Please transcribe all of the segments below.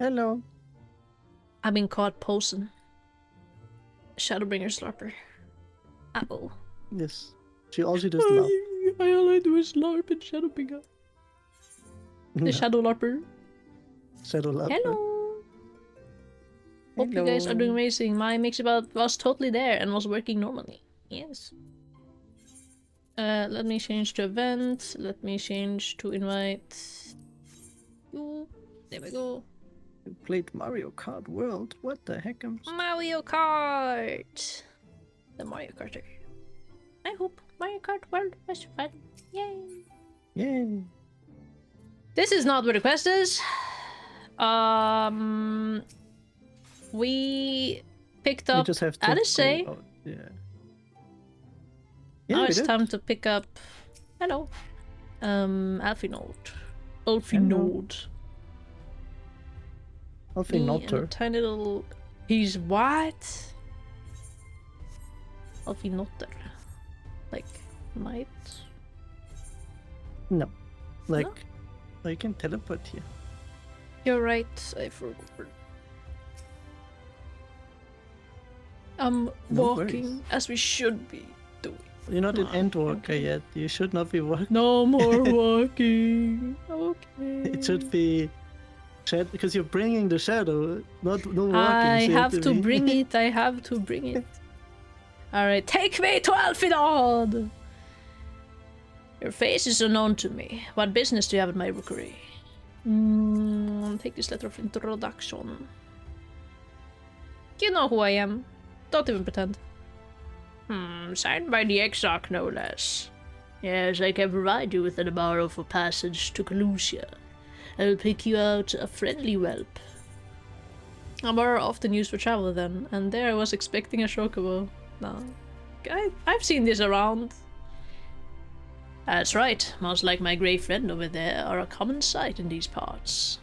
Hello. I've been caught posing. Shadowbringer slurper. Uh-oh. Yes. All she does love. All I do is LARP and Shadowbringer. The Shadow LARPer. Shadow LARPer. Hello. Hope you guys are doing amazing. My Mixabout was totally there and was working normally. Yes. Let me change to event. Let me change to invite. Ooh, there we go. You played Mario Kart World. What the heck? Mario Kart! The Mario Karter. I hope Mario Kart World was fun. Yay! Yay! This is not what the quest is. We picked up. We just have to Odyssey. Oh, yeah. Now it's time to pick up. Hello. Alphinaud. Alphinaud. Alphinaud. Tiny little. He's what? Alphinaud. Like knight. No. Like. No? Oh, you can teleport here. You're right. I forgot. I'm walking as we should be doing. You're not an Endwalker yet. You should not be walking. No more walking. Okay. It should be because you're bringing the shadow, not no walking. I have to bring it. I have to bring it. All right, take me to Alphinaud. Your face is unknown to me. What business do you have at my rookery? Take this letter of introduction. You know who I am. Don't even pretend. Signed by the Exarch, no less. Yes, I can provide you with an amaro for passage to Calusia. I will pick you out a friendly whelp. Amaro often used for travel then, and there I was expecting a chocobo. No. I've seen this around. That's right, most like my grey friend over there are a common sight in these parts.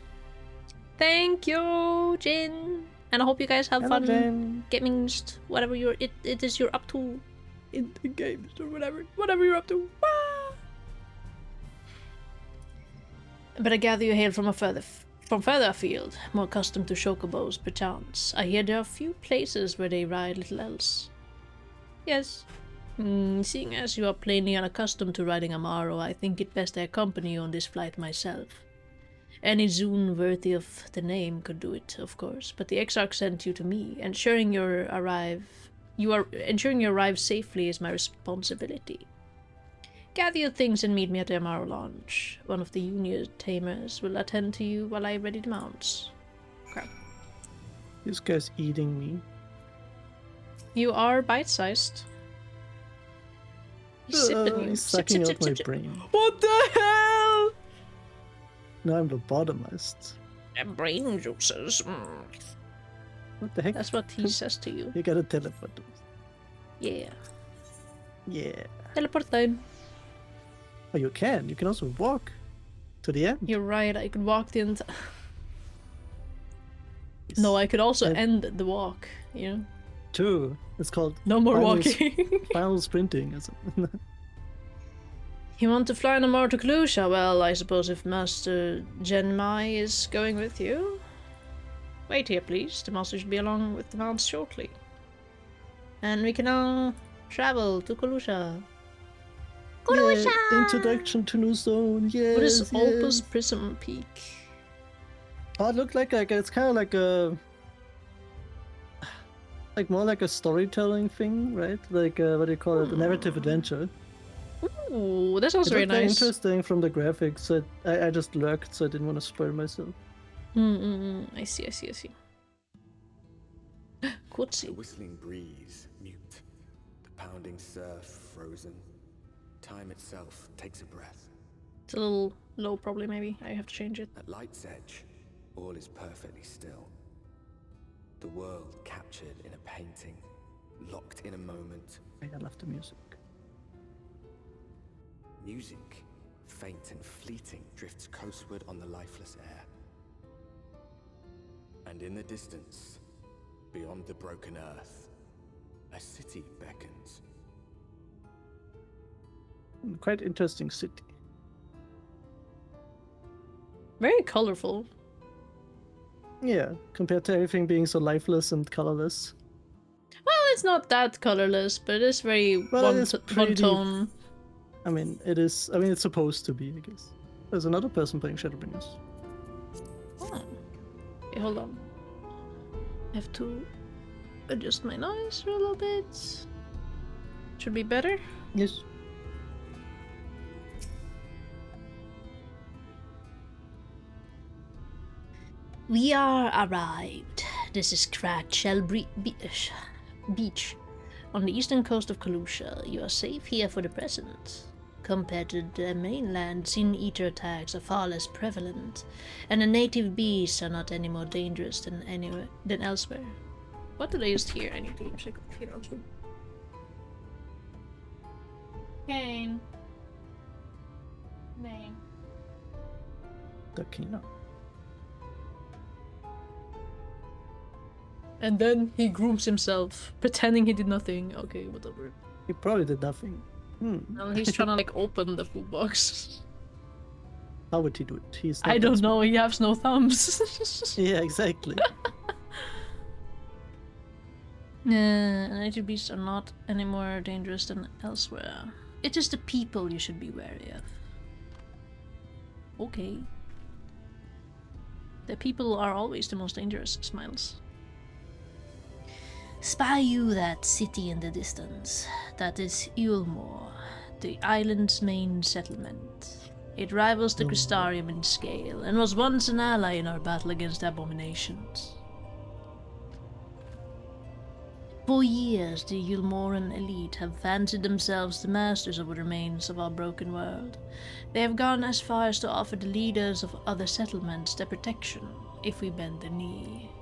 Thank you, Jin! And I hope you guys have fun gaming, whatever it is you're up to in the games or whatever you're up to. Ah! But I gather you hail from further afield, more accustomed to chocobos perchance. I hear there are few places where they ride little else. Yes. Seeing as you are plainly unaccustomed to riding Amaro, I think it best I accompany you on this flight myself. Any Zune worthy of the name could do it, of course, but the Exarch sent you to me, ensuring you arrive safely is my responsibility. Gather your things and meet me at the Amaro Lounge. One of the Union tamers will attend to you while I ready the mounts. Crap. This guy's eating me. You are bite-sized. He's sipping you. He's sucking out my brain. What the hell? Now I'm lobotomized. Brain juices. What the heck? That's what he says to you. You gotta teleport to us. Yeah. Yeah. Teleport time. Oh, you can. You can also walk to the end. You're right. I could walk the entire. No, I could also end the walk. You know. True. It's called no more walking. Final sprinting. You want to fly on a Amaro to Calusia? Well, I suppose if Master Genmai is going with you. Wait here, please. The master should be along with the mounts shortly. And we can now travel to Calusia. Calusia! Yeah, introduction to new zone, yes. What is Opus Prism Peak? Oh, it looked like it's kind of like a... Like more like a storytelling thing, right? Like, what do you call it? A narrative adventure. Ooh, that sounds very nice. Interesting from the graphics. So I just lurked, so I didn't want to spoil myself. I see. Cutscene. The whistling breeze, mute. The pounding surf, frozen. Time itself takes a breath. It's a little low, probably, maybe. I have to change it. At light's edge, all is perfectly still. The world captured in a painting, locked in a moment. I love the music. Music, faint and fleeting, drifts coastward on the lifeless air. And in the distance, beyond the broken earth, a city beckons. Quite interesting city. Very colorful. Yeah, compared to everything being so lifeless and colorless. Well, it's not that colorless, but it is very Well, it is one pretty. tone. I mean, it is. I mean, it's supposed to be, I guess. There's another person playing Shadowbringers. Oh. Okay, hold on. I have to adjust my noise for a little bit. Should be better. Yes. We are arrived. This is Cracked Shell Beach. On the eastern coast of Kalusha, you are safe here for the present. Compared to the mainland, Sin Eater attacks are far less prevalent, and the native beasts are not any more dangerous than elsewhere. What did I just hear? I need to check here also. Kane. Name. Dakina. And then he grooms himself, pretending he did nothing. Okay, whatever. He probably did nothing. Now he's trying to like open the food box. How would he do it? He's. I don't know. He has no thumbs. Yeah, exactly. Native beasts are not any more dangerous than elsewhere. It is the people you should be wary of. Okay. The people are always the most dangerous. Smiles. Spy you that city in the distance. That is Ulmore, the island's main settlement. It rivals the Crystarium in scale, and was once an ally in our battle against abominations. For years, the Ulmoran elite have fancied themselves the masters of what remains of our broken world. They have gone as far as to offer the leaders of other settlements their protection, if we bend the knee.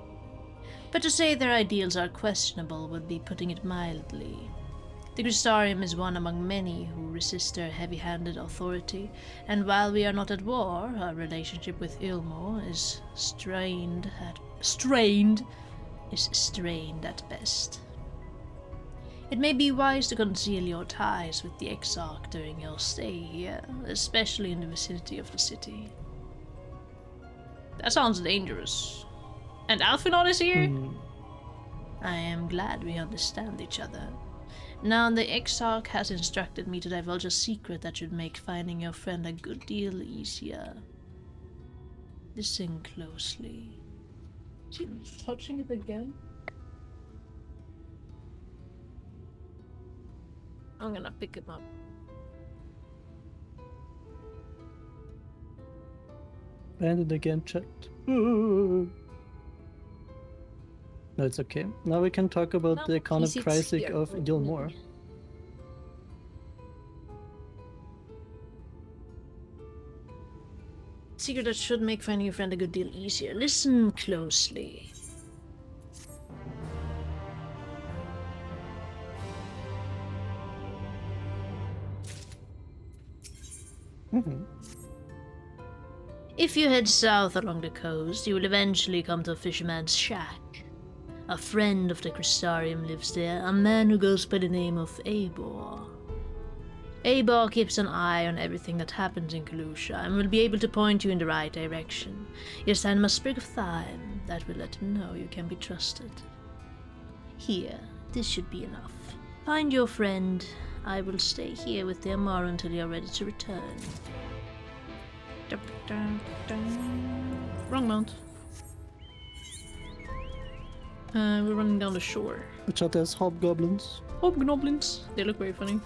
But to say their ideals are questionable would be putting it mildly. The Crystarium is one among many who resist their heavy-handed authority, and while we are not at war, our relationship with Ulmo is strained at best. It may be wise to conceal your ties with the Exarch during your stay here, especially in the vicinity of the city. That sounds dangerous. And Alphinaud is here? I am glad we understand each other. Now the Exarch has instructed me to divulge a secret that should make finding your friend a good deal easier. Listen closely. She's touching it again? I'm gonna pick him up. Banded again, chat. No, it's okay. Now we can talk about the kind of crisis of Gilmore. Secret that should make finding a friend a good deal easier. Listen closely. If you head south along the coast, you will eventually come to a fisherman's shack. A friend of the Crystarium lives there, a man who goes by the name of Eivor. Eivor keeps an eye on everything that happens in Kalusha and will be able to point you in the right direction. Just hand him a sprig of thyme, that will let him know you can be trusted. Here, this should be enough. Find your friend. I will stay here with the Amara until you are ready to return. Wrong mount. We're running down the shore. Which are there's hobgoblins. Hobgoblins. They look very funny.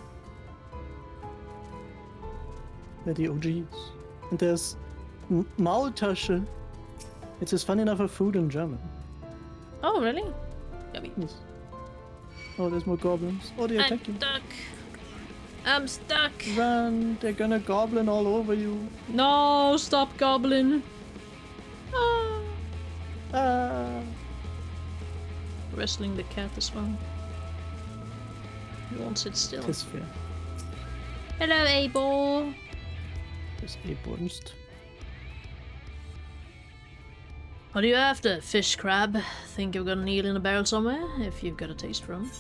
They're the OGs. And there's Maultasche. It is funny enough a food in German. Oh, really? Yummy. Yes. Oh, there's more goblins. Oh, they attack you. I'm stuck. Run! They're gonna goblin all over you. No, stop goblin. Ah. Ah! Wrestling the cat as well. He won't sit still. Tis fair. Hello, Eivor. There's a burst. What are you after, fish crab? Think you've got an eel in a barrel somewhere? If you've got a taste for 'em.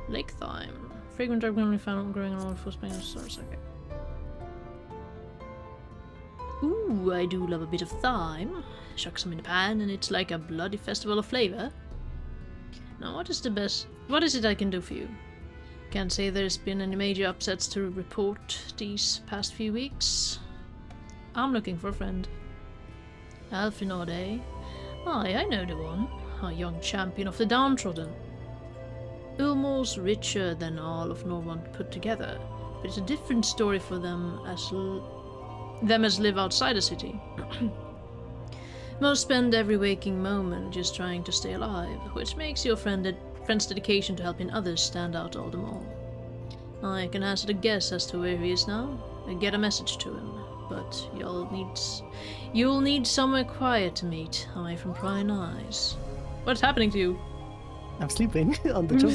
Lake thyme. Fragrant herb can be found growing along the foot bank of source. Okay. Ooh, Ooh, I do love a bit of thyme. Chuck some in the pan and it's like a bloody festival of flavor. Now what is it I can do for you? Can't say there's been any major upsets to report these past few weeks. I'm looking for a friend. Alfinod, eh? Aye, I know the one. A young champion of the downtrodden. Almost richer than all of Norwand put together, but it's a different story for them as live outside the city. Most spend every waking moment just trying to stay alive, which makes your friend's dedication to helping others stand out all the more. I can hazard a guess as to where he is now, and get a message to him, but you'll need somewhere quiet to meet, away from prying eyes. What's happening to you? I'm sleeping on the job.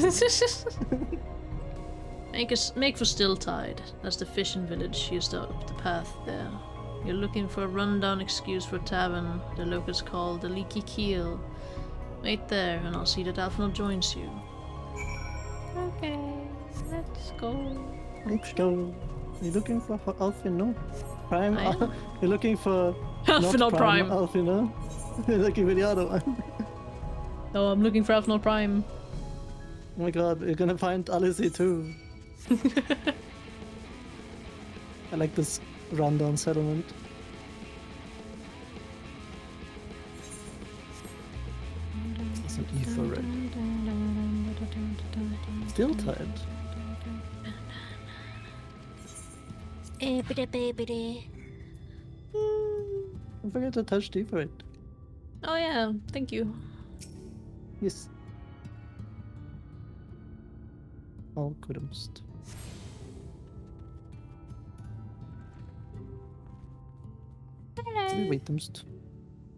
Make for Stilltide. That's the fishing village just up the path there. You're looking for a rundown excuse for a tavern the locals call the Leaky Keel. Wait there and I'll see that Alfred joins you. Okay, let's go. Let's go. You're looking for Alfino? Prime? You're looking for... Alfino Prime. Alfino? You're looking for the other one. Oh, I'm looking for Alfino Prime. Oh my god, you're gonna find Alice too. I like this rundown settlement. It's an ether red. Still tied. Don't forget to touch the ether red. Oh yeah, thank you. Yes. All couldst. Vi waitemst.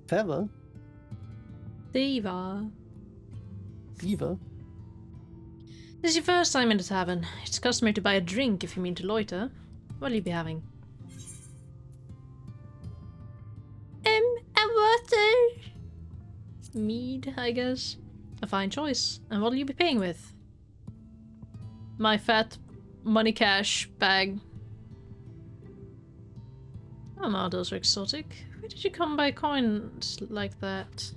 Feather? Diva. Beaver? This is your first time in the tavern. It's customary to buy a drink if you mean to loiter. What'll you be having? A water. Mead, I guess. A fine choice. And what'll you be paying with? My fat money cash bag. Oh no, those are exotic. Where did you come by coins like that?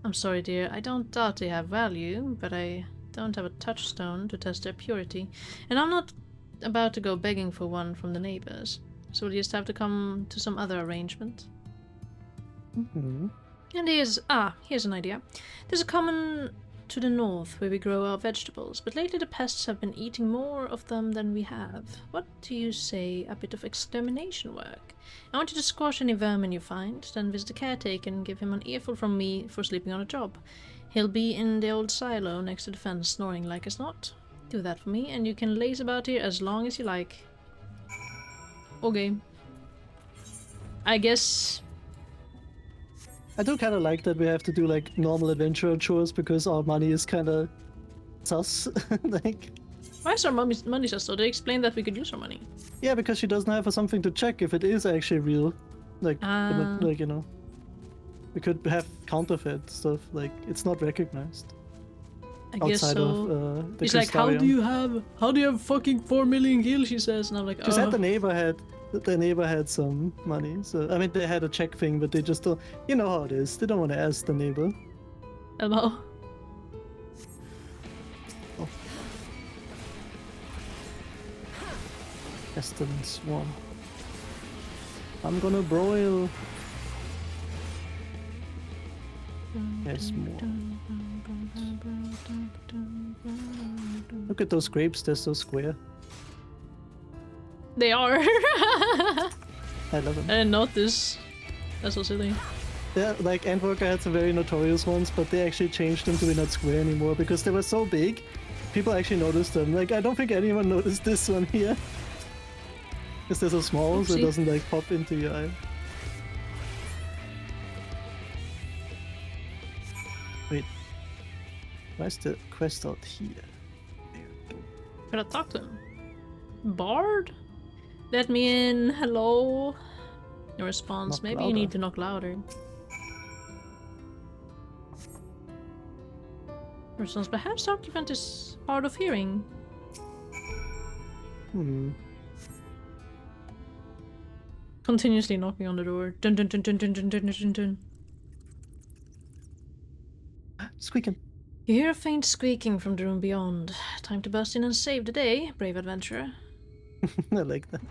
I'm sorry, dear. I don't doubt they have value, but I don't have a touchstone to test their purity. And I'm not about to go begging for one from the neighbors. So we'll just have to come to some other arrangement. Mm-hmm. And here's an idea. There's a common to the north where we grow our vegetables, but lately the pests have been eating more of them than we have. What do you say a bit of extermination work? I want you to squash any vermin you find, then visit the caretaker and give him an earful from me for sleeping on a job. He'll be in the old silo next to the fence snoring like as not. Do that for me and you can laze about here as long as you like. Okay. I guess... I do kind of like that we have to do like normal adventure chores because our money is kind of sus. Like, why is our money sus though? They explained that we could use our money. yeah, because she doesn't have something to check if it is actually real. Like, like you know, we could have counterfeit stuff. Like, it's not recognized. I guess outside so. Of the He's like, how do Crystarium. you have fucking 4 million gil? She says, and I'm like, She said the neighbor had some money. So I mean, they had a check thing, but they just don't. You know how it is. They don't want to ask the neighbor. Hello. Oh. Pestilence 1. I'm gonna broil. There's more. Look at those grapes, they're so square. They are. I love them. I didn't notice. That's so silly. Yeah, like Antworker had some very notorious ones, but they actually changed them to be not square anymore because they were so big. People actually noticed them. Like, I don't think anyone noticed this one here. Because they're so small, so it doesn't like pop into your eye. Wait. Where's the quest out here? Gotta talk to him. Bard? Let me in. Hello. No response. Knock Maybe louder. you need to knock louder. Response. Perhaps the occupant is hard of hearing. Continuously knocking on the door. Dun dun dun dun dun dun dun dun dun. Squeaking. You hear a faint squeaking from the room beyond. Time to burst in and save the day, brave adventurer. I like that.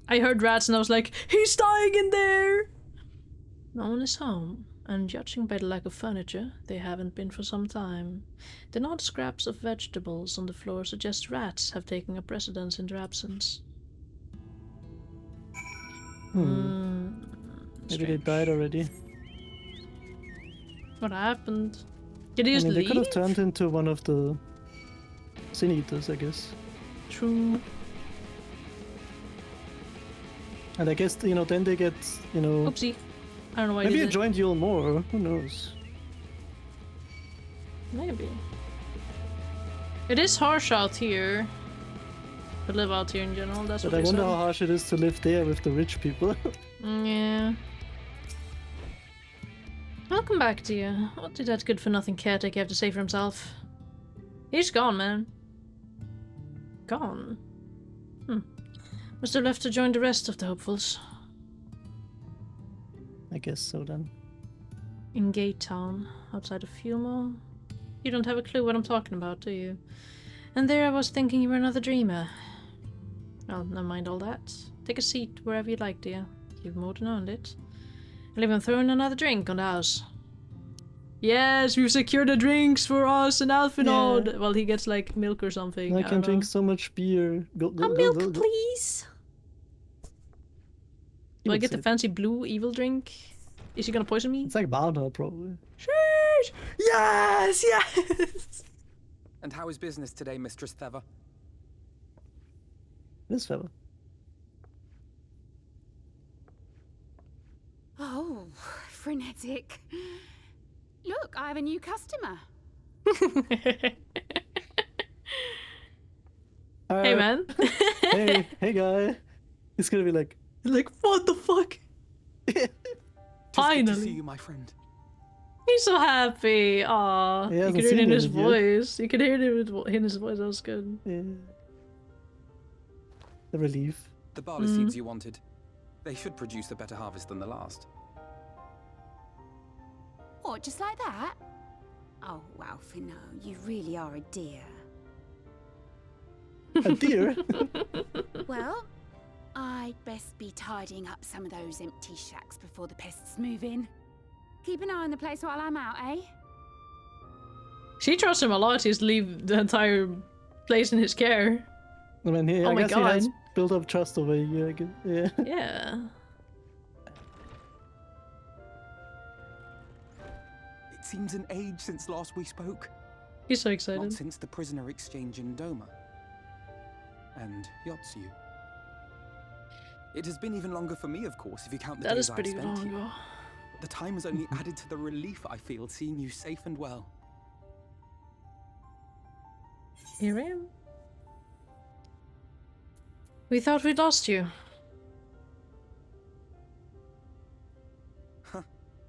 I heard rats and I was like, he's dying in there! No one is home, and judging by the lack of furniture, they haven't been for some time. The odd scraps of vegetables on the floor suggest rats have taken up residence in their absence. Maybe they Strange. died already. What happened? Did he I just mean, they leave? could have turned into one of the sin eaters, I guess. True. And I guess, you know, then they get, you know... Oopsie. I don't know why Maybe I you did it. joined Yule more, who knows? Maybe. It is harsh out here. To live out here in general, that's But what I they wonder said. how harsh it is to live there with the rich people. Yeah. Welcome back, dear. What did that good-for-nothing caretaker have to say for himself? He's gone, man. Gone? Must have left to join the rest of the hopefuls. I guess so then. In Gate Town, outside of Fulmo. You don't have a clue what I'm talking about, do you? And there I was thinking you were another dreamer. Well, never mind all that. Take a seat wherever you'd like, dear. You've more than earned it. I'll even throw in another drink on the house. Yes, we've secured the drinks for us and Alfinod. Yeah. Well, he gets like milk or something. I don't can drink know. so much beer. Go, A go, go, milk, go, go. please. He Do I would get say the fancy blue evil drink? Is he gonna poison me? It's like Valda, probably. Sheesh! Yes! Yes! And how is business today, Mistress Theva? This fella. Oh, frenetic. Look, I have a new customer. Hey, man. hey guy. He's gonna be like, What the fuck? Good to see Finally. you, my friend. He's so happy. Aw. He You hasn't could hear it seen in it his yet. voice. You could hear it in his voice. That was good. yeah. The relief. The barley seeds you wanted. They should produce a better harvest than the last. What, just like that? Oh, Alfino, you really are a dear. A deer? Well, I'd best be tidying up some of those empty shacks before the pests move in. Keep an eye on the place while I'm out, eh? She trusts him a lot. He's leave the entire place in his care. I mean, Oh I my guess God. he has built up trust over a year. I guess. Yeah. Yeah. It seems an age since last we spoke. He's so Not excited. since the prisoner exchange in Doma. And Yotsu. It has been even longer for me, of course, if you count the That days is I've pretty spent long here. ago. The time has only added to the relief I feel seeing you safe and well. Here I am. We thought we'd lost you.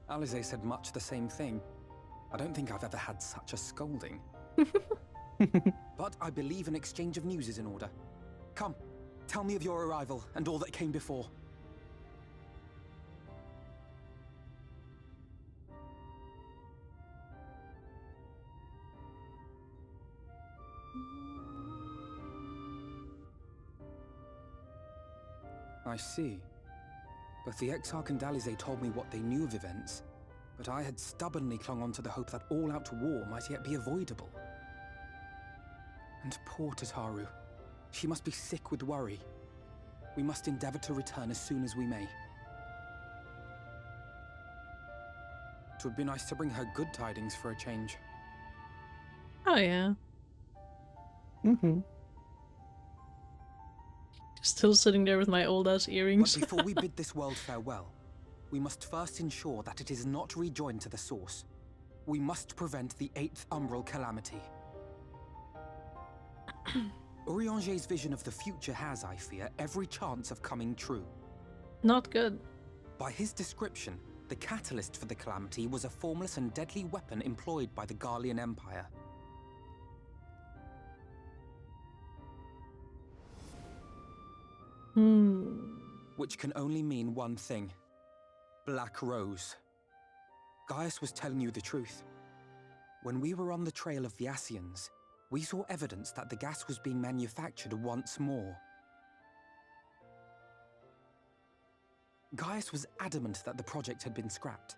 Alize said much the same thing. I don't think I've ever had such a scolding. But I believe an exchange of news is in order. Come, tell me of your arrival and all that came before. I see. Both the Exarch and Alize told me what they knew of events, but I had stubbornly clung on to the hope that all-out war might yet be avoidable. And poor Tataru. She must be sick with worry. We must endeavor to return as soon as we may. It would be nice to bring her good tidings for a change. Oh yeah. Mm-hmm. Still sitting there with my old ass But earrings. before we bid this world farewell, we must first ensure that it is not rejoined to the source. We must prevent the 8th Umbral calamity. Urianger's vision of the future has, I fear, every chance of coming true. Not good. By his description, the catalyst for the calamity was a formless and deadly weapon employed by the Garlean Empire. which can only mean one thing. Black Rose. Gaius was telling you the truth. When we were on the trail of the Asians, we saw evidence that the gas was being manufactured once more. Gaius was adamant that the project had been scrapped.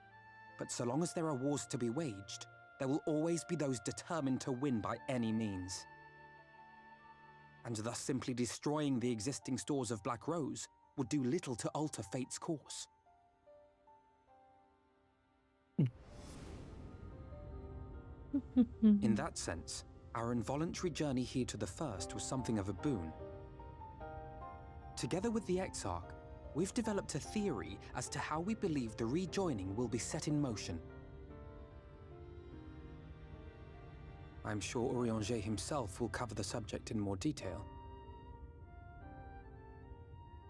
But so long as there are wars to be waged, there will always be those determined to win by any means. And thus simply destroying the existing stores of Black Rose would do little to alter fate's course. In that sense, our involuntary journey here to the First was something of a boon. Together with the Exarch, we've developed a theory as to how we believe the rejoining will be set in motion. I'm sure Urianger himself will cover the subject in more detail.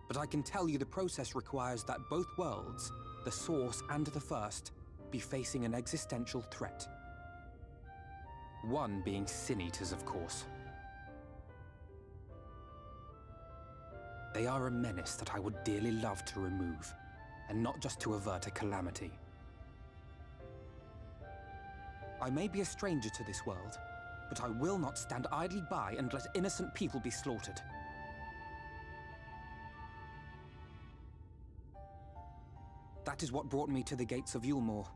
But I can tell you the process requires that both worlds, the Source and the First, be facing an existential threat. One being Sin Eaters, of course. They are a menace that I would dearly love to remove, and not just to avert a calamity. I may be a stranger to this world, but I will not stand idly by and let innocent people be slaughtered. That is what brought me to the gates of Yulmore.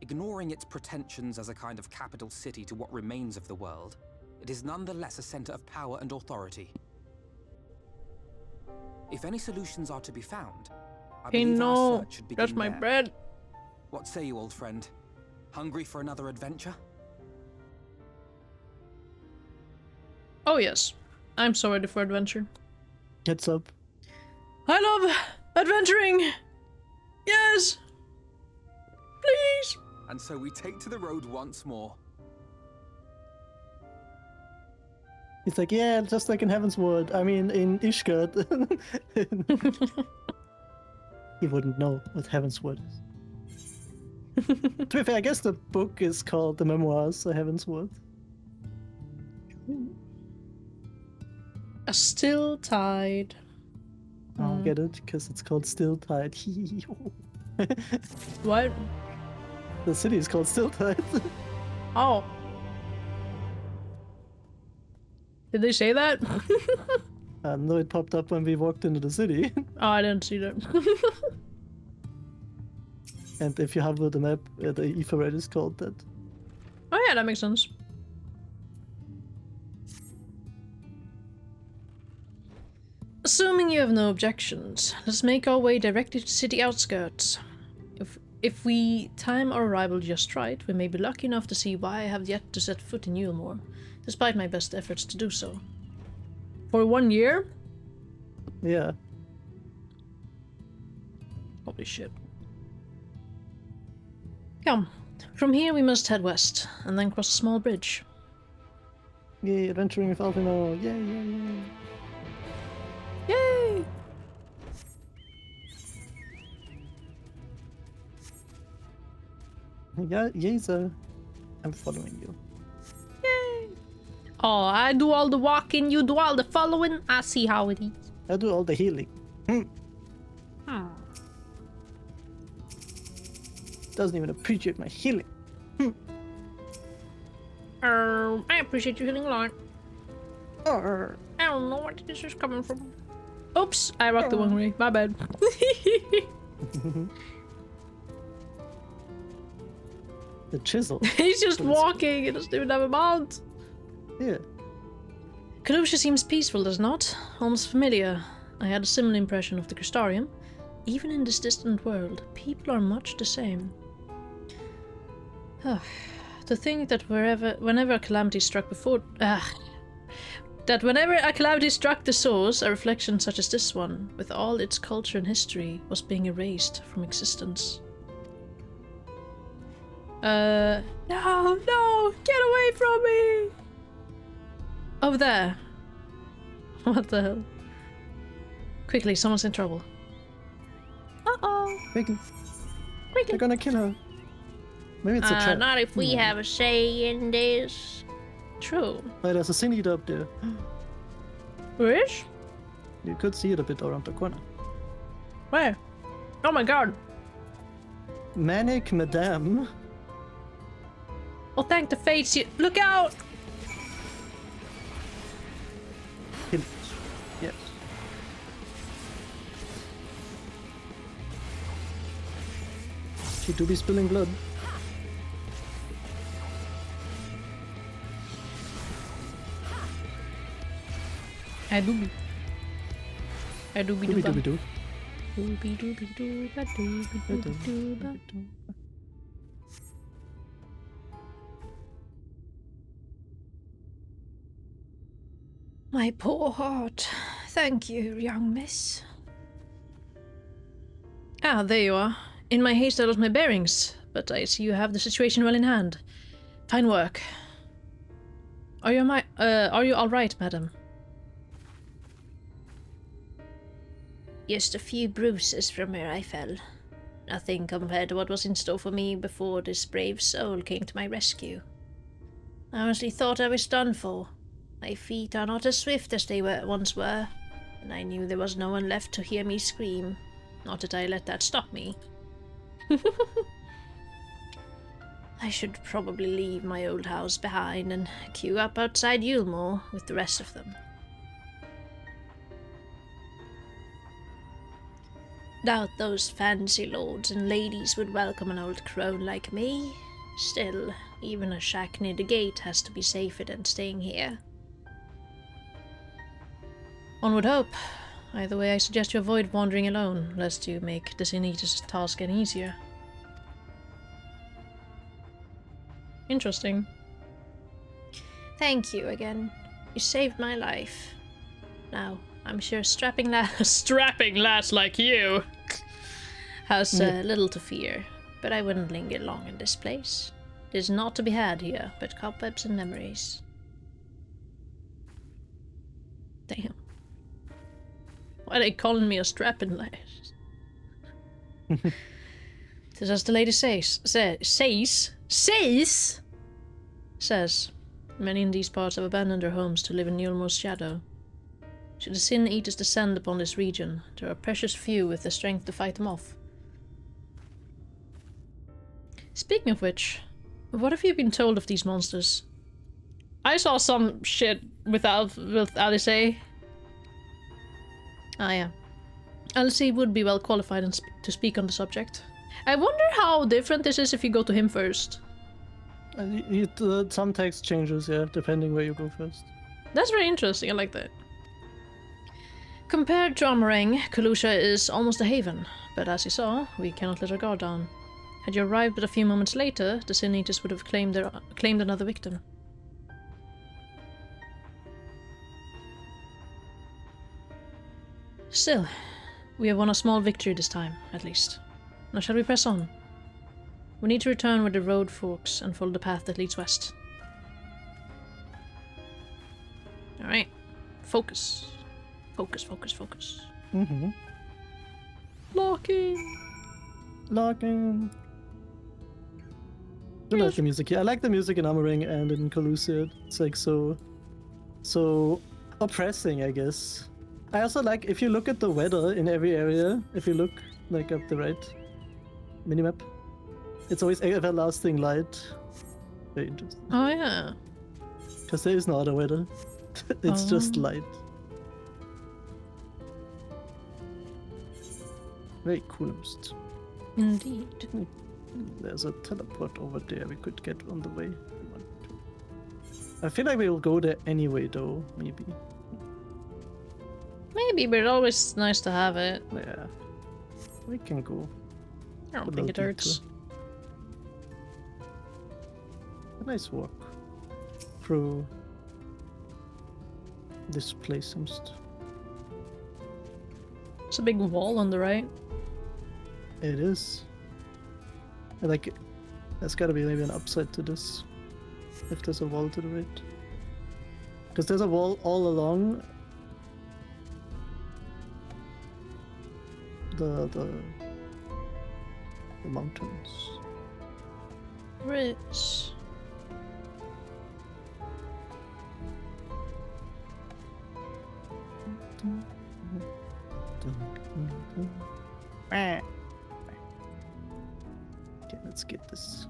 Ignoring its pretensions as a kind of capital city to what remains of the world, it is nonetheless a center of power and authority. If any solutions are to be found, I believe our search should begin That's my there. bread. What say you, old friend? Hungry for another adventure? Oh yes, I'm so ready for adventure. Gets up. I love adventuring! Yes! Please! And so we take to the road once more. He's like, yeah, just like in Heavensward. I mean, in Ishgard. He wouldn't know what Heavensward is. To be fair, I guess the book is called The Memoirs of Heavensward. A still tide. I don't get it, because it's called Still Tide. What? The city is called Still Tide. Oh. Did they say that? No, it popped up when we walked into the city. Oh, I didn't see that. And if you have the map, the infrared is called that. Oh yeah, that makes sense. Assuming you have no objections, let's make our way directly to city outskirts. If we time our arrival just right, we may be lucky enough to see why I have yet to set foot in Yulmore, despite my best efforts to do so. For 1 year? Yeah. Holy shit. Come. From here we must head west, and then cross a small bridge. Yay, adventuring with Alvino. Yay, yay, yay. Yay! Yeah, yay, sir. I'm following you. Yay! Oh, I do all the walking, you do all the following. I see how it is. I do all the healing. Doesn't even appreciate my healing. I appreciate you healing a lot. Arr. I don't know where this is coming from. Oops, I rocked the wrong way. My bad. The chisel. He's just What is- walking. He doesn't even have a mount. Yeah. Kalusha seems peaceful, does not? Almost familiar. I had a similar impression of the Crystarium. Even in this distant world, people are much the same. To think that whenever a calamity struck before... that whenever a calamity struck the source, a reflection such as this one, with all its culture and history, was being erased from existence. No, get away from me! Over there. What the hell? Quickly, someone's in trouble. Uh-oh. Quickly. Quickly. They're gonna kill her. Maybe it's a trap. Not if we have a say in this. True. Oh, there's a Sin Eater up there. Wish? You could see it a bit around the corner. Where? Oh my god. Manic Madame. Oh, thank the fates. Look out! Hint. Yes. She do be spilling blood. I do be. I do be Dooby do dooby doo. Doobie doobie doo ba doobie doobie doo ba. My poor heart. Thank you, young miss. Ah, there you are. In my haste I lost my bearings, but I see you have the situation well in hand. Fine work. Are you all right, madam? Just a few bruises from where I fell. Nothing compared to what was in store for me before this brave soul came to my rescue. I honestly thought I was done for. My feet are not as swift as they once were, and I knew there was no one left to hear me scream. Not that I let that stop me. I should probably leave my old house behind and queue up outside Yulmore with the rest of them. Doubt those fancy lords and ladies would welcome an old crone like me. Still, even a shack near the gate has to be safer than staying here. One would hope. Either way, I suggest you avoid wandering alone, lest you make the Sin-Eater's task any easier. Interesting. Thank you again. You saved my life. Now, I'm sure strapping lass like you has little to fear, but I wouldn't linger long in this place. There's naught to be had here but cobwebs and memories. Damn. Why are they calling me a strapping lass? This as the lady says. Many in these parts have abandoned their homes to live in Yulmore's shadow. Should the Sin-Eaters descend upon this region, there are precious few with the strength to fight them off. Speaking of which, what have you been told of these monsters? I saw some shit with Alice. Ah yeah. Alice would be well qualified to speak on the subject. I wonder how different this is if you go to him first. Some text changes, yeah, depending where you go first. That's very interesting, I like that. Compared to Amarang, Kalusha is almost a haven, but as you saw, we cannot let our guard down. Had you arrived but a few moments later, the Sin-Eaters would have claimed another victim. Still, we have won a small victory this time, at least. Now shall we press on? We need to return where the road forks and follow the path that leads west. Alright. Focus. Focus, focus, focus. Mm-hmm. Locking! Locking! I like the music here. I like the music in Amarang and in Calusia. It's like so oppressing, I guess. I also like, if you look at the weather in every area, if you look like up the right minimap, it's always everlasting light. Very interesting. Oh yeah. Because there is no other weather. It's just light. Very cool. Indeed. There's a teleport over there we could get on the way. I feel like we'll go there anyway though, maybe. Maybe, but it's always nice to have it. Yeah. We can go. I don't think it hurts. A nice walk through this place seems to... It's a big wall on the right. It is. Like, there's gotta be maybe an upside to this. If there's a wall to the right. Because there's a wall all along the mountains. Rich. Okay, let's get this.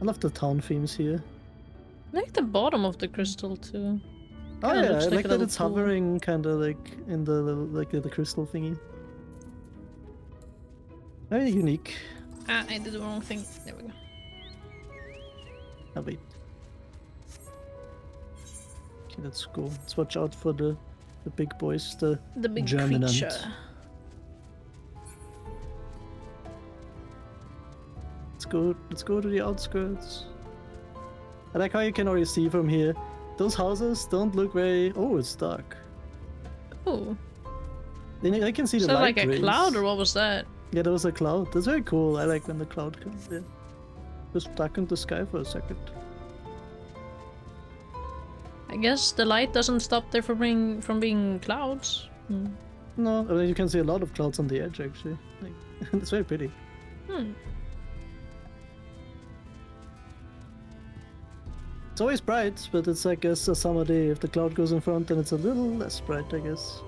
I love the town themes here. I like the bottom of the crystal too. Oh Kinda yeah, looks I like a like that little it's pool. hovering kind of like in the the crystal thingy. Very unique. Ah, I did the wrong thing. There we go. Oh wait. Okay, let's go. Let's watch out for the big boys, the big Germinant. creature. Let's go to the outskirts. I like how you can already see from here. Those houses don't look very... Oh, it's dark. Oh, Then I can see is the that light like a rays. cloud or what was that? Yeah, there was a cloud. That's very cool. I like when the cloud comes in. Just stuck in the sky for a second. I guess the light doesn't stop there from being clouds. Hmm. No, I mean, you can see a lot of clouds on the edge actually. Like, it's very pretty. Hmm. It's always bright, but it's I guess a summer day. If the cloud goes in front, then it's a little less bright, I guess.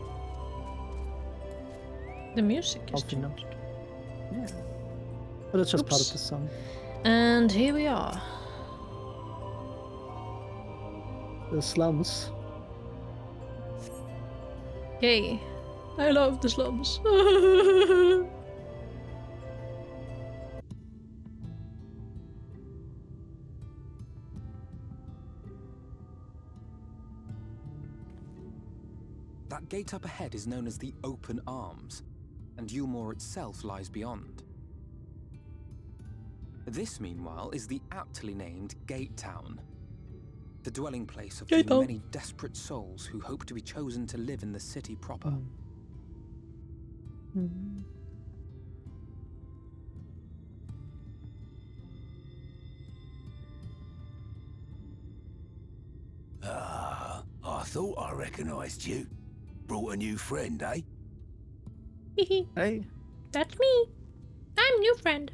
The music is Often not. changed. Yeah. But it's just part of Oops. the song. And here we are. The slums. Yay. I love the slums. That gate up ahead is known as the Open Arms, and Yulmore itself lies beyond. This, meanwhile, is the aptly named Gate Town, the dwelling place of the Gate Town. many desperate souls who hope to be chosen to live in the city proper. Ah, I thought I recognised you. Brought a new friend, eh? Hey. That's me. I'm new friend.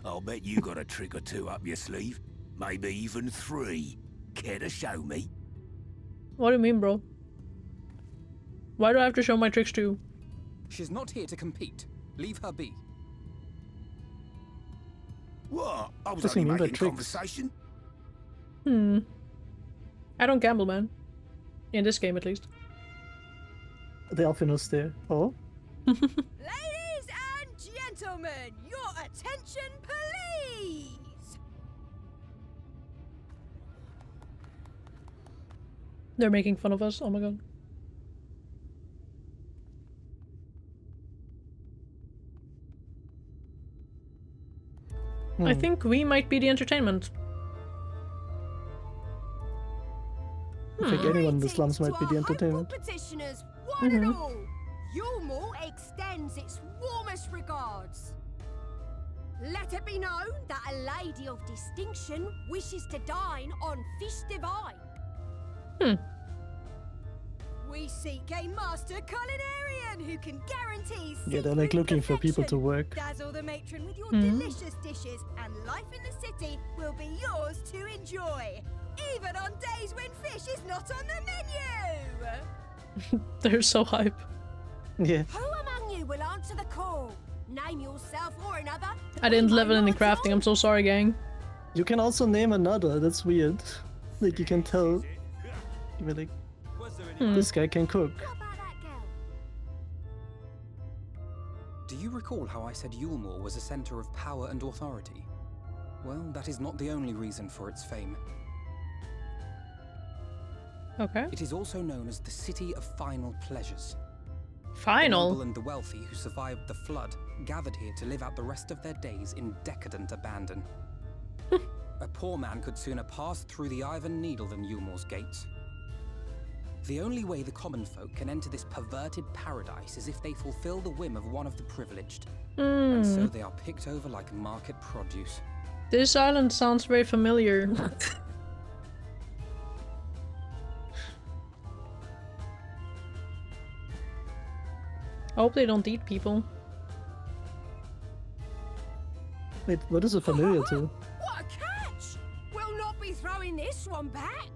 I'll bet you got a trick or two up your sleeve. Maybe even 3. Care to show me? What do you mean, bro? Why do I have to show my tricks to you? She's not here to compete. Leave her be. What? I was Does he only mean by making tricks? conversation. I don't gamble, man. In this game, at least. The Alphinos there. Oh? Ladies and gentlemen, your attention, please! They're making fun of us. Oh my god. I think we might be the entertainment. I think anyone in the slums might be the Greetings to our entertainment. hopeful petitioners, one and all. Yulmore extends its warmest regards. Let it be known that a lady of distinction wishes to dine on fish divine. We seek a master culinarian who can guarantee Yeah, they're like looking for people to perfection. work. Dazzle the matron with your delicious dishes, and life in the city will be yours to enjoy, even on days when fish is not on the menu. They're so hype. Yeah. Who among you will answer the call? Name yourself or another. I didn't We level might any not crafting. know. I'm so sorry, gang. You can also name another. That's weird. Like you can tell. You're like, this guy can cook. What about that girl? Do you recall how I said Yulmore was a center of power and authority? Well, that is not the only reason for its fame. Okay. It is also known as the City of Final Pleasures. The Final. noble and the wealthy who survived the flood gathered here to live out the rest of their days in decadent abandon. A poor man could sooner pass through the Iron Needle than Yulmore's gates. The only way the common folk can enter this perverted paradise is if they fulfill the whim of one of the privileged. And so they are picked over like market produce. This island sounds very familiar. I hope they don't eat people. Wait, what is it familiar to? What a catch! We'll not be throwing this one back.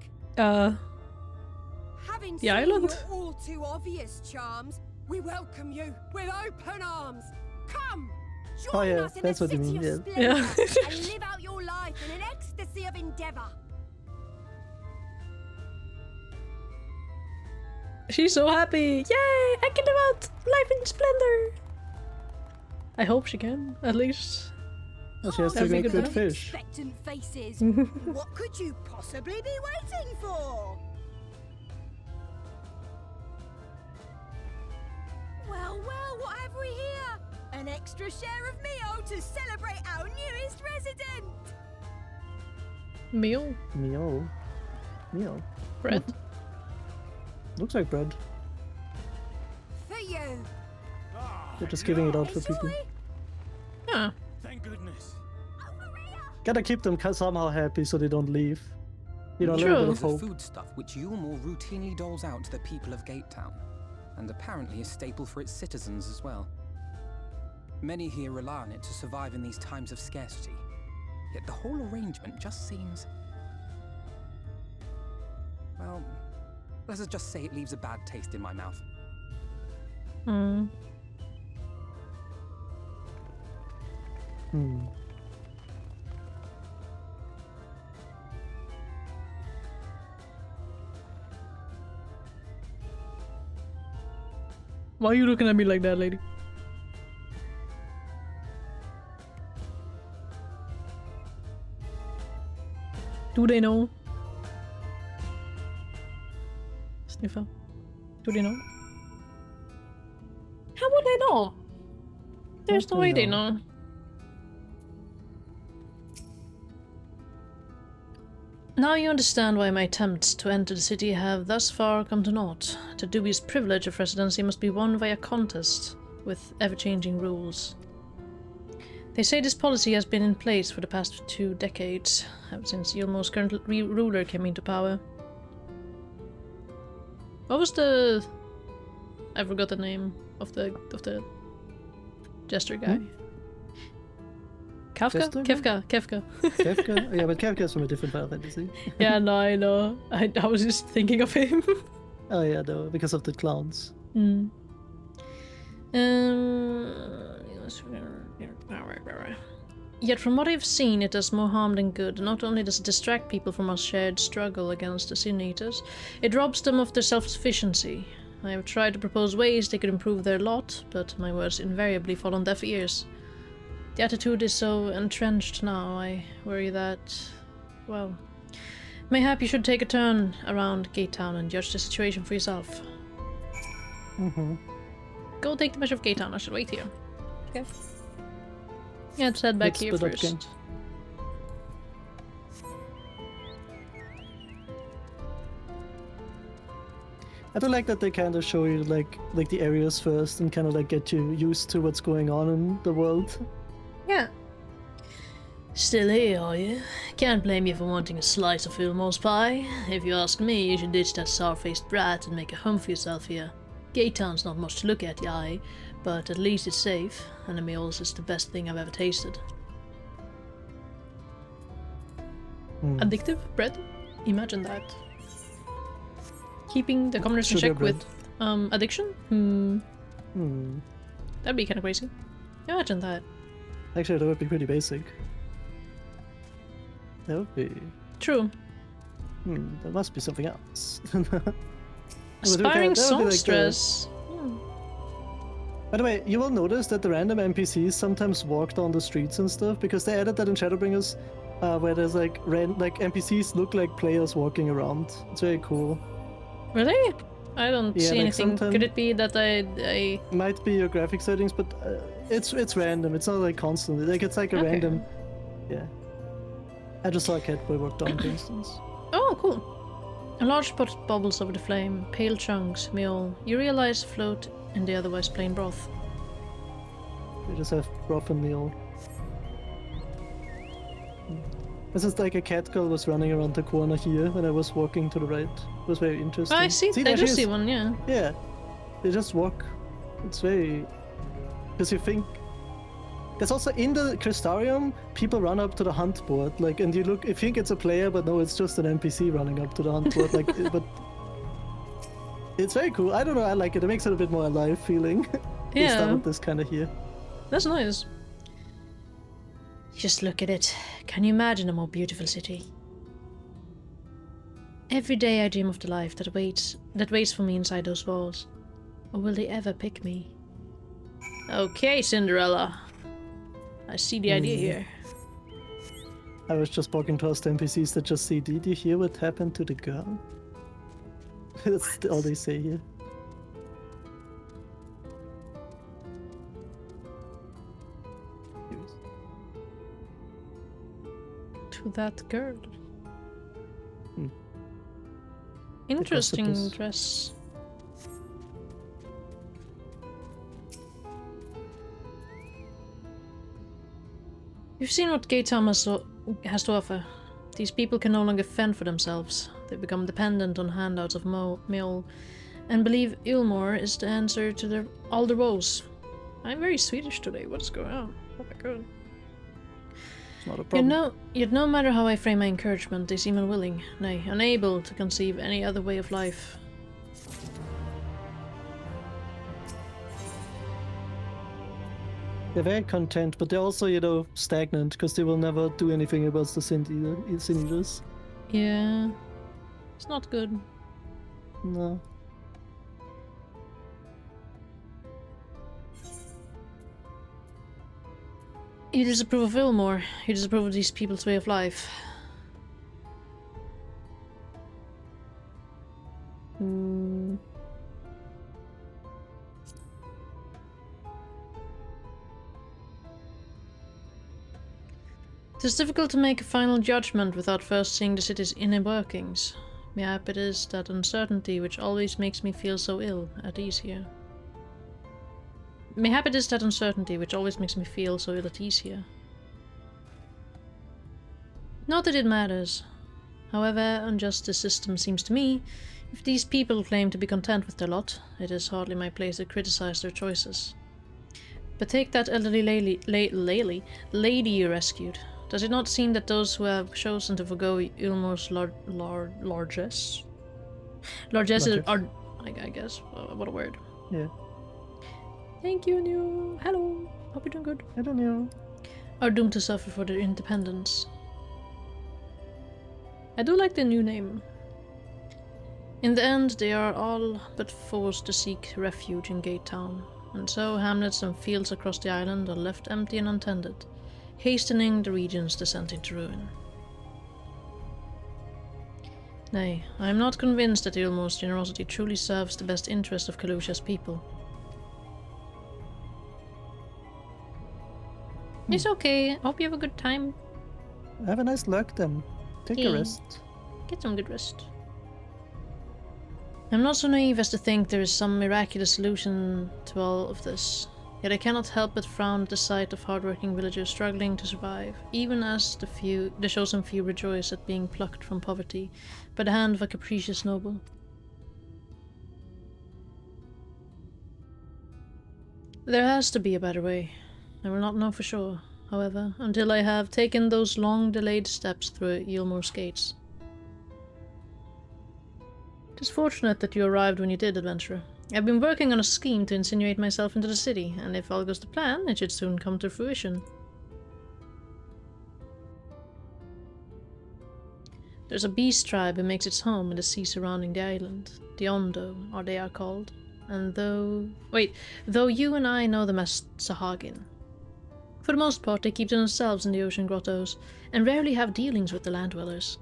Having The seen island? your all too obvious charms, we welcome you with open arms. Come, join Oh, yeah, us in that's the what you city mean, of yeah. splendor Yeah. and live out your life in an ecstasy of endeavor. She's so happy! Yay! I can live out life in splendor! I hope she can, at least. Oh, she has to That'd be make good good enough. fish. Expectant faces. What could you possibly be waiting for? Well, well, what have we here? An extra share of meal to celebrate our newest resident. Meal? Meow. Meow. Bread? Looks like bread. For you. They're just giving it out for people. Enjoy. Yeah. Thank goodness. Over here. Gotta keep them somehow happy so they don't leave. You know, a True. little bit of The hope. foodstuff which Yulmore routinely doles out to the people of Gatetown, and apparently a staple for its citizens as well. Many here rely on it to survive in these times of scarcity, yet the whole arrangement just seems... well, let's just say it leaves a bad taste in my mouth. Hmm. Hmm. Why are you looking at me like that, lady? Do they know? Sniffer. Do they know? How would they know? There's no way they know. Now you understand why my attempts to enter the city have thus far come to naught. The dubious privilege of residency must be won via contest, with ever-changing rules. They say this policy has been in place for the past 2 decades, ever since Yulmore's current ruler came into power. What was the... I forgot the name of the jester guy. Kafka? Jester guy? Kefka. Kefka? Yeah, but Kefka's from a different Final Fantasy. Yeah, no, I know. I was just thinking of him. Oh yeah, though, because of the clowns. Mm. Yet from what I've seen, it does more harm than good. Not only does it distract people from our shared struggle against the Sin Eaters, it robs them of their self-sufficiency. I have tried to propose ways they could improve their lot, but my words invariably fall on deaf ears. The attitude is so entrenched now, I worry that... well... mayhap you should take a turn around Gatetown and judge the situation for yourself. Mm-hmm. Go take the measure of Gatetown, I should wait here. Okay. Yeah, let's head back Let's here split up first. again. I do like that they kind of show you like the areas first and kind of like get you used to what's going on in the world. Yeah. Still here, are you? Can't blame you for wanting a slice of Fillmore's pie. If you ask me, you should ditch that sour-faced brat and make a home for yourself here. Gatetown's not much to look at, aye, but at least it's safe, and the meals is the best thing I've ever tasted. Addictive bread? Imagine that. Keeping the commoners in Sugar check with addiction? That'd be kind of crazy. Imagine that. Actually, that would be pretty basic. That would be... True. There must be something else. Aspiring that would be like the- songstress. By the way, you will notice that the random NPCs sometimes walk down the streets and stuff, because they added that in Shadowbringers, where there's like NPCs look like players walking around. It's very cool. Really? I don't Yeah, see like anything. sometime- Could it be that I... Might be your graphic settings, but it's random. It's not like constantly. Like it's like a Okay. random. Yeah. I just saw a cat boy walk down, for instance. Oh, cool. A large pot bubbles over the flame, pale chunks, meal. You realize float in the otherwise plain broth. They just have broth and meal. This is like a cat girl was running around the corner here when I was walking to the right. It was very interesting. Oh, I see. I there do she see is. one, yeah. Yeah. They just walk. It's very... Because you think... There's also in the Crystarium, people run up to the hunt board, like, and you think it's a player, but no, it's just an NPC running up to the hunt board, like, but It's very cool. I don't know, I like it. It makes it a bit more alive feeling. Yeah. With this kind of here. That's nice. Just look at it. Can you imagine a more beautiful city? Every day I dream of the life that waits for me inside those walls. Or will they ever pick me? Okay, Cinderella. I see the idea here. I was just walking towards the NPCs that just say, did you hear what happened to the girl? That's all they say here. To that girl. Hmm. Interesting dress. You've seen what Gay Thomas has to offer. These people can no longer fend for themselves. They become dependent on handouts of mail, and believe Ilmore is the answer to all their woes. I'm very Swedish today. What's going on? Oh my god. It's not a problem. Yet no matter how I frame my encouragement, they seem unwilling, nay, unable to conceive any other way of life. They're very content, but they're also, you know, stagnant, because they will never do anything about the sin eaters. Yeah. It's not good. No. You disapprove of Ilmore. You disapprove of these people's way of life. It is difficult to make a final judgment without first seeing the city's inner workings. Mayhap it is that uncertainty which always makes me feel so ill at ease here. Mayhap it is that uncertainty which always makes me feel so ill at ease here. Not that it matters. However unjust the system seems to me, if these people claim to be content with their lot, it is hardly my place to criticize their choices. But take that elderly lady you rescued. Does it not seem that those who have chosen to forgo Ilmore's largesse are, I guess, what a word. Yeah. Thank you, New. Hello. Hope you're doing good. I don't know. Are doomed to suffer for their independence. I do like the new name. In the end, they are all but forced to seek refuge in Gate Town, and so hamlets and fields across the island are left empty and untended, hastening the region's descent into ruin. Nay, I am not convinced that Ilmore's generosity truly serves the best interest of Kalusia's people. It's okay. I hope you have a good time. Have a nice luck then. Take a rest. Get some good rest. I'm not so naive as to think there is some miraculous solution to all of this. Yet I cannot help but frown at the sight of hardworking villagers struggling to survive, even as the chosen few rejoice at being plucked from poverty by the hand of a capricious noble. There has to be a better way. I will not know for sure, however, until I have taken those long-delayed steps through Ilmore's gates. It is fortunate that you arrived when you did, adventurer. I've been working on a scheme to insinuate myself into the city, and if all goes to plan, it should soon come to fruition. There's a beast tribe who makes its home in the sea surrounding the island. The Ondo, or they are called. And though you and I know them as Sahagin. For the most part, they keep to themselves in the ocean grottos, and rarely have dealings with the land dwellers.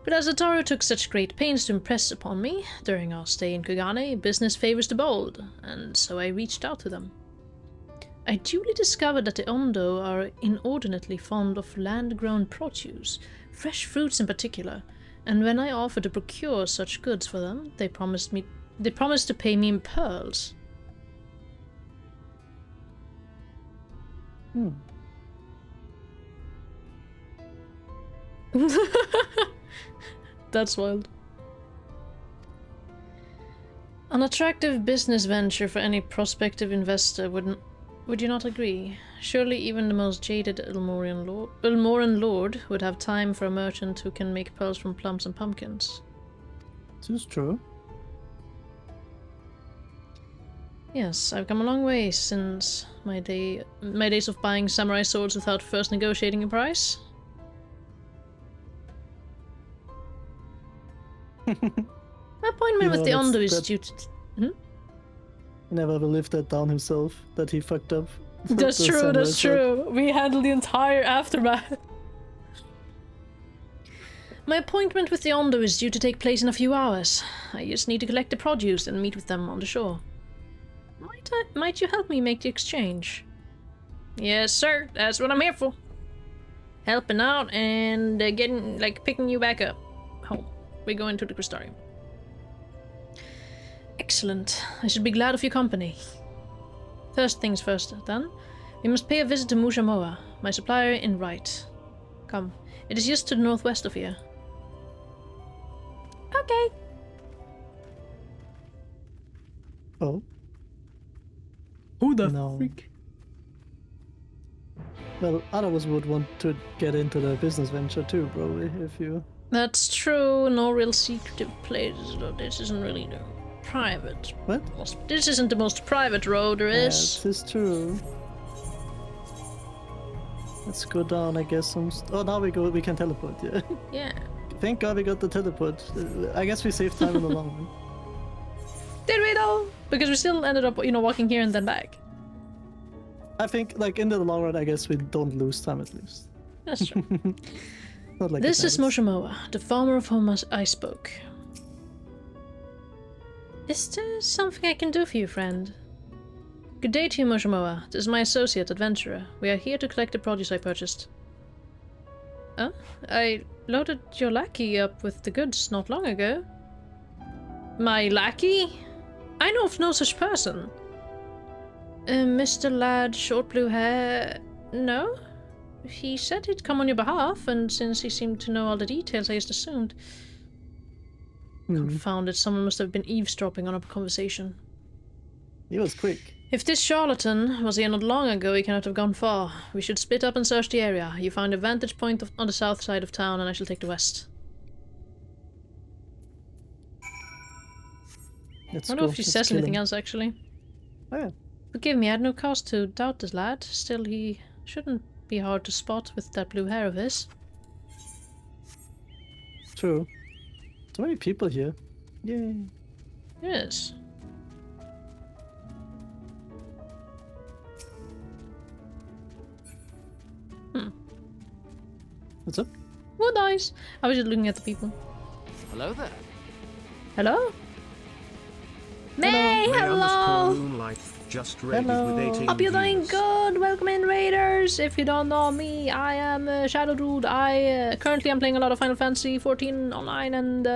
But as Ataru took such great pains to impress upon me during our stay in Kugane, business favors the bold, and so I reached out to them. I duly discovered that the Ondo are inordinately fond of land-grown produce, fresh fruits in particular, and when I offered to procure such goods for them, they promised to pay me in pearls. That's wild. An attractive business venture for any prospective investor, would you not agree? Surely even the most jaded Ilmoran lord would have time for a merchant who can make pearls from plums and pumpkins. This is true. Yes, I've come a long way since my days of buying samurai swords without first negotiating a price. My appointment with the Ondo is due to... He never will live that down himself, that he fucked up. That's the true, samurai that's sword. true. We handled the entire aftermath. My appointment with the Ondo is due to take place in a few hours. I just need to collect the produce and meet with them on the shore. Might you help me make the exchange? Yes, sir. That's what I'm here for. Helping out and picking you back up. Home. We're going to the Crystarium. Excellent. I should be glad of your company. First things first, then. We must pay a visit to Mushamoa, my supplier in Wright. Come. It is just to the northwest of here. Okay. Oh. Who the No. freak? Well, others would want to get into the business venture too, probably, if you... That's true. No real secretive places, though. This isn't really the private. What? This isn't the most private road there is. This is true. Let's go down, I guess. Oh, now we can teleport, yeah. Yeah. Thank God we got the teleport. I guess we saved time in the long run. Did we though? Because we still ended up, walking here and then back. I think, like, in the long run, I guess we don't lose time at least. That's true. Not like This it is matters. Mushamoa, the farmer of whom I spoke. Is there something I can do for you, friend? Good day to you, Mushamoa. This is my associate, Adventurer. We are here to collect the produce I purchased. I loaded your lackey up with the goods not long ago. My lackey? I know of no such person. Mr. Lad, short blue hair... No? He said he'd come on your behalf, and since he seemed to know all the details, I just assumed... Confounded, someone must have been eavesdropping on our conversation. He was quick. If this charlatan was here not long ago, he cannot have gone far. We should split up and search the area. You find a vantage point on the south side of town, and I shall take the west. Let's I don't know go. if she Let's says kill anything him. else, actually. Oh, yeah. Forgive me, I had no cause to doubt this lad. Still, he shouldn't be hard to spot with that blue hair of his. True. So many people here. Yay. Yes. What's up? Oh, nice. I was just looking at the people. Hello there. Hello? May, hello! Moonlight, just ready Hello. with 18 Hope you're doing views. good. Welcome in, Raiders. If you don't know me, I am Shadow Dude. I currently am playing a lot of Final Fantasy 14 online and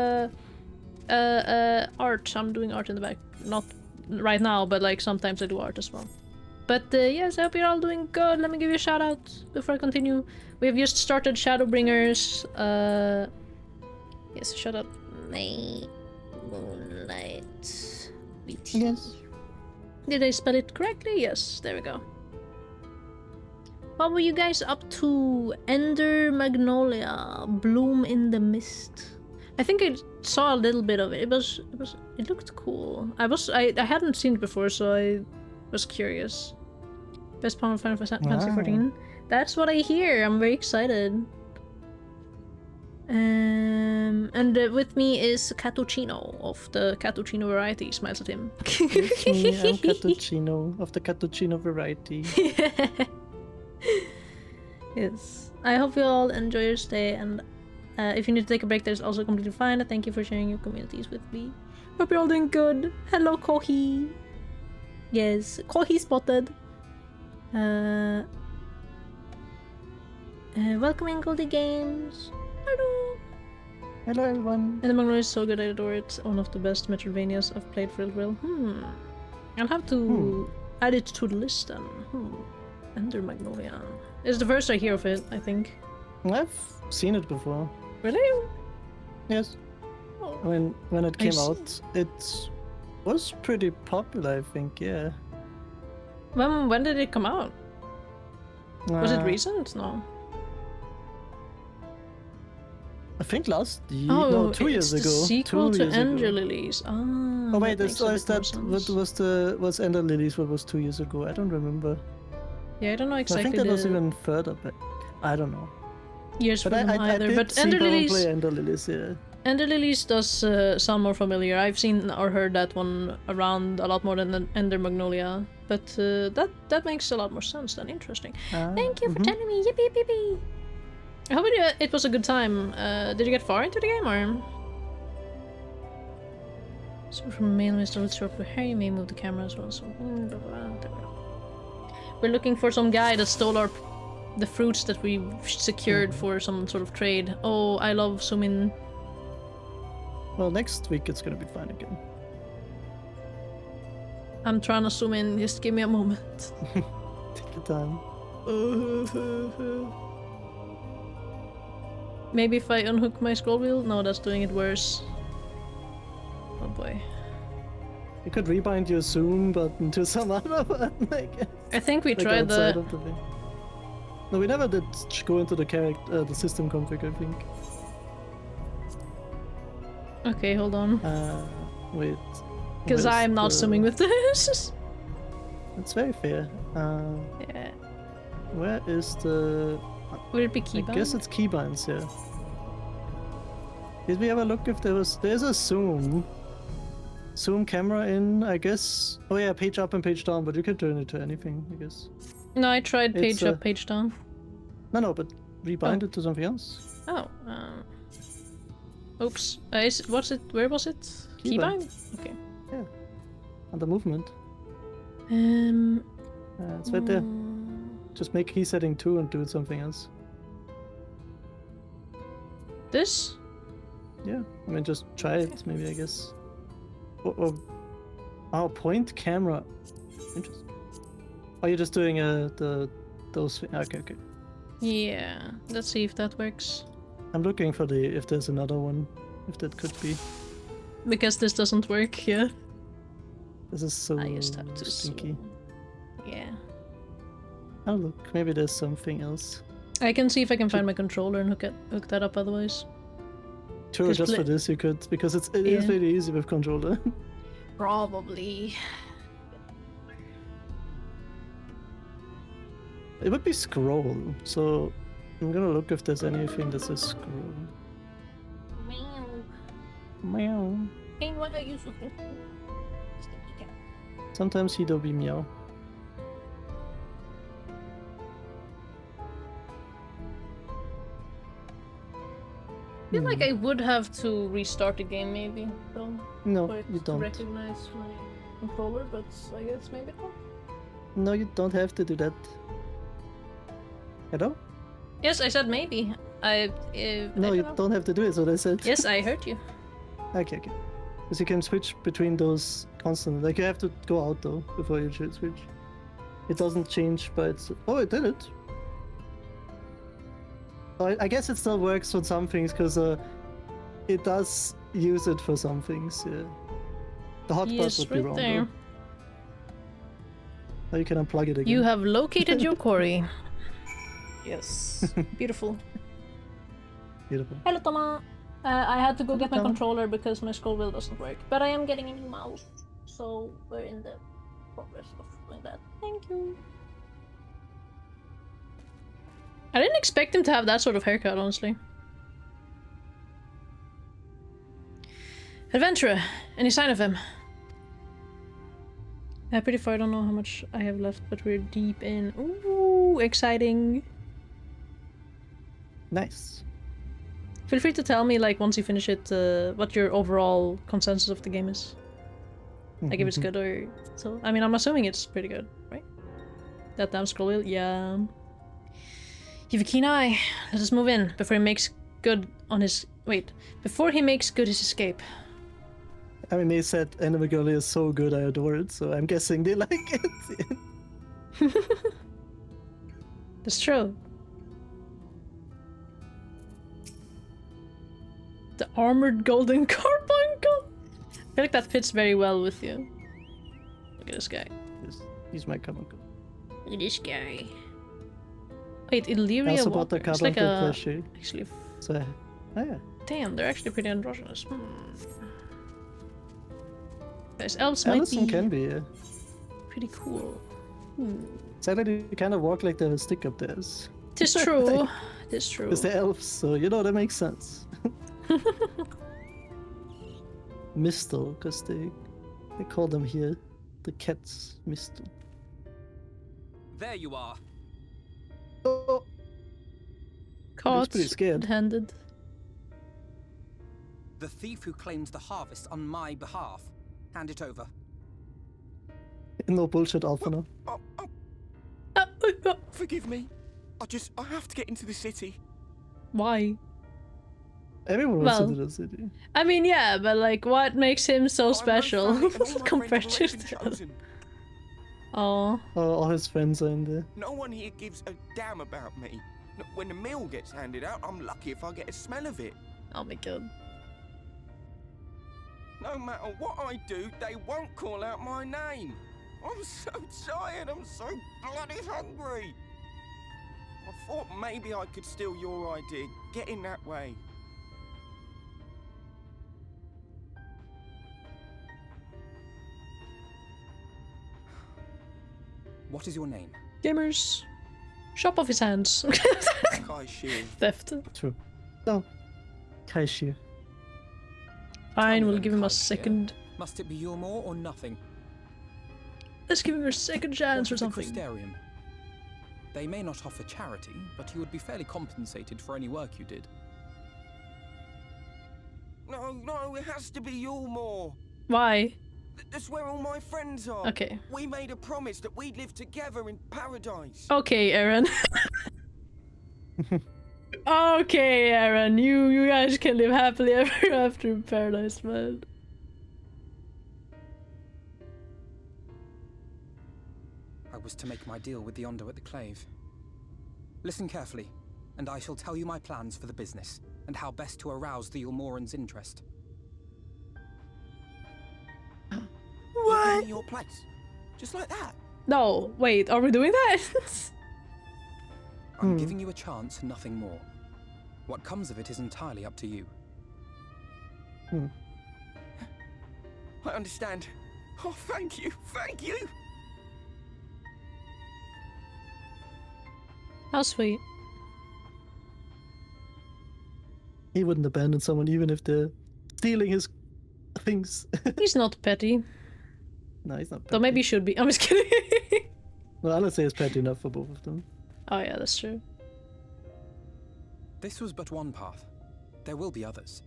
art. I'm doing art in the back. Not right now, but like sometimes I do art as well. But yes, I hope you're all doing good. Let me give you a shout out before I continue. We have just started Shadowbringers. Yes, shut up. May Moonlight. BT. Yes. Did I spell it correctly? Yes, there we go. What were you guys up to? Ender Magnolia, Bloom in the Mist. I think I saw a little bit of it. It looked cool. I hadn't seen it before, so I was curious. Best part of Final Fantasy 14. That's what I hear. I'm very excited. And with me is Cattuccino of the Cattuccino variety. Smiles at him. It's me, I'm Cattuccino of the Cattuccino variety. Yes. I hope you all enjoy your stay, and if you need to take a break, that is also completely fine. Thank you for sharing your communities with me. Hope you're all doing good. Hello, Kohi. Yes, Kohi spotted. Welcome in, Goldie Games. Hello. Hello everyone. And the Magnolia is so good, I adore it. One of the best Metroidvanias I've played for real. I'll have to add it to the list then. Ender Magnolia. It's the first I hear of it, I think. I've seen it before. Really? Yes. Oh. I mean, when it came see. out, it was pretty popular, I think, yeah. When did it come out? Was it Uh, recent? No. I think last year, Oh, no, 2 it's years the ago. sequel 2 to years Ender ago. Lilies. Ah. Oh wait, makes a is bit more that what sense. was Ender Lilies? What was 2 years ago? I don't remember. Yeah, I don't know I exactly think that was the even further back. I don't know. years for But them I either. did But see Ender Pavan Lilies, play Ender Lilies, yeah. Ender Lilies does sound more familiar. I've seen or heard that one around a lot more than Ender Magnolia. But that makes a lot more sense then. Interesting. Thank you for telling me. Yippee yippee. I hope it was a good time. Did you get far into the game or? So from mail Mr. Woodstrop, here you may move the camera as well. So there we go. We're looking for some guy that stole the fruits that we secured for some sort of trade. Oh, I love zooming. Well, next week it's gonna be fine again. I'm trying to zoom in. Just give me a moment. Take your time. Maybe if I unhook my scroll wheel? No, that's doing it worse. Oh boy. You could rebind your zoom button to some other button, I guess. I think we Like tried outside the... of the thing. No, we never did go into the the system config, I think. Okay, hold on. Wait. Because where's I'm not the- zooming with this. It's very fair. Yeah. Where is the... Would it be I keybound? guess it's keybinds, yeah. Did we ever look if there's a zoom camera in, I guess? Oh yeah, page up and page down, but you can turn it to anything, I guess. No, I tried page It's, up, page down. No, but rebind it to something else. Oh, oops. What's it? Where was it? Keybind. Keybind? Okay. Yeah. And the movement. It's right there. Just make key setting 2 and do something else. This? Yeah, I mean, just try it, maybe, I guess. Oh, point camera. Interesting. Oh, you're just doing those. Okay. Yeah. Let's see if that works. I'm looking for if there's another one, if that could be. Because this doesn't work, yeah. This is so I just have to stinky. zoom. Yeah. Oh look, maybe there's something else. I can see if I can find my controller and hook that up otherwise. Sure, just for this you could, because it is really easy with controller. Probably. It would be scroll, so I'm gonna look if there's anything that says scroll. Meow. Meow. Hey, what are you looking? Sometimes he'll be meow. I feel like I would have to restart the game maybe, so No, for it you to don't. recognize my controller, but I guess maybe not. No, you don't have to do that. Hello? Yes, I said maybe. No, you don't have to do it, so that's it. Yes, I heard you. Okay. Because you can switch between those constantly. Like, you have to go out, though, before you should switch. It doesn't change by itself. Oh, it did it! Oh, I guess it still works for some things, because it does use it for some things, yeah. The hotspot Yes, would be right wrong, there. though. Now you can unplug it again. You have located your quarry. Yes. Beautiful. Beautiful. Hello, Thomas. I had to go get my Thomas. controller because my scroll wheel doesn't work. But I am getting a new mouse. So we're in the progress of doing that. Thank you. I didn't expect him to have that sort of haircut, honestly. Adventurer, any sign of him? Pretty far, I don't know how much I have left, but we're deep in. Ooh, exciting. Nice. Feel free to tell me, like, once you finish it, what your overall consensus of the game is. Like, if it's good or... So, I mean, I'm assuming it's pretty good, right? That damn scroll wheel? Yeah. You have a keen eye. Let us move in before he makes good on his... Wait. Before he makes good his escape. I mean, they said Anime Girl is so good, I adore it, so I'm guessing they like it. That's true. The armored golden carbuncle! I feel like that fits very well with you. Look at this guy. He's my carbuncle. Look at this guy. Wait, Illyria I also bought the Walker. It's like carbuncle a... plushie. Actually... So Oh yeah. Damn, they're actually pretty androgynous. Guys, elves might Allison be can be. pretty cool. Sadly, they kind of walk like they have a stick up theirs. Tis true. Tis true. Because they're elves, so you know that makes sense. Mistle, because they call them here the cats Mistle. There you are. Oh, Caught pretty scared. handed. The thief who claims the harvest on my behalf. Hand it over. no bullshit, Alphana. Forgive me. I have to get into the city. Why? Everyone wants Well, to do the city. I mean, yeah, but like, what makes him so special I'm no fan, and all my compared friends to have already been the other? chosen. Oh, All his friends are in there. No one here gives a damn about me. When the meal gets handed out, I'm lucky if I get a smell of it. oh my god. No matter what I do, they won't call out my name. I'm so tired, I'm so bloody hungry. I thought maybe I could steal your idea, get in that way. What is your name? Gamers, chop off his hands. Kai Shear. Theft. True. No. Kaishir. Fine, Tell me we'll then, give him a Kai, second. Must it be your more or nothing? Let's give him a second chance What or of the something. Crystarium? They may not offer charity, but you would be fairly compensated for any work you did. No, it has to be Yulmore. Why? That's where all my friends are. Okay. We made a promise that we'd live together in paradise. Okay, Aaron. Okay, Aaron. You guys can live happily ever after in paradise, man. I was to make my deal with the Ondo at the Clave. Listen carefully, and I shall tell you my plans for the business, and how best to arouse the Ulmoran's interest. What? Your place, just like that. No, wait, are we doing that? I'm giving you a chance, nothing more. What comes of it is entirely up to you. I understand. Oh, thank you, thank you. How sweet. He wouldn't abandon someone even if they're stealing his things. He's not petty. No, he's not petty. Though maybe he should be. I'm just kidding. Well, I would say it's petty enough for both of them. Oh yeah, that's true. This was but one path. There will be others.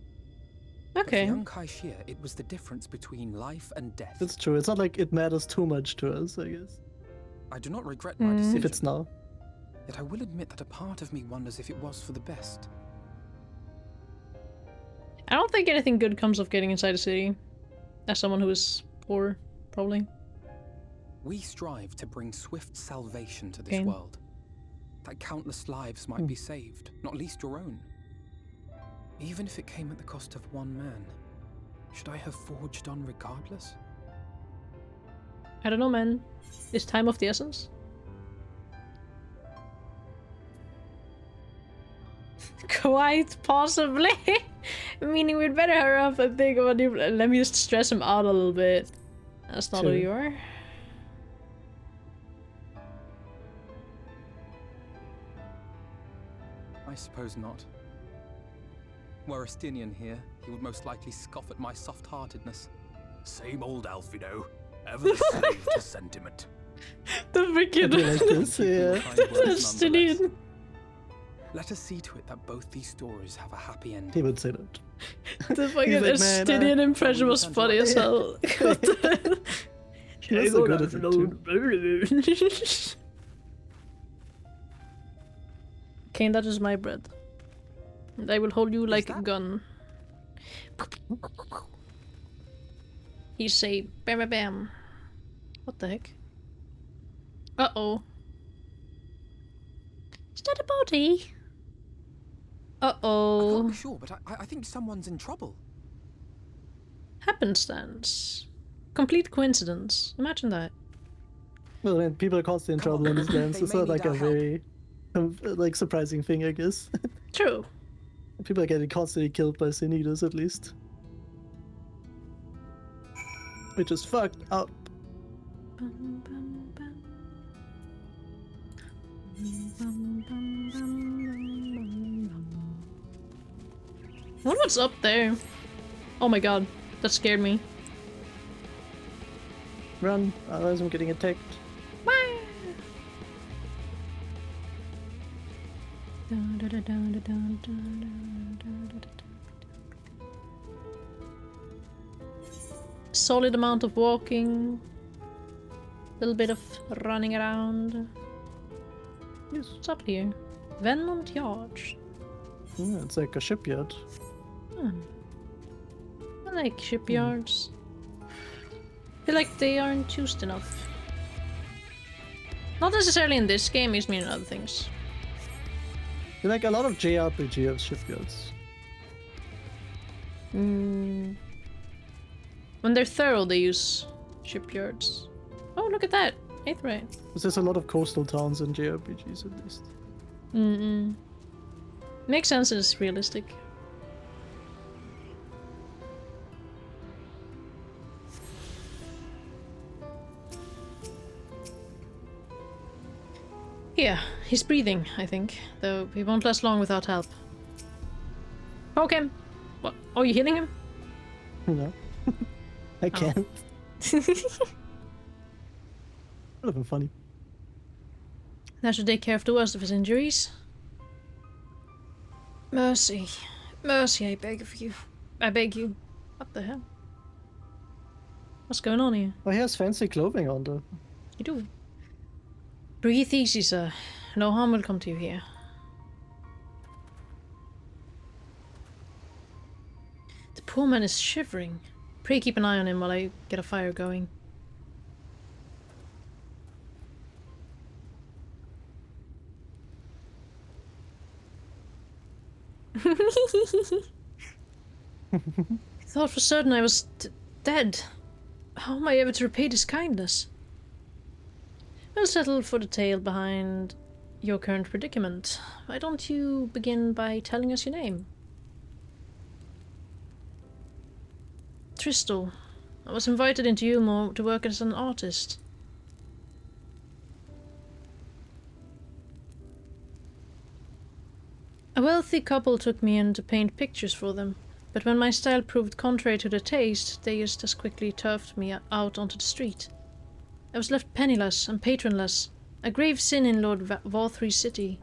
But for Okay. young Kaishir, it was the difference between life and death. It's true. It's not like it matters too much to us, I guess. I do not regret my decision. If it's now. Yet I will admit that a part of me wonders if it was for the best. I don't think anything good comes of getting inside a city. As someone who is poor, probably. We strive to bring swift salvation to this Okay. world. That countless lives might be saved, not least your own. Even if it came at the cost of one man, should I have forged on regardless? I don't know, man. Is time of the essence? Quite possibly. Meaning we'd better hurry up and think about it. Let me just stress him out a little bit. That's not who True. you are. I suppose not. Were Estinian here, he would most likely scoff at my soft-heartedness. Same old Alfido. Ever the slave to sentiment. The I freaking do like this, yeah. Kind words nonetheless. Estinian. Let us see to it that both these stories have a happy ending. He would say that. The fucking like, "Man, Estinian impression was funny as hell. What the He was so good at it too. Kane, that is my bread. And I will hold you like a that- gun. He say bam bam bam. What the heck? Uh-oh. Is that a body? I can't Uh-oh. be sure, but I think someone's in trouble. Happenstance. Complete coincidence. Imagine that. Well, man, people are constantly in Come trouble on, in these lands. they It's may not need like a our help. very, like, surprising thing, I guess. True. People are getting constantly killed by sin eaters at least. Which is fucked up. What's up there? Oh my god, that scared me. Run, otherwise I'm getting attacked. Solid amount of walking. Little bit of running around. Yes. What's up here? Venmont Yards. Yeah, it's like a shipyard. I like shipyards. I feel like they aren't used enough. Not necessarily in this game, it's mean in other things. You like a lot of JRPG of shipyards. When they're thorough, they use shipyards. Oh, look at that! 8th right. Because there's a lot of coastal towns in JRPGs at least. Makes sense, it's realistic. Yeah, he's breathing, I think. Though he won't last long without help. Poke him! What? Oh, you hitting him? No. I can't. Would have been funny. That should take care of the worst of his injuries. Mercy. Mercy, I beg of you. I beg you. What the hell? What's going on here? Oh, he has fancy clothing on though. You do. Breathe easy, sir. No harm will come to you here. The poor man is shivering. Pray keep an eye on him while I get a fire going. Thought for certain I was dead. How am I ever to repay this kindness? We'll settle for the tale behind your current predicament. Why don't you begin by telling us your name? Tristal. I was invited into Yulmore to work as an artist. A wealthy couple took me in to paint pictures for them, but when my style proved contrary to their taste, they just as quickly turfed me out onto the street. I was left penniless and patronless, a grave sin in Lord Valthry's city.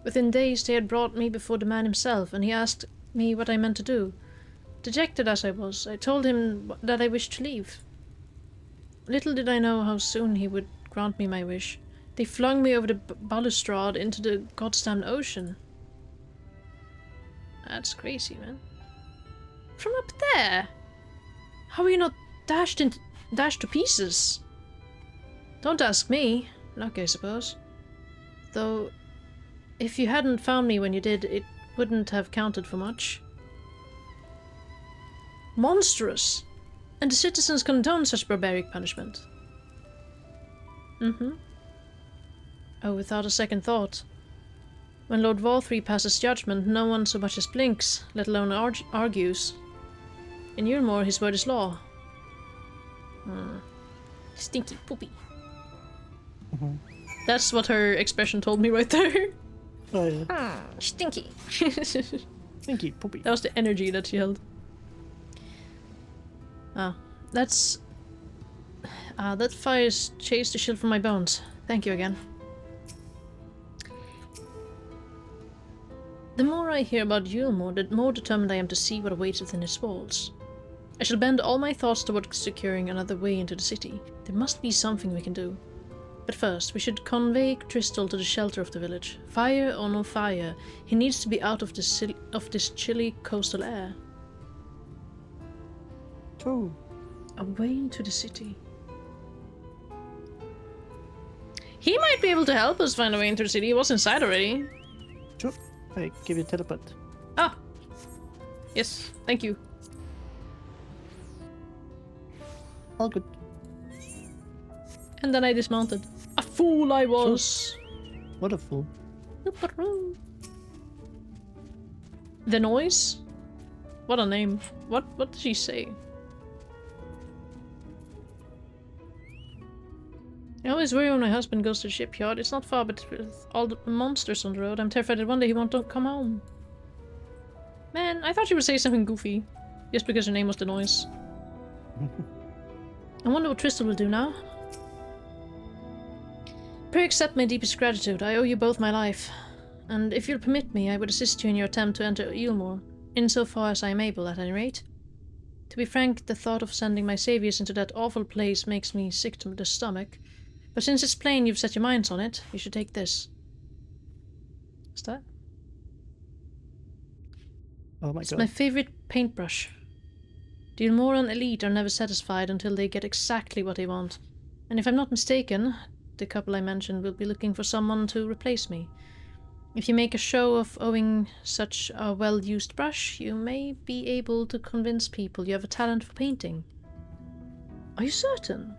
Within days they had brought me before the man himself, and he asked me what I meant to do. Dejected as I was, I told him that I wished to leave. Little did I know how soon he would grant me my wish. They flung me over the balustrade into the goddamn ocean. That's crazy, man. From up there? How were you not dashed to pieces? Don't ask me. Luck, I suppose. Though, if you hadn't found me when you did, it wouldn't have counted for much. Monstrous! And the citizens condone such barbaric punishment. Oh, without a second thought. When Lord Valthry passes judgment, no one so much as blinks, let alone argues. In Yulmore, his word is law. Stinky poopy. That's what her expression told me right there. Oh yeah. Stinky. Stinky poopy. That was the energy that she held. That's... that fire's chased the chill from my bones. Thank you again. The more I hear about Yulmore, the more determined I am to see what awaits within its walls. I shall bend all my thoughts toward securing another way into the city. There must be something we can do. But first, we should convey Tristal to the shelter of the village. Fire or no fire, he needs to be out of this chilly coastal air. Oh. Away into the city. He might be able to help us find a way into the city. He was inside already. Sure. I give you a teleport. Ah! Yes, thank you. All good. And then I dismounted. A fool I was! Sure. What a fool. The noise? What a name. What did she say? I always worry when my husband goes to the shipyard. It's not far, but with all the monsters on the road, I'm terrified that one day he won't come home. Man, I thought she would say something goofy. Just because her name was the noise. I wonder what Tristan will do now. Pray accept my deepest gratitude. I owe you both my life. And if you'll permit me, I would assist you in your attempt to enter Eelmore. Insofar as I am able, at any rate. To be frank, the thought of sending my saviors into that awful place makes me sick to the stomach. But since it's plain you've set your minds on it, you should take this. What's that? Oh my god. It's my favorite paintbrush. The Ilmoran elite are never satisfied until they get exactly what they want. And if I'm not mistaken, the couple I mentioned will be looking for someone to replace me. If you make a show of owing such a well-used brush, you may be able to convince people you have a talent for painting. Are you certain?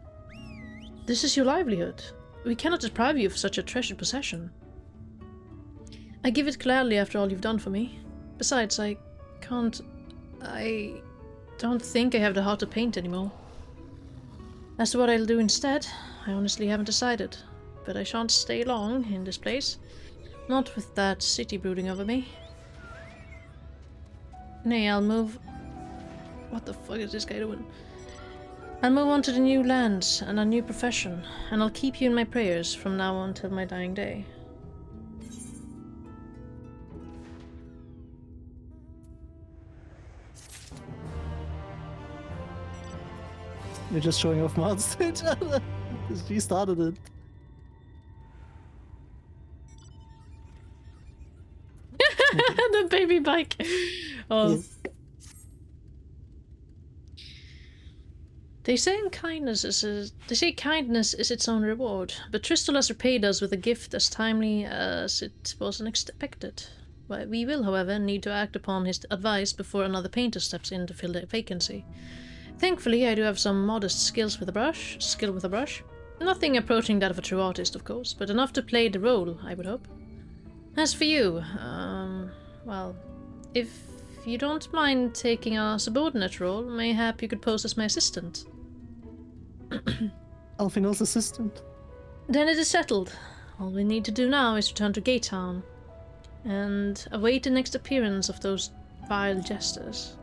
This is your livelihood. We cannot deprive you of such a treasured possession. I give it gladly after all you've done for me. Besides, I don't think I have the heart to paint anymore. As to what I'll do instead, I honestly haven't decided. But I shan't stay long in this place. Not with that city brooding over me. Nay, I'll move... What the fuck is this guy doing? I'll move on to the new lands and a new profession, and I'll keep you in my prayers from now on till my dying day. You're just showing off mods to each other. She started it. The baby bike. Oh. Yes. They say kindness is its own reward, but Tristal has repaid us with a gift as timely as it was unexpected. We will, however, need to act upon his advice before another painter steps in to fill the vacancy. Thankfully, I do have some modest skill with a brush. Nothing approaching that of a true artist, of course, but enough to play the role, I would hope. As for you, well, if you don't mind taking a subordinate role, mayhap you could pose as my assistant. Alfino's assistant. Then it is settled. All we need to do now is return to Gate Town and await the next appearance of those vile jesters.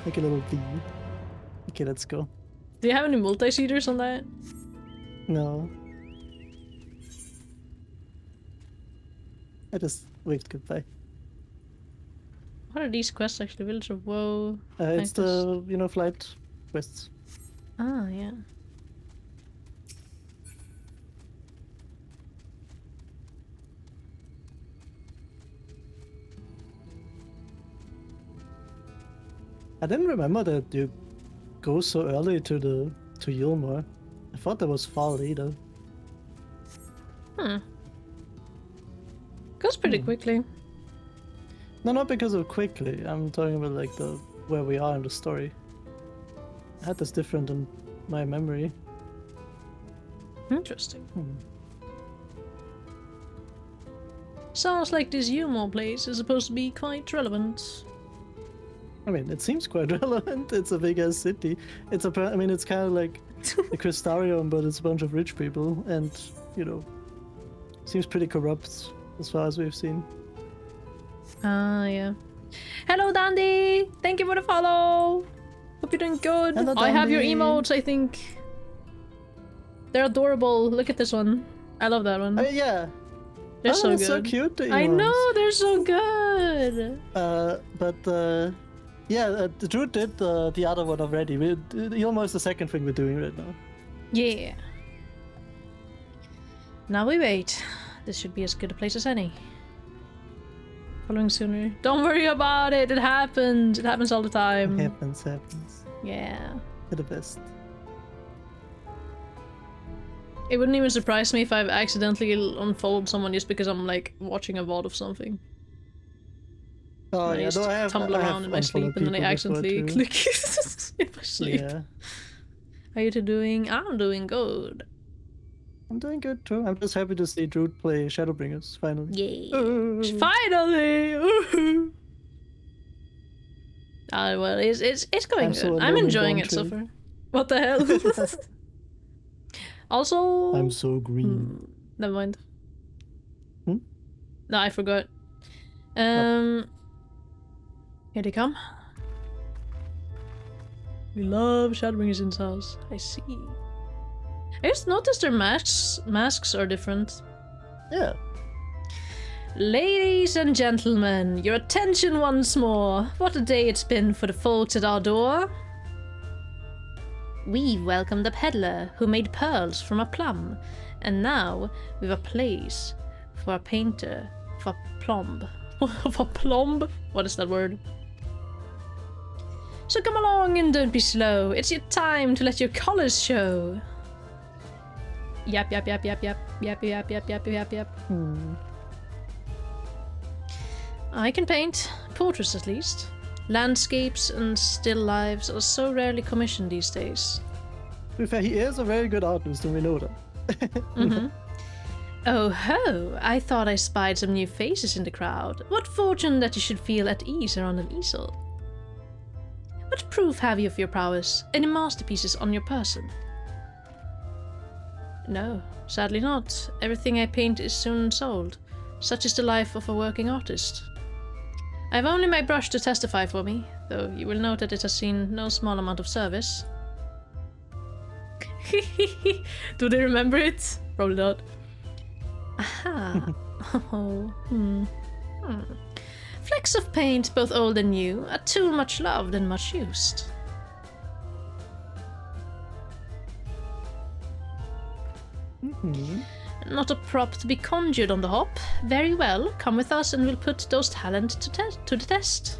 Like a little bee. Okay, let's go. Do you have any multi-seaters on that? No. I just waved goodbye. What are these quests actually? Village of Woe? It's the, flight quests. Ah, yeah. I didn't remember that you go so early to Yulmore. I thought that was far later. Goes pretty quickly. No, not because of quickly. I'm talking about like where we are in the story. I had this different in my memory. Interesting. Sounds like this Yulmore place is supposed to be quite relevant. I mean, it seems quite relevant. It's a big ass city. It's it's kind of like the Crystarium, but it's a bunch of rich people, and seems pretty corrupt as far as we've seen. Ah, yeah. Hello, Dandy! Thank you for the follow! Hope you're doing good. Hello, I have your Dandy. emotes, I think. They're adorable. Look at this one. I love that one. Yeah. They're so it's good. so cute. The I emotes. know, they're so good! The Drew did the other one already. Yulmore is the second thing we're doing right now. Yeah. Now we wait. This should be as good a place as any. Following sooner. Don't worry about it. It happens. It happens all the time. Happens. Yeah. You're the best. It wouldn't even surprise me if I've accidentally unfollowed someone just because I'm like watching a VOD of something. Oh, And I yeah, just no, I have tumble I have around in my sleep and then I unfollowed accidentally people before, click in my sleep. Yeah. How are you two doing? I'm doing good. I'm doing good too. I'm just happy to see Drew play Shadowbringers, finally. Yay! Finally! Woohoo! Well, it's going I'm good. so I'm alone enjoying in it so Dawn far. What the hell? Also... I'm so green. Never mind. Hmm? No, I forgot. Here they come. We love Shadowbringers in this house. I see. I just noticed their masks are different. Yeah. Ladies and gentlemen, your attention once more. What a day it's been for the folks at our door. We've welcomed a peddler who made pearls from a plum, and now we've a place for a painter for plomb. For plomb? What is that word? So come along and don't be slow. It's your time to let your colors show. Yap yap yap yap yap yap yap yap yap yap yap. I can paint portraits at least. Landscapes and still lives are so rarely commissioned these days. To be fair, he is a very good artist, and we know that. Oh ho! I thought I spied some new faces in the crowd. What fortune that you should feel at ease around an easel. What proof have you of your prowess? Any masterpieces on your person? No, sadly not. Everything I paint is soon sold. Such is the life of a working artist. I have only my brush to testify for me, though you will note that it has seen no small amount of service. Do they remember it? Probably not. Aha. Flecks of paint, both old and new, a tool much loved and much used. Not a prop to be conjured on the hop. Very well, come with us and we'll put those talents to the test.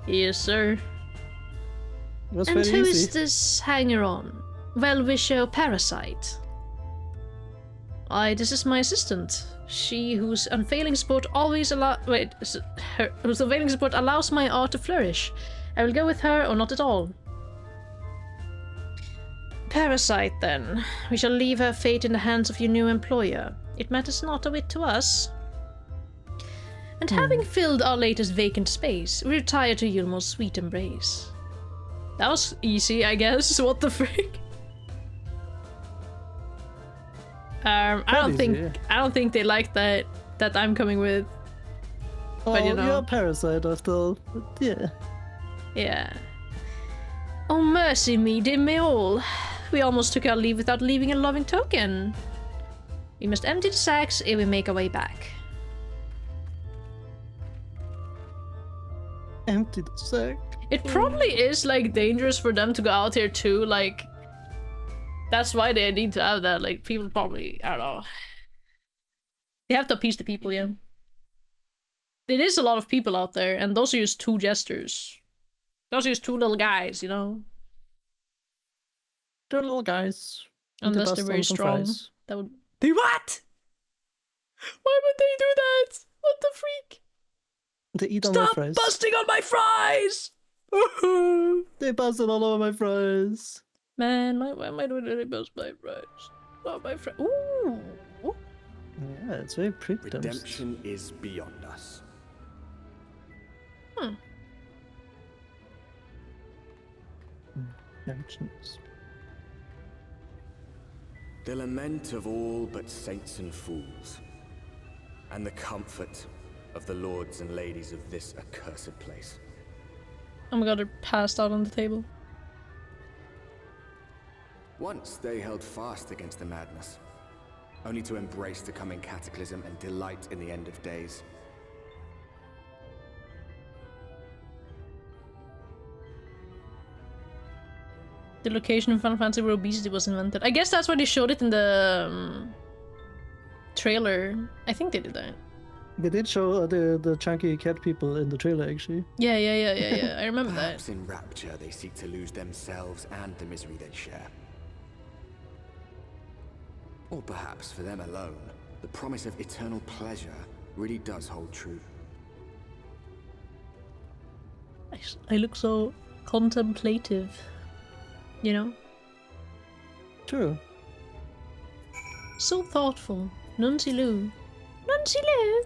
Yes, sir. Was And very who easy. is this hanger-on? Well-wisher Parasite. This is my assistant. She whose unfailing support always whose unfailing support allows my art to flourish. I will go with her or not at all. Parasite, then. We shall leave her fate in the hands of your new employer. It matters not a whit to us. And having filled our latest vacant space, we retire to Yulmo's sweet embrace. That was easy, I guess. What the frick? I don't think they like that I'm coming with. But you know. You're a parasite after all. But yeah. Yeah. Oh mercy me, dim me all. We almost took our leave without leaving a loving token. We must empty the sacks ere we make our way back. Empty the sack. It probably is like dangerous for them to go out here too, like that's why they need to have that, like people probably, I don't know. They have to appease the people, yeah. There is a lot of people out there, and those are just two jesters. Those are just two little guys, you know? Two little guys. Unless they're very strong. That would... They what? Why would they do that? What the freak? They eat on my Stop fries. busting on my fries! They busted all over my fries. Man, why am I doing it? Bust my fries. Not my fries. Ooh! Yeah, it's very pretty. Redemption is beyond us. Redemptions. The lament of all but saints and fools, and the comfort of the lords and ladies of this accursed place. Oh my god, they're passed out on the table. Once they held fast against the madness, only to embrace the coming cataclysm and delight in the end of days. The location in Final Fantasy where obesity was invented. I guess that's why they showed it in the trailer. I think they did that. They did show the chunky cat people in the trailer, actually. Yeah. I remember that. Perhaps in rapture they seek to lose themselves and the misery they share. Or perhaps for them alone, the promise of eternal pleasure really does hold true. I look so contemplative, you know? True. So thoughtful. Nuncy Lou. Nuncy Lou!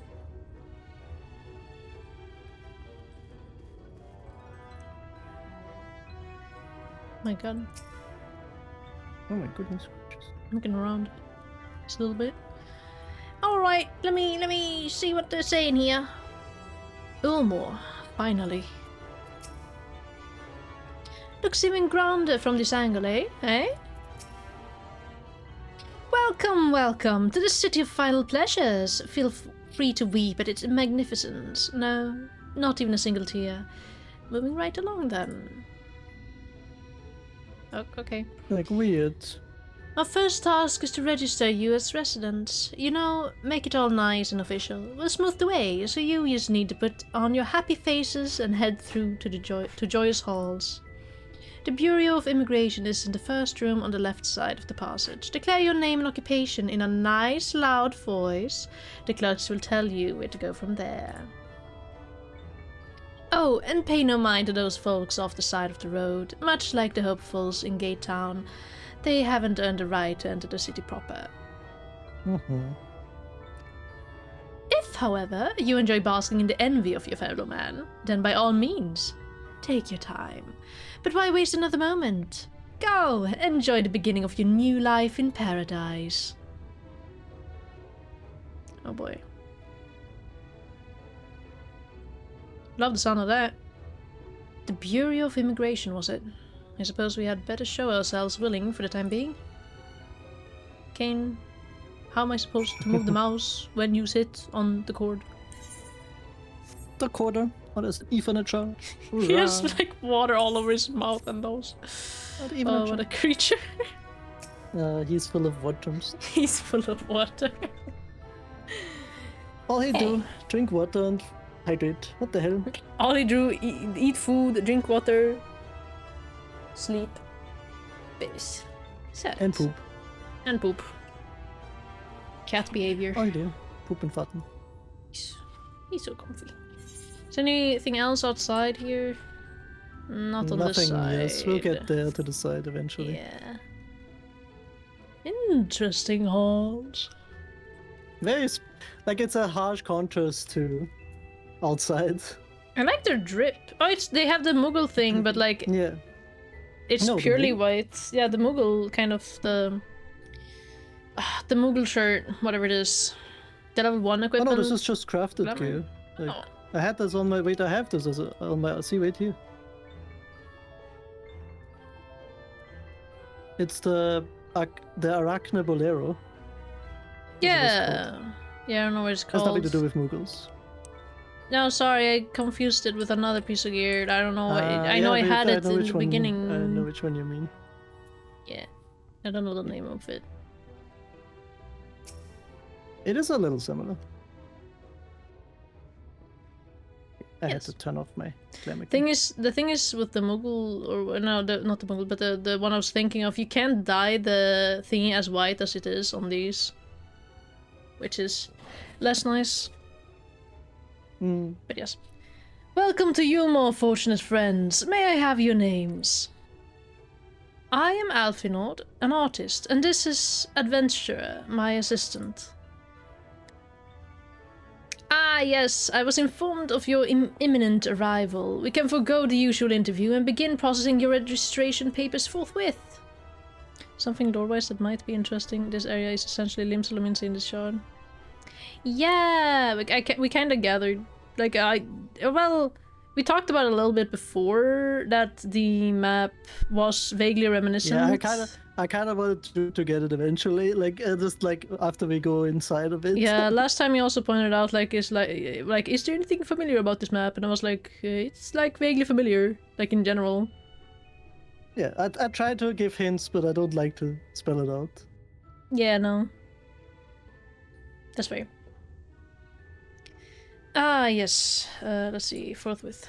My god. Oh my goodness. Looking around just a little bit. Alright, let me see what they're saying here. Ulmore, finally. Looks even grander from this angle, eh? Eh? Welcome, welcome to the city of final pleasures. Feel free to weep at its magnificence. No, not even a single tear. Moving right along then. Oh, okay. Like weird. Our first task is to register you as residents. You know, make it all nice and official. We'll smooth the way, so you just need to put on your happy faces and head through to the joyous halls. The Bureau of Immigration is in the first room on the left side of the passage. Declare your name and occupation in a nice, loud voice. The clerks will tell you where to go from there. Oh, and pay no mind to those folks off the side of the road. Much like the hopefuls in Gate Town, they haven't earned the right to enter the city proper. If, however, you enjoy basking in the envy of your fellow man, then by all means, take your time. But why waste another moment? Go, enjoy the beginning of your new life in paradise. Oh boy. Love the sound of that. The Bureau of Immigration, was it? I suppose we had better show ourselves willing for the time being. Kane, how am I supposed to move the mouse when you sit on the cord? The quarter. What is it? Ethernet charge? He has like water all over his mouth and nose. Oh, what a creature. He's full of worms. He's full of water. All he do, drink water and hydrate. What the hell? All he do, eat food, drink water, sleep, piss, and poop. And poop. Cat behavior. All he do, poop and farting. He's so comfy. Is anything else outside here? Not on this side. Nothing, yes. We'll get there to the side eventually. Yeah. Interesting halls. Very, like, it's a harsh contrast to outside. I like their drip. Oh, they have the Mughal thing, but like... Yeah. It's purely white. Yeah, the Mughal kind of the Mughal shirt, whatever it is. The level 1 equipment. Oh no, this is just crafted gear. Like, oh. I had this on my... Wait, I have this on my... See, wait here. It's the Arachne Bolero. Yeah. Yeah, I don't know what it's called. Has nothing to do with Mughals. No, sorry, I confused it with another piece of gear. I don't know. I know I had it in the beginning. I know which one you mean. Yeah. I don't know the name of it. It is a little similar. I had to turn off my glamour. The thing is with the Mughal, or no, not the Mughal, but the one I was thinking of, you can't dye the thingy as white as it is on these, which is less nice. But yes. Welcome to you, more fortunate friends. May I have your names? I am Alphinaud, an artist, and this is Adventurer, my assistant. Ah, yes, I was informed of your imminent arrival. We can forgo the usual interview and begin processing your registration papers forthwith. Something lore-wise that might be interesting. This area is essentially Limsalaminsi in the shard. Yeah, we kind of gathered. Like, well, we talked about it a little bit before, that the map was vaguely reminiscent. Yeah, I kind of wanted to get it eventually, like, just like after we go inside of it. Yeah, last time you also pointed out, like, is there anything familiar about this map? And I was like, it's like vaguely familiar, like in general. Yeah, I try to give hints, but I don't like to spell it out. Yeah, no. That's fair. Ah, yes. Let's see, forthwith.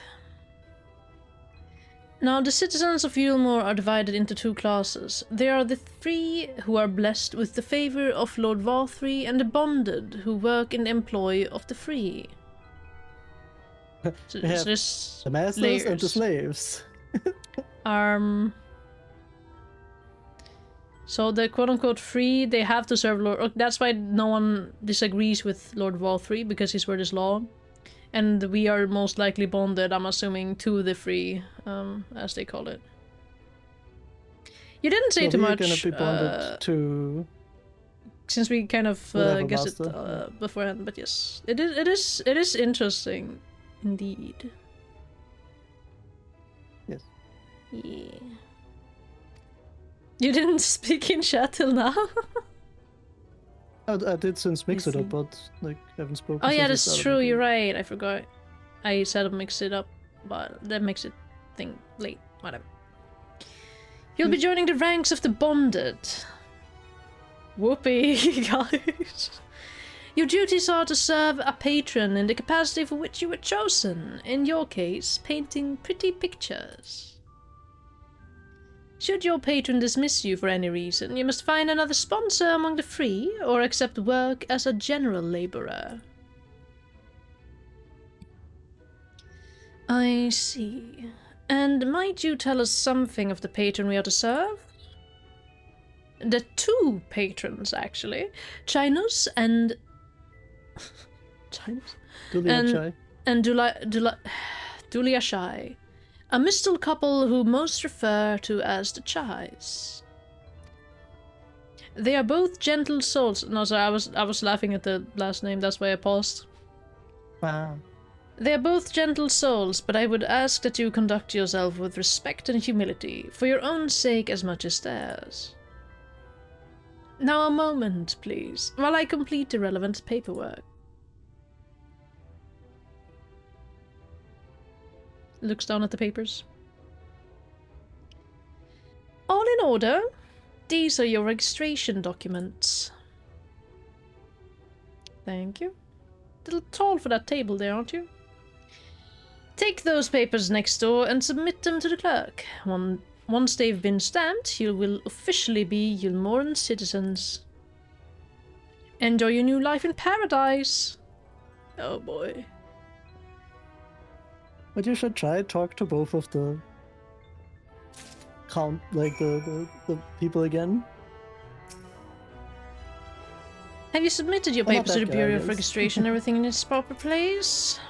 Now, the citizens of Yulmore are divided into two classes. There are the free, who are blessed with the favor of Lord Valthree, and the bonded, who work in the employ of the free. So, the masters and the slaves. So the quote-unquote free, they have to serve Lord... Oh, that's why no one disagrees with Lord Valthree, because his word is law. And we are most likely bonded, I'm assuming, to the free, as they call it. You didn't say too much. We're gonna be bonded to... Since we kind of guessed it master. beforehand, but yes. It is interesting, indeed. Yes. Yeah. You didn't speak in chat till now? I did since Mix It Up, but like haven't spoken. Oh yeah, since that's the start true. of the You're game. right. I forgot. I said Mix It Up, but that makes it thing late. Whatever. You'll be joining the ranks of the bonded. Whoopee, guys. Your duties are to serve a patron in the capacity for which you were chosen. In your case, painting pretty pictures. Should your patron dismiss you for any reason, you must find another sponsor among the free, or accept work as a general laborer. I see. And might you tell us something of the patron we are to serve? The two patrons, actually. Chinus and... Chinus? Dulia And Dulia Shai. A Mistal couple who most refer to as the Chais. They are both gentle souls. No, sorry, I was laughing at the last name, that's why I paused. Wow. They are both gentle souls, but I would ask that you conduct yourself with respect and humility, for your own sake as much as theirs. Now a moment, please, while I complete the relevant paperwork. Looks down at the papers. All in order. These are your registration documents. Thank you. A little tall for that table there, aren't you? Take those papers next door and submit them to the clerk. Once they've been stamped, you will officially be Yulmoran citizens. Enjoy your new life in paradise. Oh boy. But you should try talk to both of the the people again. Have you submitted your Well, not papers to the that guy, Bureau of yes. Registration, everything in its proper place?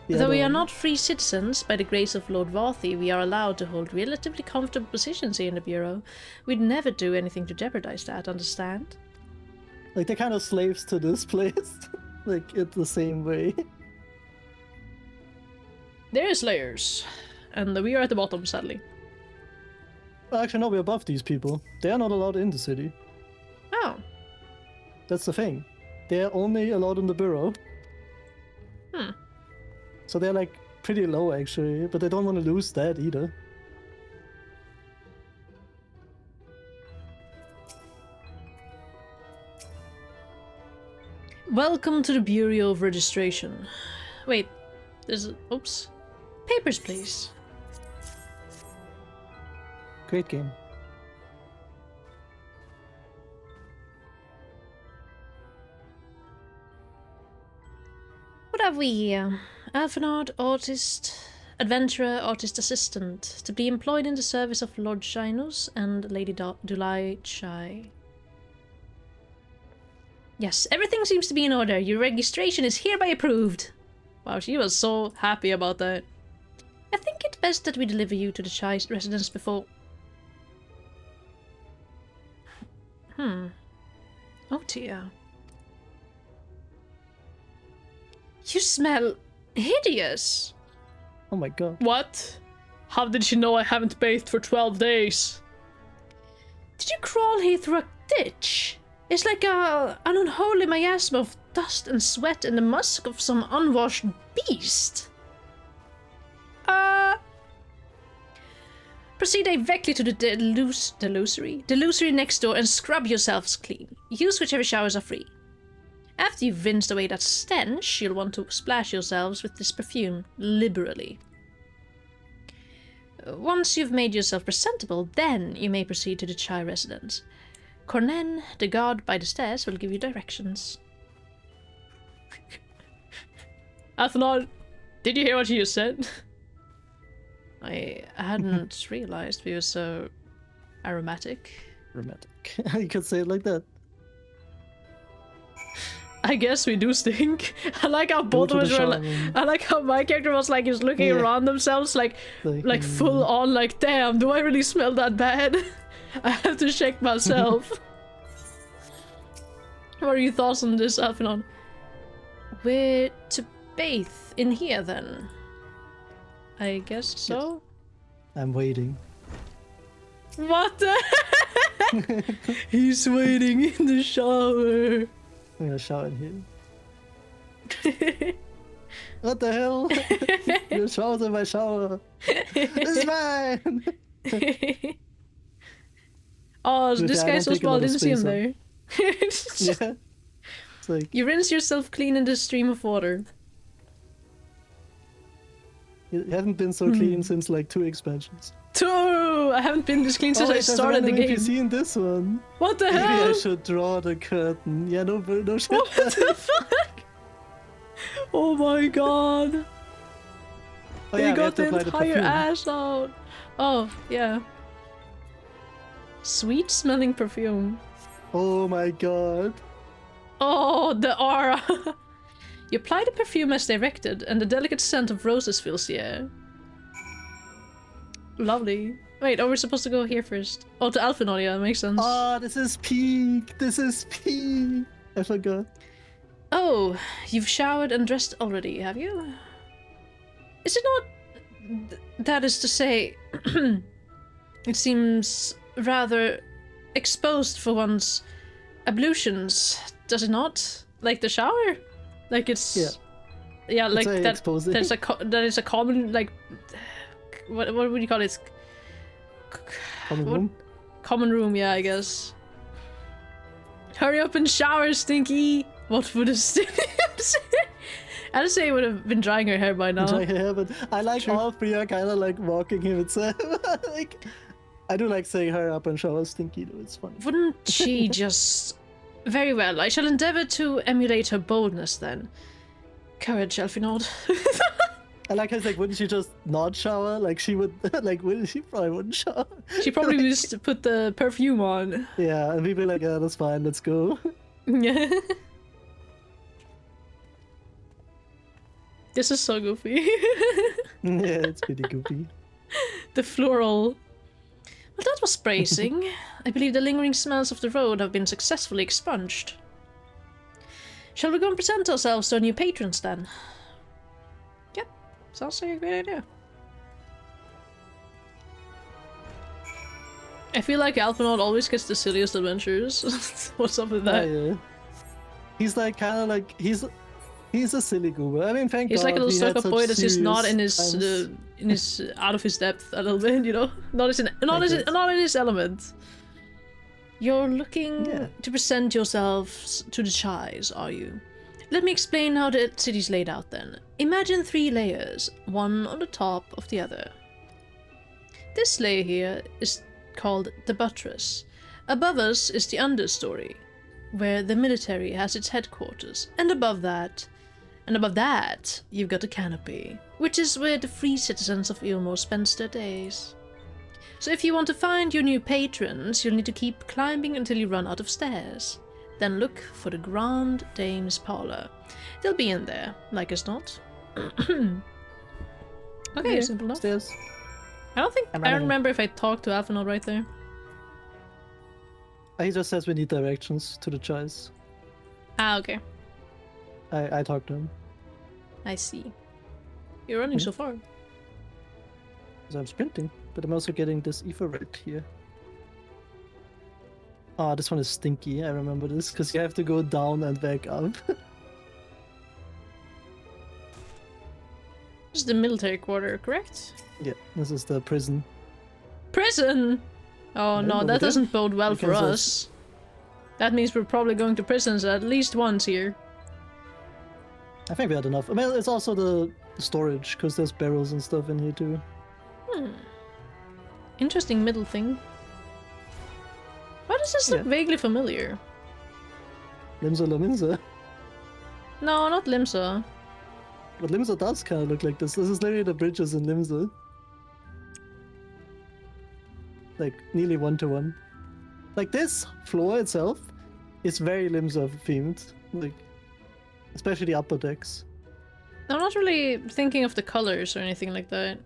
Yeah, Though we the are one. not free citizens, by the grace of Lord Varthy, we are allowed to hold relatively comfortable positions here in the Bureau. We'd never do anything to jeopardize that, understand? Like they're kind of slaves to this place, like it's the same way. There is layers, and we are at the bottom, sadly. Well, actually, no, we're above these people. They are not allowed in the city. Oh. That's the thing. They're only allowed in the Bureau. Hmm. So they're like pretty low actually, but they don't want to lose that either. Welcome to the Bureau of Registration. Wait, there's a... Oops. Papers, please. Great game. What have we here? Alphanard, artist, adventurer, artist assistant, to be employed in the service of Lord Shinus and Lady Dulai Chai. Yes, everything seems to be in order. Your registration is hereby approved. Wow, she was so happy about that. I think it's best that we deliver you to the Chai residence before... Oh dear. You smell hideous. Oh my god. What? How did she know I haven't bathed for 12 days? Did you crawl here through a ditch? It's like an unholy miasma of dust and sweat and the musk of some unwashed beast. Proceed directly to the delusory next door and scrub yourselves clean. Use whichever showers are free. After you've rinsed away that stench, you'll want to splash yourselves with this perfume liberally. Once you've made yourself presentable, then you may proceed to the Chai residence. Cornen, the guard by the stairs, will give you directions. Athanor, did you hear what you just said? I hadn't realized we were so aromatic. romantic. You could say it like that. I guess we do stink. I like how both of us were like, I like how my character was like, he's looking around themselves like full on, like, damn, do I really smell that bad? I have to check myself. What are your thoughts on this, Alphinon? We're to bathe in here then? I guess so? Yes. I'm waiting. What the He's waiting in the shower. I'm gonna shower in here. What the hell? Your shower's in my shower. This is mine! Oh, this guy's so small, I didn't see him there. Yeah. It's like, you rinse yourself clean in this stream of water. you haven't been so clean since like 2 expansions. 2! I haven't been this clean since I started the game. Have you seen this one? What the hell? Maybe I should draw the curtain. Yeah, no shit. What the fuck? Oh my god. Oh, They yeah, got the the entire ass out. Oh, yeah. Sweet smelling perfume. Oh my god. Oh, the aura. You apply the perfume as directed, and the delicate scent of roses fills the air. Lovely. Wait, we're supposed to go here first. Oh, to Alphinon, yeah, that makes sense. Oh, this is peak. This is peak. I forgot. Oh, you've showered and dressed already, have you? Is it not... that is to say... it seems rather exposed for one's ablutions, does it not? Like the shower? Like it's... Yeah. Yeah, like that... exposing. that is a common, like... What would you call it? Common room? Common room, yeah, I guess. Hurry up and shower, Stinky! What would a Stinky say? I'd say it would have been drying her hair by now. Dry hair, but I like all 3 are kind of like walking him itself. Like, I do like saying hurry up and shower Stinky though, it's funny. Wouldn't she just... Very well, I shall endeavor to emulate her boldness then. Courage, Elfinord. I like how it's like, wouldn't she just not shower? Like she would, like, she probably wouldn't shower. She probably just put the perfume on. Yeah, and we'd be like, yeah, that's fine, let's go. Yeah. This is so goofy. Yeah, it's pretty goofy. The floral. Well, that was bracing. I believe the lingering smells of the road have been successfully expunged. Shall we go and present ourselves to our new patrons then? Yep, sounds like a great idea. I feel like Alpinod always gets the silliest adventures. What's up with that? Yeah. He's like kind of like he's a silly goober. I mean, thank God. He's like a little he had sucker boy such that's just not in his times. out of his depth a little bit, you know, not in his element. You're looking to present yourselves to the Shires, are you? Let me explain how the city's laid out then. Imagine 3 layers, one on the top of the other. This layer here is called the buttress. Above us is the understory, where the military has its headquarters, and above that, you've got the canopy, which is where the free citizens of Ilmore spend their days. So if you want to find your new patrons, you'll need to keep climbing until you run out of stairs. Then look for the Grand Dame's Parlor. They'll be in there, like as not. Okay, simple enough. Stairs. I don't remember if I talked to Alphinod right there. He just says we need directions to the choice. Ah, okay. I talked to him. I see. You're running so far. So I'm sprinting, but I'm also getting this ether right here. Oh, this one is stinky. I remember this because you have to go down and back up. This is the military quarter, correct? Yeah, this is the prison. Prison! Oh no, that doesn't bode well for Because us. That means we're probably going to prisons at least once here. I think we had enough. I mean, it's also the storage because there's barrels and stuff in here too. Interesting middle thing. Why does this look vaguely familiar? Limsa Laminsa. No, not Limsa. But Limsa does kind of look like this. This is literally the bridges in Limsa. Like, nearly 1-to-1. Like this floor itself is very limb server themed, like especially the upper decks. I'm not really thinking of the colors or anything like that.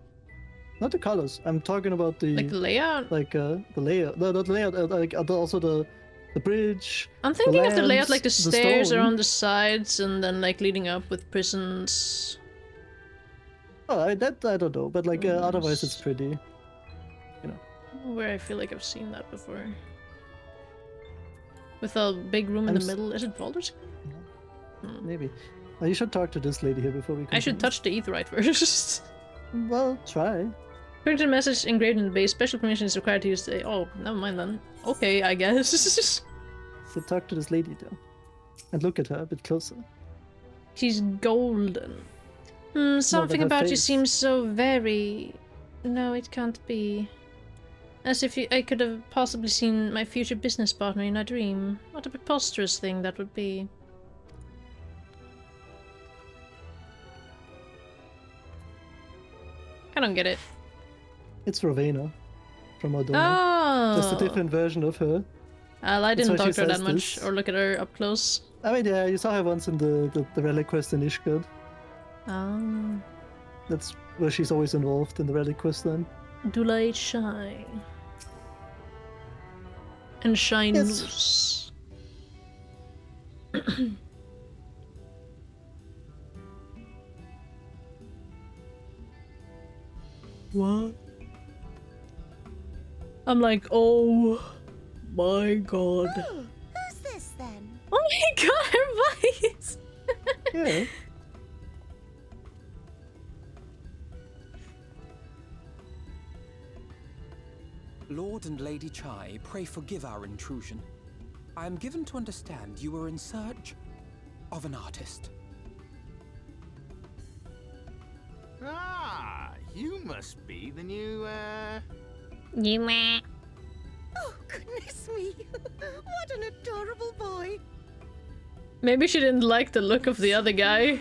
Not the colors. I'm talking about the Like the layout? like the layout. No, not the layout. Like also the bridge. I'm thinking of the layout lamps, like the stairs stone. are on the sides and then like leading up with prisons. Oh, I don't know, but like otherwise it's pretty. You know. Where I feel like I've seen that before. With a big room in the middle. Is it Baldur's Gate? Maybe. You should talk to this lady here before we continue. I should touch the aetheryte first. Well, try. According to the message engraved in the base, special permission is required to use the... Oh, never mind then. Okay, I guess. So talk to this lady though. And look at her a bit closer. She's golden. Something her about you face. seems so very... No, it can't be. As if I could have possibly seen my future business partner in a dream. What a preposterous thing that would be. I don't get it. It's Rowena from Ordona. Oh! Just a different version of her. Well, I That's didn't why talk she to her that says much, this. or look at her up close. I mean, yeah, you saw her once in the relic quest in Ishgard. Oh. That's where she's always involved in the relic quest then. Do light shine. And shine Yes. loose. What? I'm like, oh my god. Oh, who's this then? Oh my god, her voice! Yeah. Lord and Lady Chai, pray forgive our intrusion. I am given to understand you were in search of an artist. Ah, you must be the new, Oh, goodness me. What an adorable boy. Maybe she didn't like the look of the other guy.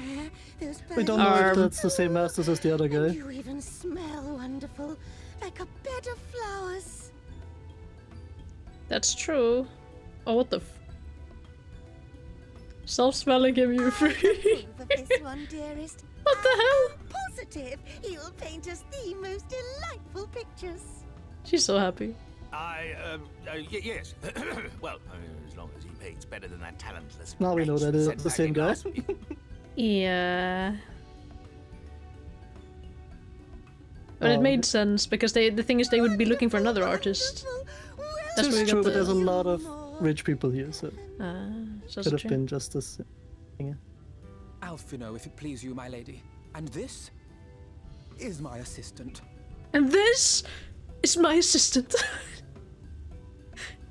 Those We don't know if Arm. that's the same masters as the other And guy. you even smell wonderful, like a bed of flowers. That's true. Oh, what the f... Stop smelling him, you freak. Approve of this one, dearest. What the hell? Positive he'll paint us the most delightful pictures. She's so happy. Yes. Well, as long as he paints better than that talentless... Now we know wretch that it's sent the back same in guy. last week. Yeah. But it Oh. made sense, because the thing is they would be looking for another artist. That's where we It's got true, but the... there's a lot of rich people here, so so could have true. been just this. Yeah. Alfino, if it please you, my lady. And this is my assistant. And this is my assistant.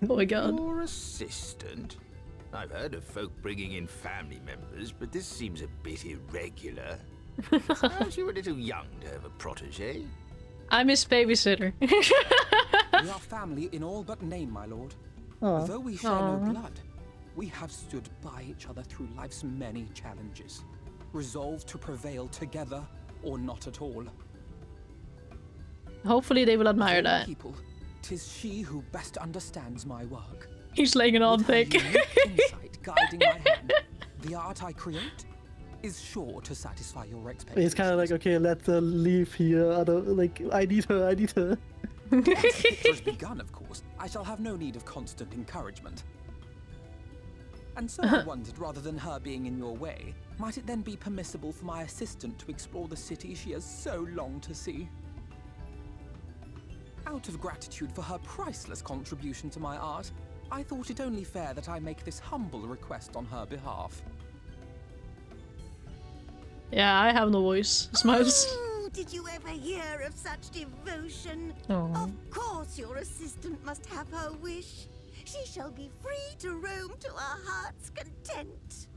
Oh my god. Your assistant? I've heard of folk bringing in family members, but this seems a bit irregular. Aren't you a little young to have a protege? I'm his babysitter. We are family in all but name, my lord. Aw. Though we share no blood, we have stood by each other through life's many challenges, resolved to prevail together or not at all. Hopefully they will admire Of all that. people, 'tis she who best understands my work. He's laying it on With her thick. unique insight guiding my hand, the art I create is sure to satisfy your expectations. It's kind of like, okay, let her leave here. I need her, I need her. Once the picture has begun, of course, I shall have no need of constant encouragement. And so I wondered, rather than her being in your way, might it then be permissible for my assistant to explore the city she has so longed to see? Out of gratitude for her priceless contribution to my art, I thought it only fair that I make this humble request on her behalf. Yeah, I have no voice. Smiles. Oh, did you ever hear of such devotion? Aw. Of course your assistant must have her wish. She shall be free to roam to her heart's content.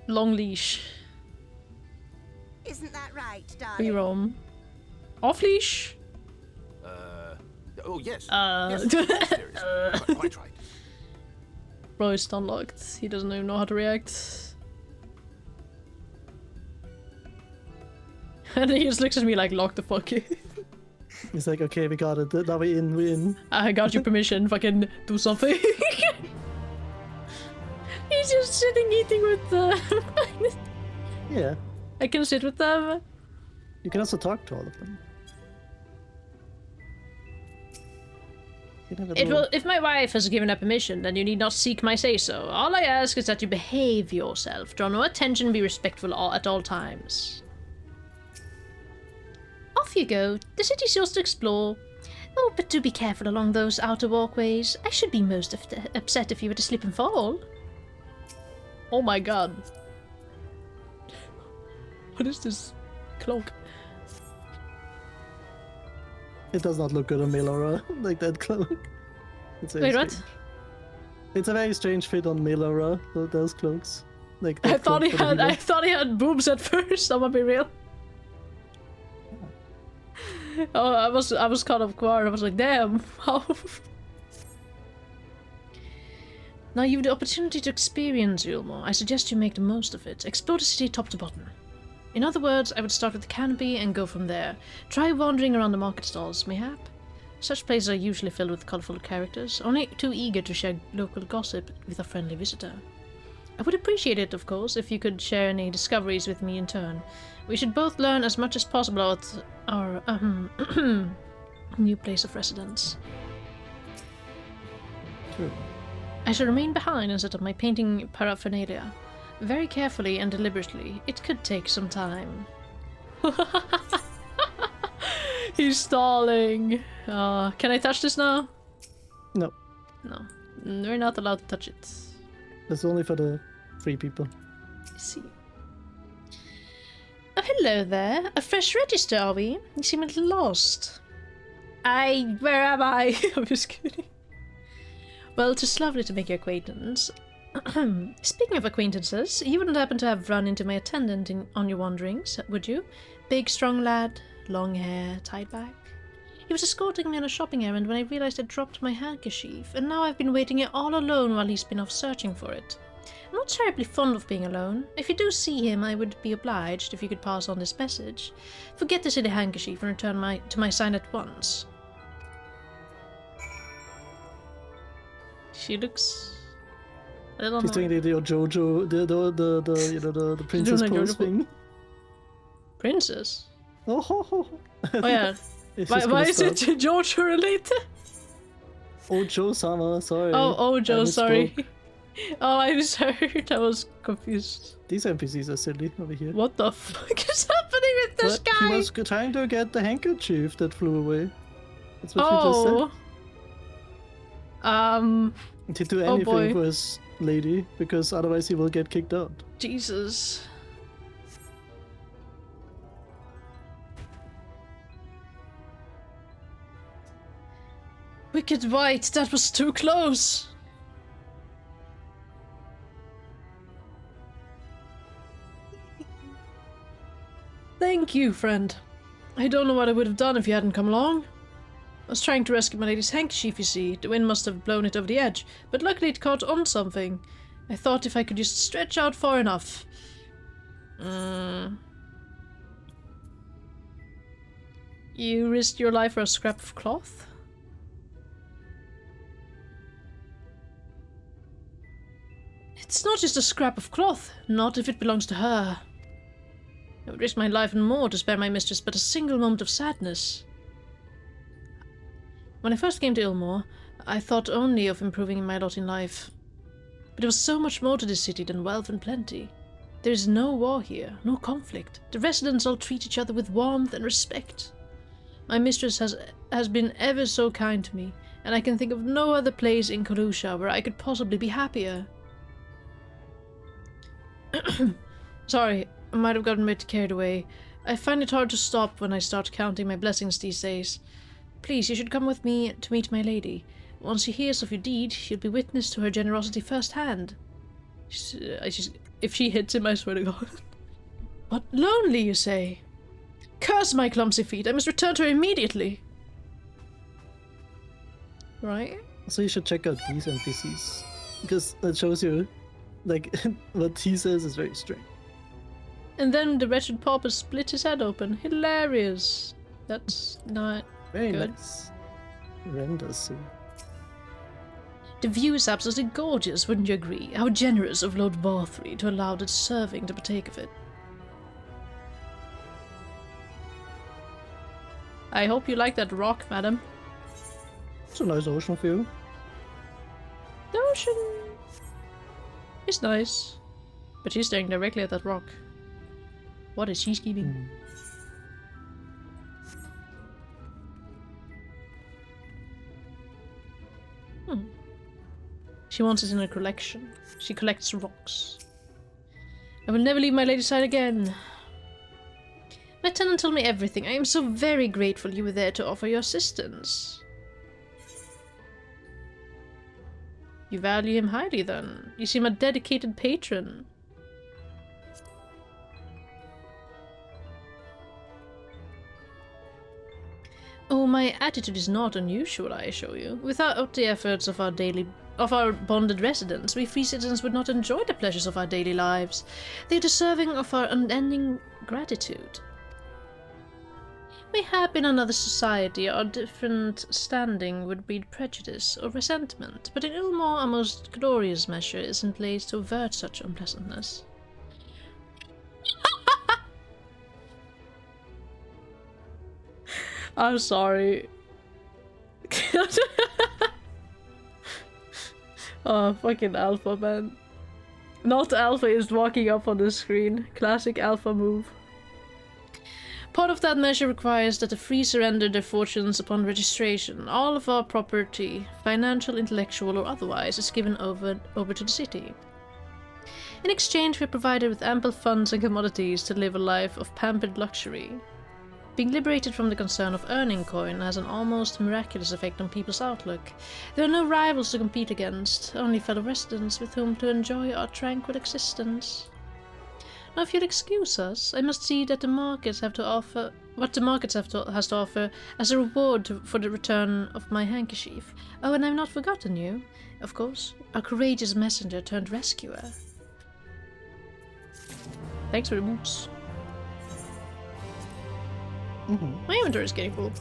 Long leash. Isn't that right, Free darling? roam. Off leash? Oh, yes. Uh. Yes, there is. Quite right. Bro is unlocked. He doesn't even know how to react. And he just looks at me like, lock the fuck in. He's like, okay, we got it. Now we're in. I got your permission. Fucking do something. He's just sitting eating with the. Yeah. I can sit with them. You can also talk to all of them. You never It know. will. If my wife has given her permission, then you need not seek my say-so. All I ask is that you behave yourself. Draw no attention, be respectful at all times. Off you go. The city's yours to explore. Oh, but do be careful along those outer walkways. I should be most upset if you were to slip and fall. Oh my god. What is this cloak? It does not look good on Melora, like that cloak. It's very Wait, what? strange. It's a very strange fit on Melora, those cloaks. Like I that thought he cloak for the had. I hero. thought he had boobs at first. I'm gonna be real. Oh, I was caught off guard. I was like, damn. How? Now you have the opportunity to experience Ulmo. I suggest you make the most of it. Explore the city top to bottom. In other words, I would start with the canopy and go from there. Try wandering around the market stalls, mayhap. Such places are usually filled with colorful characters, only too eager to share local gossip with a friendly visitor. I would appreciate it, of course, if you could share any discoveries with me in turn. We should both learn as much as possible about our new place of residence. True. I shall remain behind and set up my painting paraphernalia. Very carefully and deliberately. It could take some time. He's stalling. Can I touch this now? No, No. We're not allowed to touch it. that's only for the 3 people. I see. Oh, hello there. A fresh register, are we? You seem a little lost. Where am I? I'm just kidding. Well, it is lovely to make your acquaintance. Speaking of acquaintances, you wouldn't happen to have run into my attendant on your wanderings, would you? Big, strong lad, long hair, tied back. He was escorting me on a shopping errand when I realized I'd dropped my handkerchief, and now I've been waiting here all alone while he's been off searching for it. I'm not terribly fond of being alone. If you do see him, I would be obliged if you could pass on this message. Forget the silly handkerchief and return to my sign at once. She looks... I don't She's know. doing the JoJo, the you know the princess doing a pose JoJo thing. Princess? Oh, ho, ho. Oh yeah. It's Why just gonna is it start. JoJo related? Oh, Joe-sama, sorry. Oh, I Joe, sorry. misspoke. Oh, I'm sorry. I was confused. These NPCs are silly over here. What the fuck is happening with this But he guy? was trying to get the handkerchief that flew away. That's what she Oh. just said. To do Oh, anything boy. for his lady, because otherwise he will get kicked out. Jesus. Wicked White, that was too close. Thank you, friend. I don't know what I would have done if you hadn't come along. I was trying to rescue my lady's handkerchief, you see. The wind must have blown it over the edge, but luckily it caught on something. I thought if I could just stretch out far enough. You risked your life for a scrap of cloth? It's not just a scrap of cloth, not if it belongs to her. I would risk my life and more to spare my mistress but a single moment of sadness. When I first came to Ilmore, I thought only of improving my lot in life. But there was so much more to this city than wealth and plenty. There is no war here, no conflict. The residents all treat each other with warmth and respect. My mistress has been ever so kind to me, and I can think of no other place in Kalusha where I could possibly be happier. Sorry, I might have gotten a bit carried away. I find it hard to stop when I start counting my blessings these days. Please, you should come with me to meet my lady. Once she hears of your deed, she'll be witness to her generosity firsthand. If she hits him, I swear to God. What, lonely, you say? Curse my clumsy feet! I must return to her immediately! Right? So you should check out these NPCs. Because that shows you, like, what he says is very strange. And then the wretched pauper split his head open. Hilarious! That's not... Very Good. nice. Render scene. The view is absolutely gorgeous, wouldn't you agree? How generous of Lord Barthrey to allow the serving to partake of it. I hope you like that rock, madam. It's a nice ocean view. The ocean is nice, but she's staring directly at that rock. What is she scheming? She wants it in her collection. She collects rocks. I will never leave my lady's side again. My tenant told me everything. I am so very grateful you were there to offer your assistance. You value him highly, then. You seem a dedicated patron. Oh, my attitude is not unusual, I assure you. Without the efforts of our bonded residents, we free citizens would not enjoy the pleasures of our daily lives. They are deserving of our unending gratitude. Mayhap in another society our different standing would breed prejudice or resentment, but in Ilmore a most glorious measure is in place to avert such unpleasantness. I'm sorry. Oh, fucking Alpha, man. Not Alpha is walking up on the screen. Classic Alpha move. Part of that measure requires that the free surrender their fortunes upon registration. All of our property, financial, intellectual, or otherwise, is given over to the city. In exchange, we're provided with ample funds and commodities to live a life of pampered luxury. Being liberated from the concern of earning coin has an almost miraculous effect on people's outlook. There are no rivals to compete against, only fellow residents with whom to enjoy our tranquil existence. Now, if you'll excuse us, I must see that the markets have to offer what the markets has to offer as a reward for the return of my handkerchief. Oh, and I've not forgotten you, of course, our courageous messenger turned rescuer. Thanks for the boots. My inventory is getting full.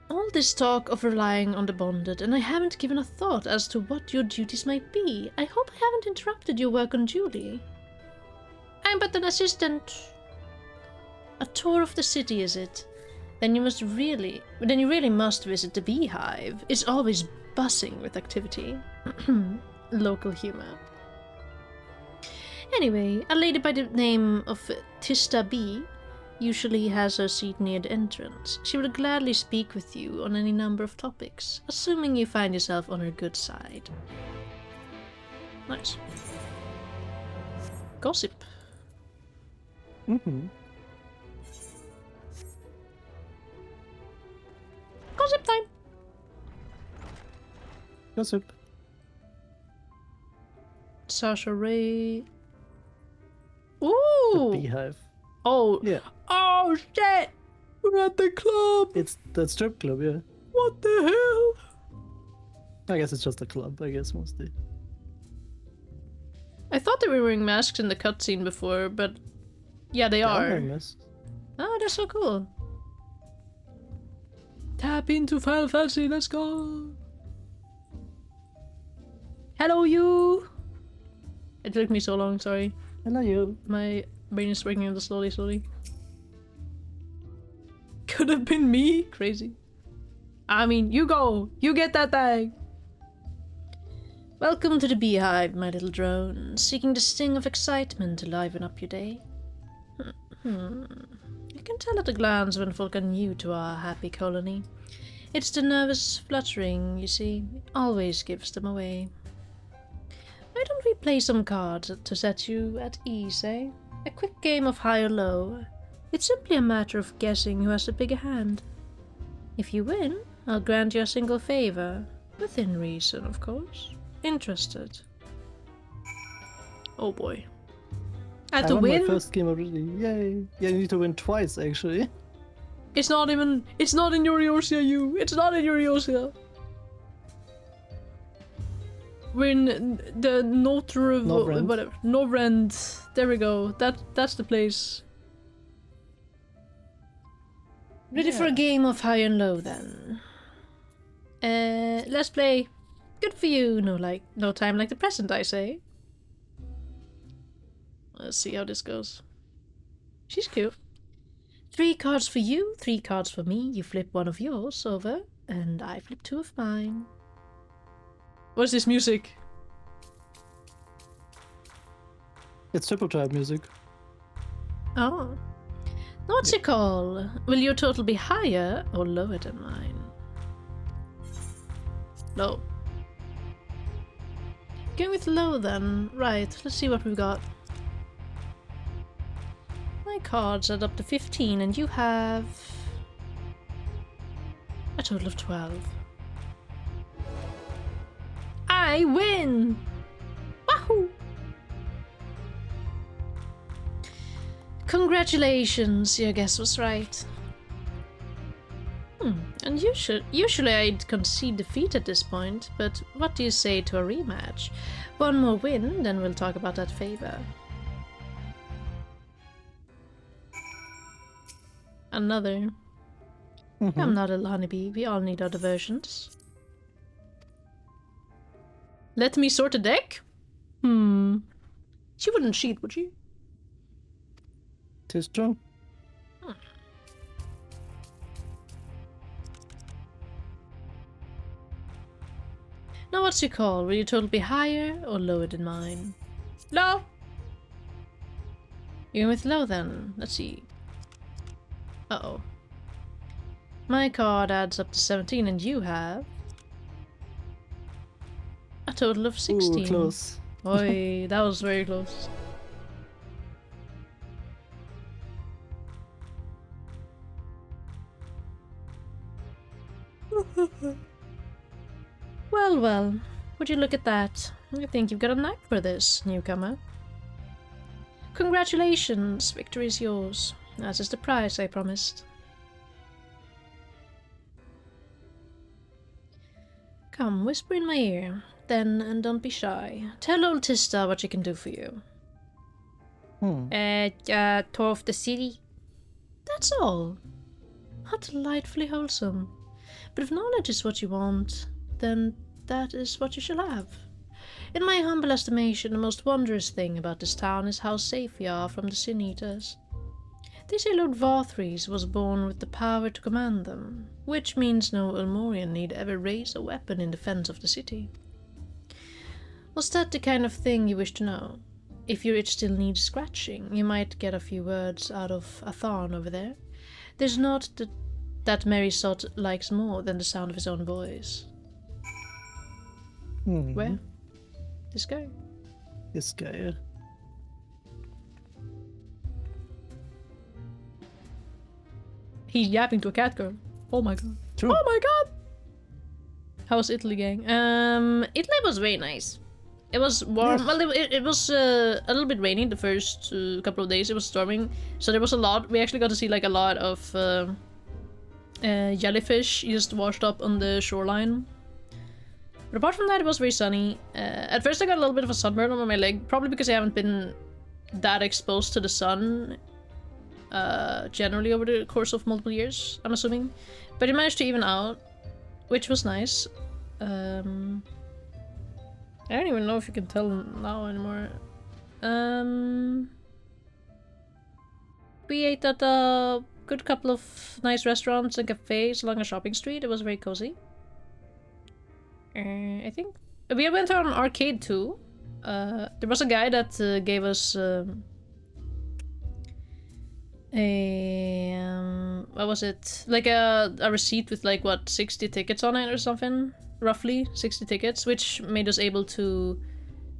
All this talk of relying on the bonded, and I haven't given a thought as to what your duties might be. I hope I haven't interrupted your work unduly. I'm but an assistant. A tour of the city, is it? Then you really must visit the beehive. It's always buzzing with activity. Local humor. Anyway, a lady by the name of Tista B usually has her seat near the entrance. She will gladly speak with you on any number of topics, assuming you find yourself on her good side. Nice. Gossip. Gossip time! Gossip. Sasha Ray. Ooh! The beehive. Oh. Yeah. Oh shit! We're at the club! It's that strip club, yeah. What the hell? I guess it's just a club, I guess, mostly. I thought they were wearing masks in the cutscene before, but yeah, they are. wearing masks. Oh, that's so cool. Tap into Final Fantasy, let's go! Hello, you! It took me so long, sorry. Hello, you. My brain is working a little slowly. Could have been me? Crazy. I mean, you go! You get that thing! Welcome to the beehive, my little drone, seeking the sting of excitement to liven up your day. You can tell at a glance when folk are new to our happy colony. It's the nervous fluttering, you see, always gives them away. Why don't we play some cards to set you at ease, eh? A quick game of high or low. It's simply a matter of guessing who has the bigger hand. If you win, I'll grant you a single favor. Within reason, of course. Interested? Oh boy. I have to won win? my first game already. Yay. Yeah, you need to win twice, actually. It's not in your Eorzea, you! It's not in your Eorzea! Win the Novrend. whatever. Novrend. There we go. That's the place. Ready for a game of high and low then? Let's play. Good for you. No time like the present, I say. Let's see how this goes. She's cute. 3 cards for you, 3 cards for me. You flip one of yours over, and I flip 2 of mine. What's this music? It's triple type music. Oh. What's your call? Will your total be higher or lower than mine? Low. Going with low then. Right, let's see what we've got. My cards add up to 15 and you have a total of 12. I win! Wahoo! Congratulations, your guess was right. And usually I'd concede defeat at this point, but what do you say to a rematch? One more win, then we'll talk about that favor. Another. I'm not a honeybee, we all need our diversions. Let me sort a deck? She wouldn't cheat, would she? 'Tis true. Now what's your call? Will your total be higher or lower than mine? Low! You're with low then. Let's see. Uh-oh. My card adds up to 17 and you have a total of 16. Ooh, close. Oi, that was very close. Well, would you look at that? I think you've got a knack for this, newcomer. Congratulations, victory is yours, as is the prize I promised. Come, whisper in my ear, then, and don't be shy. Tell old Tista what she can do for you. Tour of the city. That's all. How delightfully wholesome. But if knowledge is what you want, then that is what you shall have. In my humble estimation, the most wondrous thing about this town is how safe we are from the Sin Eaters. They say Lord Varthries was born with the power to command them, which means no Elmorian need ever raise a weapon in defense of the city. Was that the kind of thing you wish to know? If your itch still needs scratching, you might get a few words out of Atharn over there. There's not that Merry Sot likes more than the sound of his own voice. Where? This guy? This guy. He's yapping to a cat girl. Oh my god. True. Oh my god! How was Italy, gang? Italy was very nice. It was warm. Yes. Well, it was a little bit rainy the first couple of days. It was storming, so there was a lot. We actually got to see like a lot of jellyfish just washed up on the shoreline. But apart from that, it was very sunny. At first I got a little bit of a sunburn on my leg, probably because I haven't been that exposed to the sun generally over the course of multiple years, I'm assuming. But it managed to even out, which was nice. I don't even know if you can tell now anymore. We ate at a good couple of nice restaurants and cafes along a shopping street. It was very cozy. I think we went to an arcade too. There was a guy that gave us what was it? Like a receipt with like what 60 tickets on it or something, roughly 60 tickets, which made us able to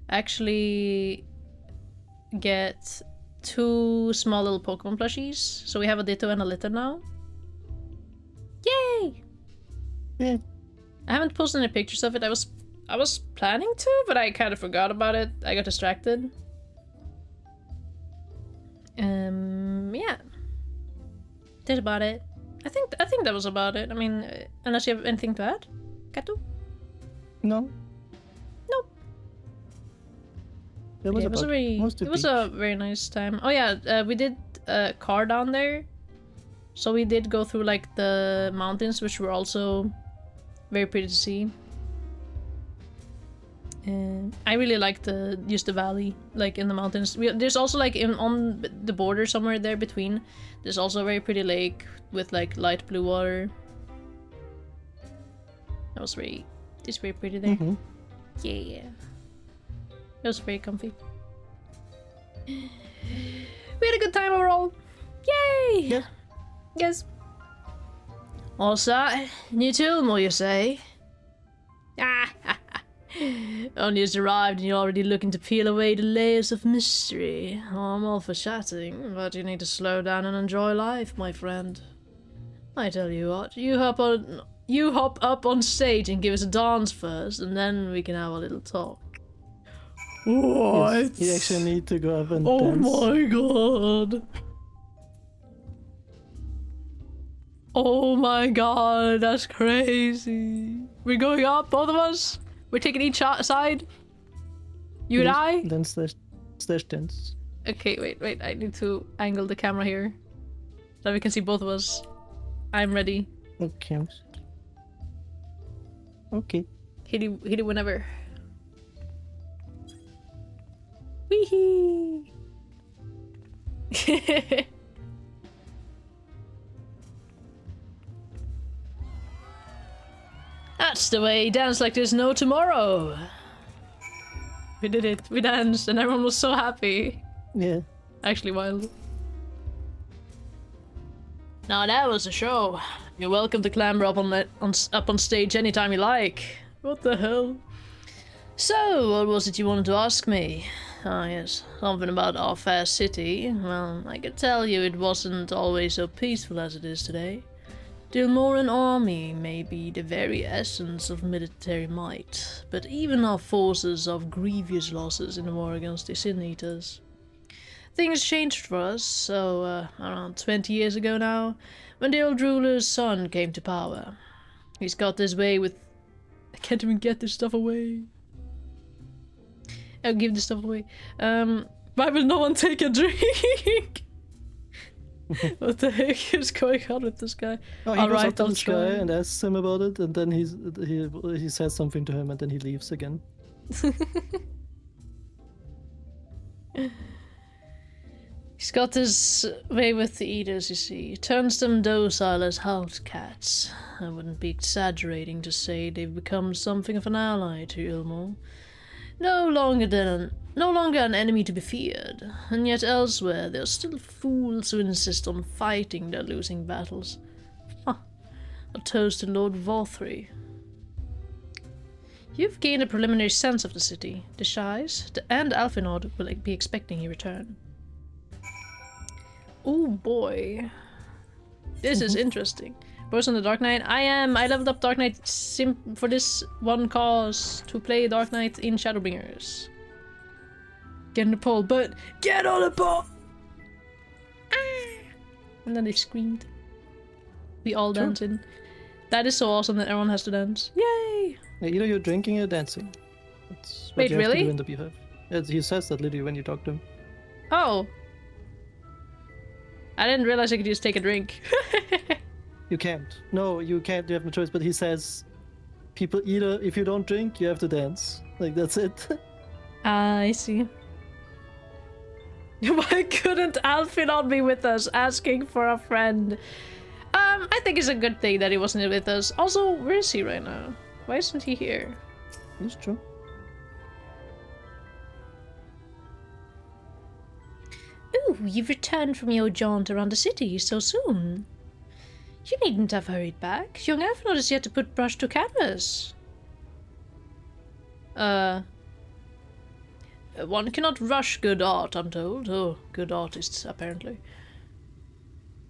actually get 2 small little Pokemon plushies. So we have a Ditto and a Litter now. Yay! Yeah. I haven't posted any pictures of it. I was planning to, but I kind of forgot about it. I got distracted. Yeah. That's about it. I think that was about it. I mean, unless you have anything to add, Katu? No. Nope. It was, it was a very nice time. Oh yeah, we did a car down there. So we did go through like the mountains, which were also very pretty to see. And I really like just the valley, like in the mountains. There's also like on the border somewhere there between, there's also a very pretty lake with like light blue water. That was it's very pretty there. Yeah. It was very comfy. We had a good time overall. Yay! Yeah. Yes. Also, new tool, you say? Ah, only just arrived and you're already looking to peel away the layers of mystery. Oh, I'm all for chatting, but you need to slow down and enjoy life, my friend. I tell you what, you hop up on stage and give us a dance first, and then we can have a little talk. What? Yes, you actually need to go up and oh dance. My god. Oh my god, that's crazy. We're going up, both of us? We're taking each side? You and I? Then slash dance. Okay, wait, I need to angle the camera here. So we can see both of us. I'm ready. Okay. Okay. Hit it whenever. Wee-hee! That's the way. Dance like there's no tomorrow. We did it. We danced and everyone was so happy. Yeah. Actually wild. Now that was a show. You're welcome to clamber up on stage anytime you like. What the hell? So, what was it you wanted to ask me? Ah yes, something about our fair city. Well, I can tell you it wasn't always so peaceful as it is today. The Ilmoran army may be the very essence of military might, but even our forces suffered grievous losses in the war against the Sin Eaters. Things changed for us, so around 20 years ago now, when the old ruler's son came to power. He's got his way with... I can't even get this stuff away. I'll give this stuff away. Why will no one take a drink? What the heck is going on with this guy? Oh, he goes up to this guy and asks him about it, and then he says something to him, and then he leaves again. He's got his way with the eaters, you see. He turns them docile as house cats. I wouldn't be exaggerating to say they've become something of an ally to Ilmo. No longer an enemy to be feared, and yet elsewhere there are still fools who insist on fighting their losing battles. Huh. A toast to Lord Vothri. You've gained a preliminary sense of the city. The Shais and Alfinod will be expecting your return. Oh boy. This is interesting. Both on the Dark Knight. I leveled up Dark Knight for this one cause, to play Dark Knight in Shadowbringers. Get on the pole, but get on the pole! Ah! And then they screamed. We all dancing. That is so awesome that everyone has to dance. Yay! Yeah, either you're drinking or dancing. That's what Wait, you have really? to do in the beehive. Yeah, he says that literally when you talk to him. Oh. I didn't realize I could just take a drink. You can't. No, you can't. You have no choice. But he says, people either, if you don't drink, you have to dance. Like, that's it. I see. Why couldn't Alfinod be with us, asking for a friend? I think it's a good thing that he wasn't with us. Also, where is he right now? Why isn't he here? It's true. Ooh, you've returned from your jaunt around the city so soon. You needn't have hurried back. Young Alfinod is yet to put brush to canvas. One cannot rush good art, I'm told. Oh, good artists, apparently.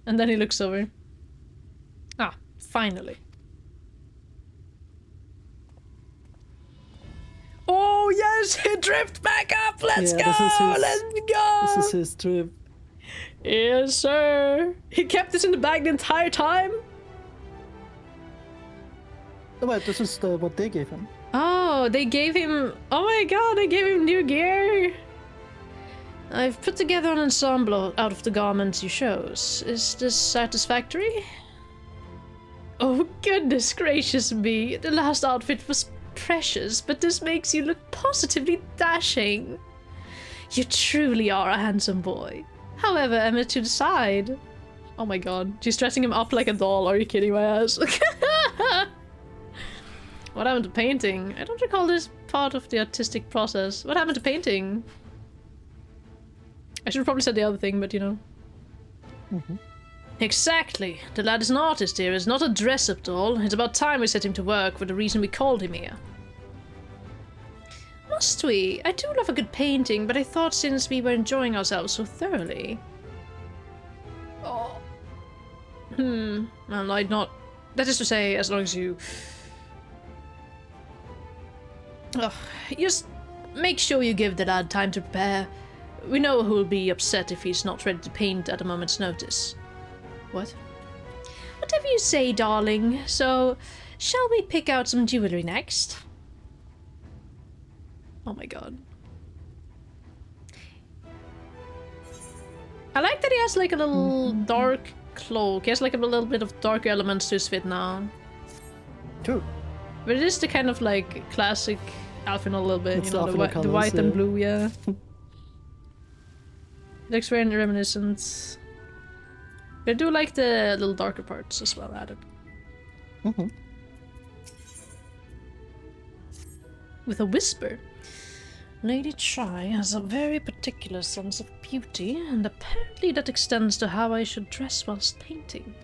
And then he looks over. Ah, finally. Oh, yes! He drifted back up! Let's go! Let's go! This is his trip. Yes, sir. He kept this in the bag the entire time? Oh, wait, this is what they gave him. Oh, they gave him... Oh my god, they gave him new gear! I've put together an ensemble out of the garments you chose. Is this satisfactory? Oh, goodness gracious me. The last outfit was precious, but this makes you look positively dashing. You truly are a handsome boy. However, Emma to the side. Oh my god. She's dressing him up like a doll. Are you kidding my ass? What happened to painting? I don't recall this part of the artistic process. What happened to painting? I should have probably said the other thing, but you know. Exactly. The lad is an artist here. It's not a dress-up doll. It's about time we set him to work for the reason we called him here. Must we? I do love a good painting, but I thought since we were enjoying ourselves so thoroughly... Oh. Well, I'd not... That is to say, as long as you... Oh, just make sure you give the lad time to prepare. We know who'll be upset if he's not ready to paint at a moment's notice. What? Whatever you say, darling. So, shall we pick out some jewelry next? Oh my god. I like that he has like a little dark cloak. He has like a little bit of dark elements to his fit now. True. But it is the kind of like classic outfit a little bit, It's you know, the colours, white and yeah. blue, yeah. It looks very reminiscent. But I do like the little darker parts as well added. With a whisper. Lady Chai has a very particular sense of beauty, and apparently that extends to how I should dress whilst painting.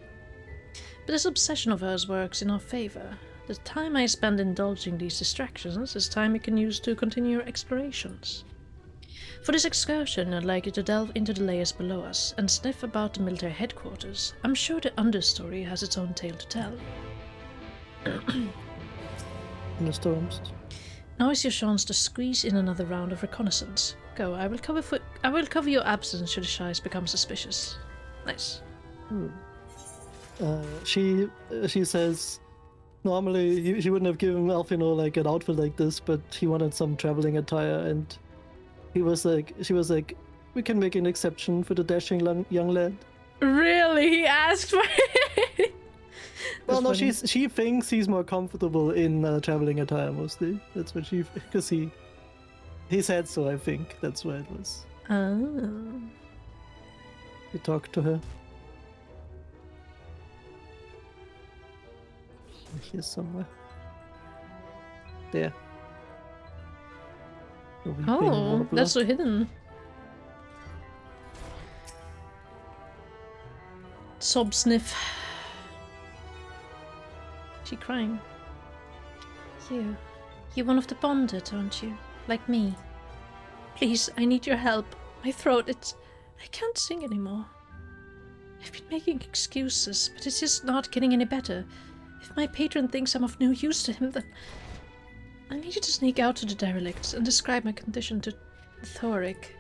But this obsession of hers works in our favour. The time I spend indulging these distractions is time we can use to continue our explorations. For this excursion, I'd like you to delve into the layers below us and sniff about the military headquarters. I'm sure the understory has its own tale to tell. In the storms. Now is your chance to squeeze in another round of reconnaissance. Go, I will cover your absence should the Shais become suspicious. Nice. She says normally she wouldn't have given Alfino like an outfit like this, but he wanted some traveling attire, and she was like, we can make an exception for the dashing young lad. Really? He asked for it? Well, no, she thinks he's more comfortable in traveling attire mostly. That's what because he said so. I think that's why it was. Oh. He talked to her. Here somewhere. There. Oh, that's so hidden. Sob sniff. She crying. You're one of the bonded, aren't you? Like me. Please, I need your help. My throat, I can't sing anymore. I've been making excuses, but it's just not getting any better. If my patron thinks I'm of no use to him, then I need you to sneak out to the derelicts and describe my condition to Thoric.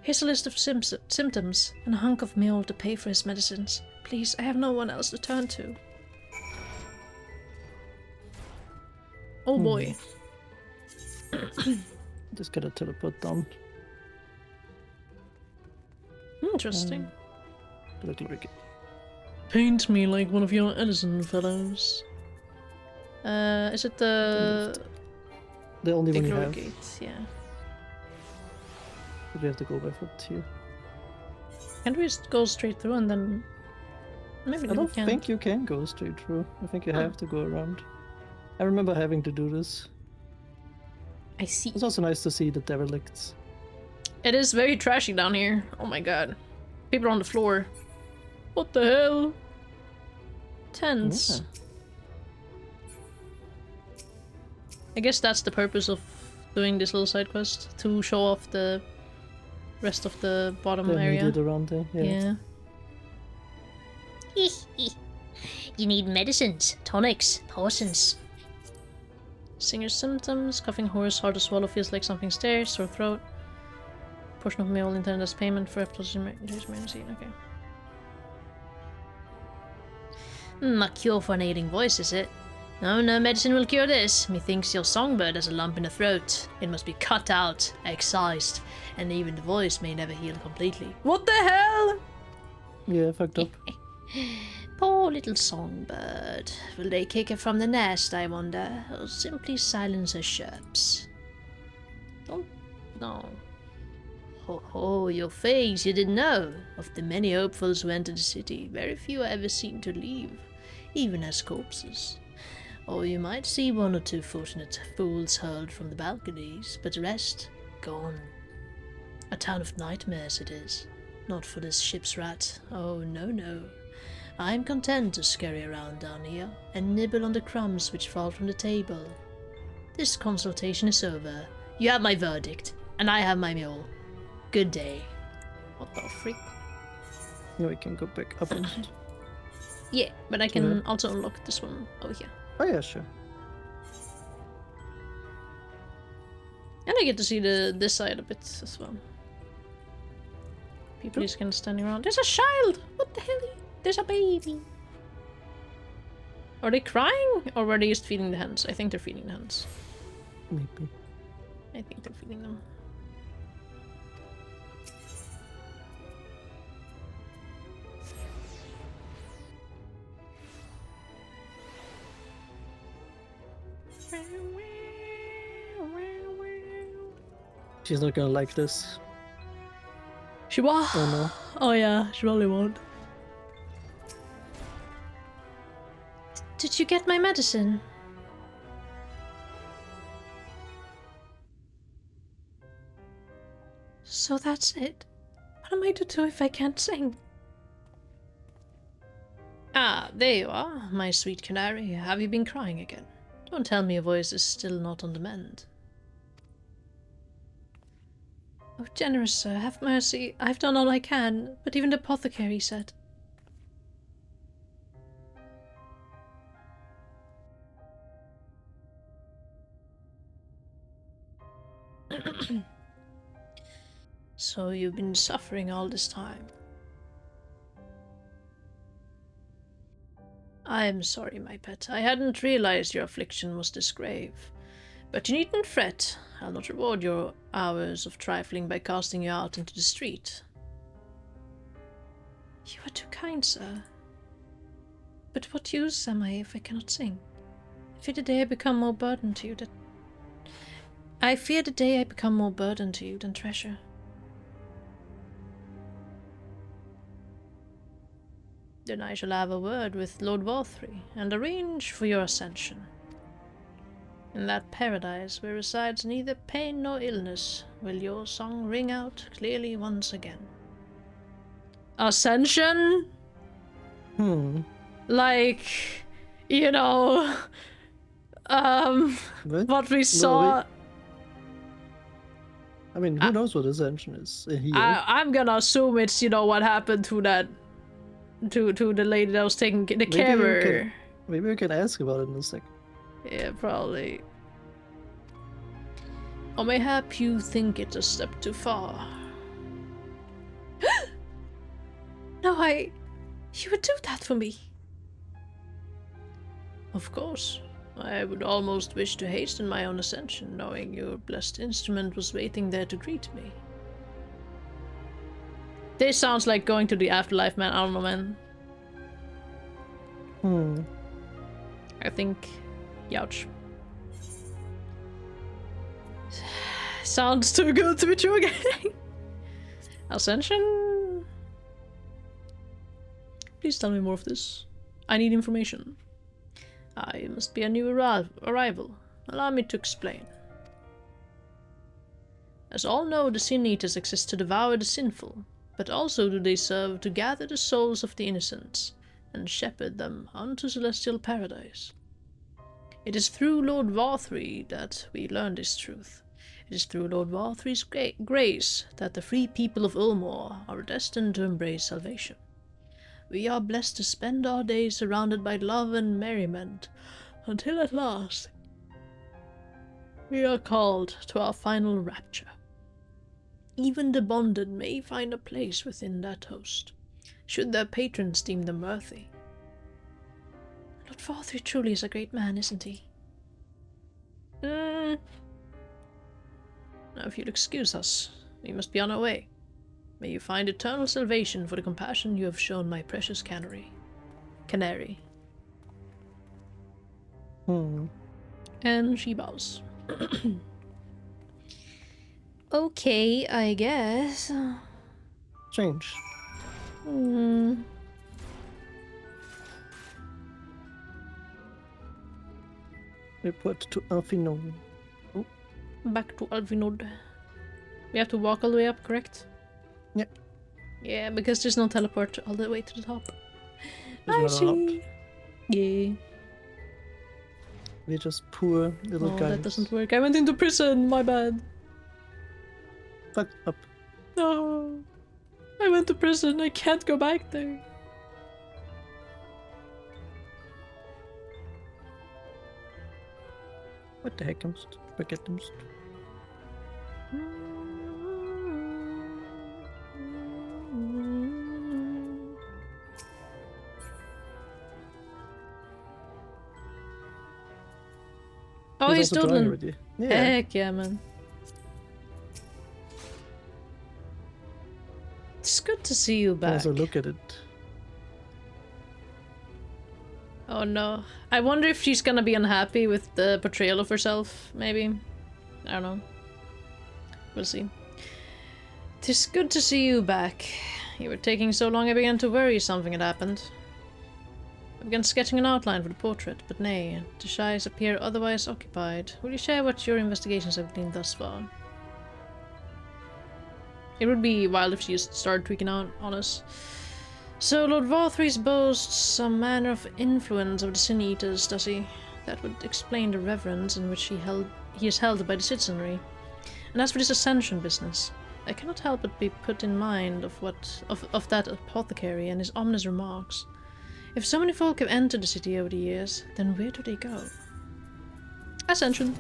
Here's a list of symptoms and a hunk of meal to pay for his medicines. Please, I have no one else to turn to. Oh boy. Just gotta teleport down. Interesting. Look like it. Paint me like one of your Edison fellows. Is it the only one you have? Gate? Yeah. But we have to go by foot here. Can't we just go straight through and then maybe I don't think you can go straight through. I think you have to go around. I remember having to do this. I see. It's also nice to see the derelicts. It is very trashy down here. Oh my god. People are on the floor. What the hell? Tense. Yeah. I guess that's the purpose of doing this little side quest, to show off the rest of the bottom area. Around there. Yeah. You need medicines, tonics, potions. Singer's symptoms: coughing hoarse, hard to swallow, feels like something stares, sore throat. Portion of meal intended as payment for emergency. Okay. A cure for an ailing voice, is it? No, no medicine will cure this. Methinks your songbird has a lump in the throat. It must be cut out, excised, and even the voice may never heal completely. What the hell? Yeah, fucked up. Poor little songbird. Will they kick her from the nest, I wonder, or simply silence her chirps? Oh, no. Ho ho, your face, you didn't know. Of the many hopefuls who enter the city, very few are ever seen to leave, even as corpses. Or you might see one or two fortunate fools hurled from the balconies, but the rest, gone. A town of nightmares it is. Not for this ship's rat. Oh, no, no. I'm content to scurry around down here and nibble on the crumbs which fall from the table. This consultation is over. You have my verdict, and I have my mule. Good day. What the freak? Yeah, we can go back up and... Yeah, but I can also unlock this one over here. Oh yeah, sure. And I get to see this side a bit as well. People just kind of standing around. There's a child! What the hell? There's a baby! Are they crying? Or were they just feeding the hens? I think they're feeding the hens. Maybe. I think they're feeding them. She's not gonna like this. She won't. Oh no. Oh yeah, she probably won't. Did you get my medicine? So that's it. What am I to do if I can't sing? Ah, there you are, my sweet canary. Have you been crying again? Don't tell me your voice is still not on the mend. Oh, generous sir, have mercy. I've done all I can, but even the apothecary said. So you've been suffering all this time. I am sorry, my pet. I hadn't realized your affliction was this grave. But you needn't fret. I'll not reward your hours of trifling by casting you out into the street. You are too kind, sir. But what use am I if I cannot sing? I fear the day I become more burden to you than... I fear the day I become more burden to you than treasure. Then I shall have a word with Lord Walthree and arrange for your ascension. In that paradise where resides neither pain nor illness, will your song ring out clearly once again. Ascension? Like, you know, what we saw... I mean, who knows what Ascension is here? I'm gonna assume it's, you know, what happened to that... to the lady that was taking the carer. Maybe we can ask about it in a second. Yeah, probably. Or mayhap you think it's a step too far. No, you would do that for me. Of course. I would almost wish to hasten my own ascension, knowing your blessed instrument was waiting there to greet me. This sounds like going to the afterlife, man. I don't know, man. I think... Youch. Sounds too good to be true again. Ascension? Please tell me more of this. I need information. I must be a new arrival. Allow me to explain. As all know, the Sin Eaters exist to devour the sinful, but also do they serve to gather the souls of the innocents and shepherd them unto celestial paradise. It is through Lord Walthree that we learn this truth. It is through Lord Walthree's grace that the free people of Ulmor are destined to embrace salvation. We are blessed to spend our days surrounded by love and merriment, until at last we are called to our final rapture. Even the bonded may find a place within that host, should their patrons deem them worthy. Lord Valtry truly is a great man, isn't he? Now, if you'll excuse us, we must be on our way. May you find eternal salvation for the compassion you have shown my precious canary. And she bows. Okay, I guess. Strange. Report to Alfinone. Oh. Back to Alvinod. We have to walk all the way up, correct? Yep. Yeah, because there's no teleport all the way to the top. I see. Yeah. We're just poor little guys. That doesn't work. I went into prison, my bad. Fuck up. No. I went to prison, I can't go back there. What the heck? I'm just forget them. Oh, he's also drawing doodling. already. Yeah. Heck yeah, man. It's good to see you back. Also look at it. Oh no. I wonder if she's gonna be unhappy with the portrayal of herself, maybe. I don't know. We'll see. Tis good to see you back. You were taking so long I began to worry something had happened. I began sketching an outline for the portrait, but nay, the eyes appear otherwise occupied. Will you share what your investigations have been thus far? It would be wild if she just started tweaking out on us. So Lord Valthry's boasts some manner of influence of the Sin Eaters, does he? That would explain the reverence in which he is held by the citizenry. And as for this ascension business, I cannot help but be put in mind of that apothecary and his ominous remarks. If so many folk have entered the city over the years, then where do they go? Ascension.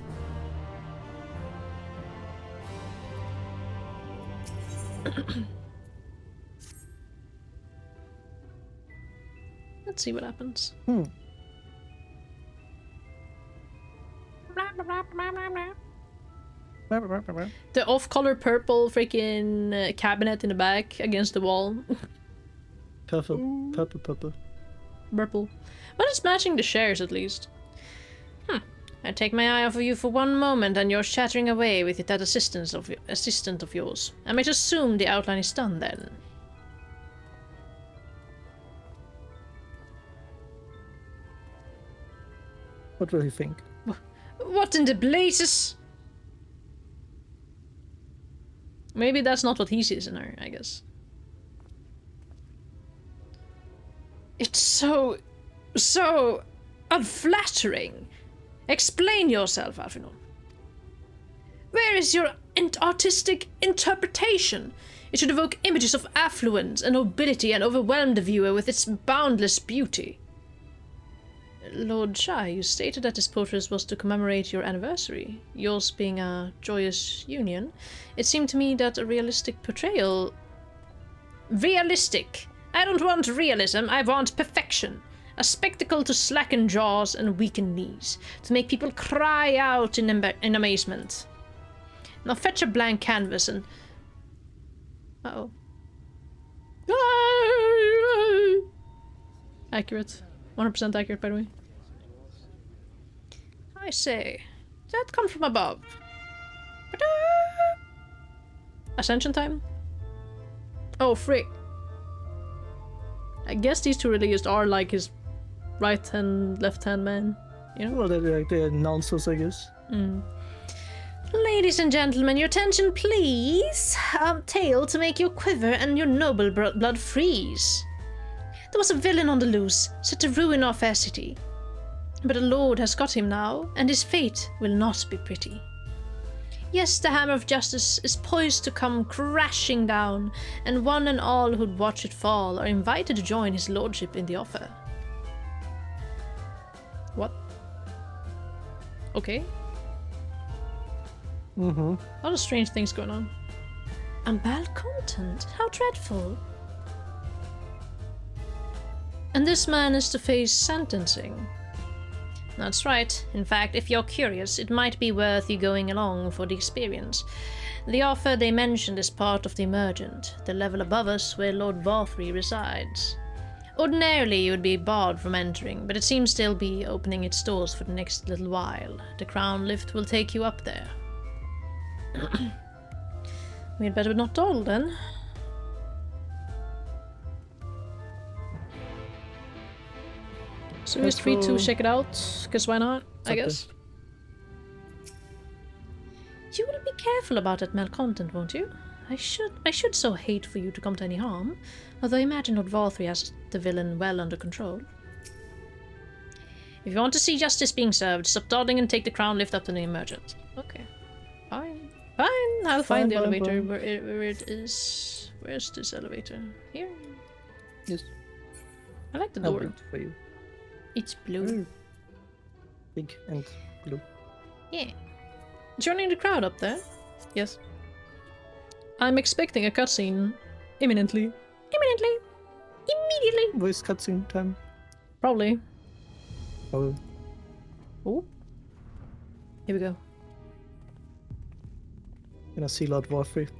Let's see what happens. The off-color purple freaking cabinet in the back against the wall. Purple. Purple. Purple. But it's matching the shares at least. I take my eye off of you for one moment and you're chattering away with that assistant of yours. I might assume the outline is done then. What will he think? What in the blazes? Maybe that's not what he sees in her, I guess. It's so unflattering. Explain yourself, Alfinor. Where is your artistic interpretation? It should evoke images of affluence and nobility and overwhelm the viewer with its boundless beauty. Lord Shai, you stated that this portrait was to commemorate your anniversary, yours being a joyous union. It seemed to me that a realistic portrayal... Realistic! I don't want realism, I want perfection. A spectacle to slacken jaws and weaken knees, to make people cry out in amazement. Now fetch a blank canvas and... Uh-oh. Accurate. 100% accurate, by the way. I say, did that come from above? Ascension time? Oh, frick. I guess these two really just are like his right hand, left hand man, you know? Well, they're like the announcers, I guess. Ladies and gentlemen, your attention please. A tale to make you quiver and your noble blood freeze. There was a villain on the loose, set to ruin our fair city. But the Lord has got him now, and his fate will not be pretty. Yes, the hammer of justice is poised to come crashing down, and one and all who'd watch it fall are invited to join his lordship in the offer. What? Okay. A lot of strange things going on. Unbanned content? How dreadful. And this man is to face sentencing. That's right. In fact, if you're curious, it might be worth you going along for the experience. The offer they mentioned is part of the Emergent, the level above us where Lord Varthry resides. Ordinarily, you would be barred from entering, but it seems they'll be opening its doors for the next little while. The Crown Lift will take you up there. We'd better not dawdle then. So he's free to check it out, because why not, I guess. You will be careful about that malcontent, won't you? I should so hate for you to come to any harm, although I imagine Lord Varthry has the villain well under control. If you want to see justice being served, stop dawdling and take the Crown Lift up to the Emergent. Okay. Fine. Fine, I'll find the elevator where it is. Where's this elevator? Here? Yes. I like the door. I'll wait for you. It's blue. Big and blue. Yeah. Joining the crowd up there? Yes. I'm expecting a cutscene imminently. Imminently! Immediately! Voice cutscene time. Probably. Oh. Oh. Here we go. Gonna see Lord Varthry.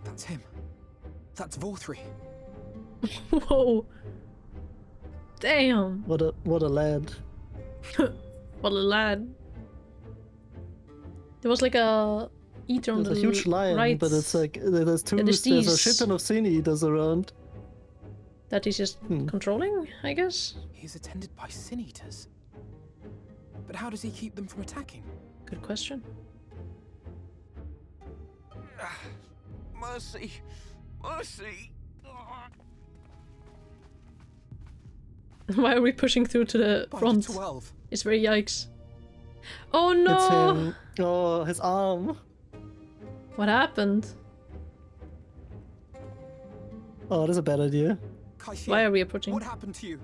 That's him. That's Varthry. Whoa. Damn. What a lad. What a lad. There was like a eater on There's the a huge lion, right. but it's like there's there's a these- shit ton of sin eaters around. That he's just controlling, I guess. He's attended by sin eaters. But how does he keep them from attacking? Good question. Mercy! Mercy! Why are we pushing through to the front? 12. It's very yikes. Oh no! It's him. Oh, his arm. What happened? Oh, that's a bad idea. Kaishia, Why are we approaching? What happened to you?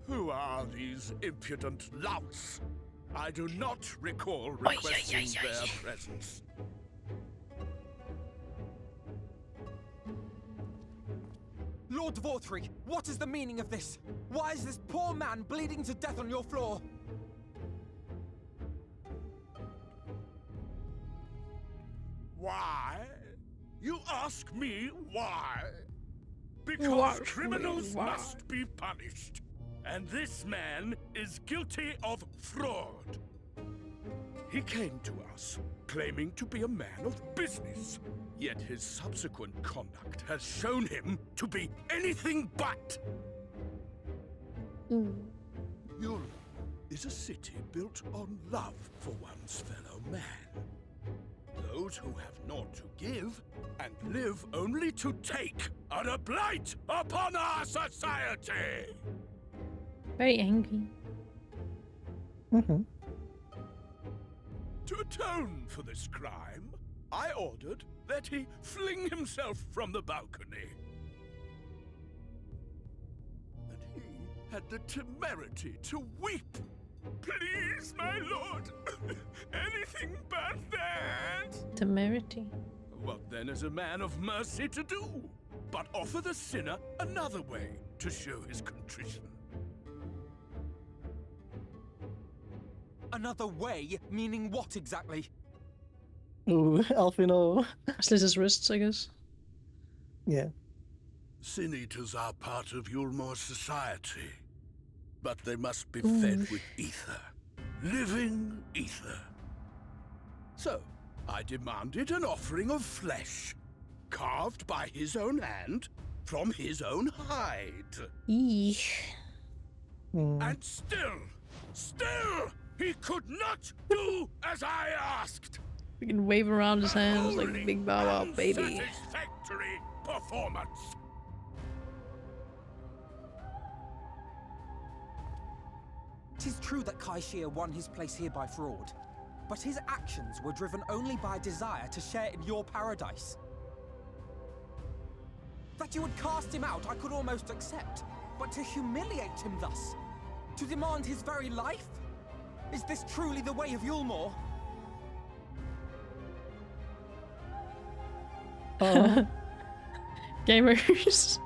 Who are these impudent louts? I do not recall requesting their presence. Lord Varthry, what is the meaning of this? Why is this poor man bleeding to death on your floor? Why? You ask me why? Because criminals must be punished. And this man is guilty of fraud. He came to us, claiming to be a man of business. Yet his subsequent conduct has shown him to be anything but. Yulm is a city built on love for one's fellow man. Those who have naught to give and live only to take are a blight upon our society. Very angry. To atone for this crime, I ordered that he fling himself from the balcony. And he had the temerity to weep. Please, my lord, anything but that. Temerity. What then is a man of mercy to do? But offer the sinner another way to show his contrition. Another way? Meaning what exactly? Ooh, Alfino. Slit his wrists, I guess. Yeah. Sin eaters are part of Yulmor's society, but they must be fed with ether. Living ether. So, I demanded an offering of flesh, carved by his own hand, from his own hide. Eesh. And still, he could not do as I asked. We can wave around his hands like a big bow wow baby. Unsatisfactory performance. Tis true that Kaishia won his place here by fraud, but his actions were driven only by a desire to share in your paradise. That you would cast him out, I could almost accept, but to humiliate him thus, to demand his very life? Is this truly the way of Yulmor? Gamers.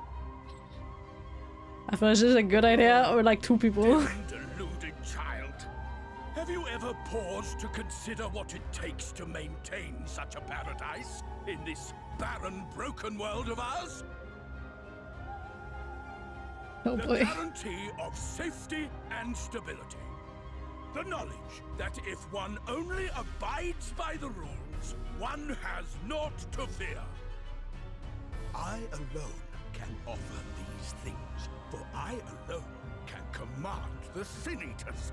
I thought this is a good idea, or like 2 people. Deluded child. Have you ever paused to consider what it takes to maintain such a paradise in this barren, broken world of ours? Oh The boy. guarantee of safety and stability. The knowledge that if one only abides by the rules, one has naught to fear. I alone can offer these things, for I alone can command the Sin Eaters.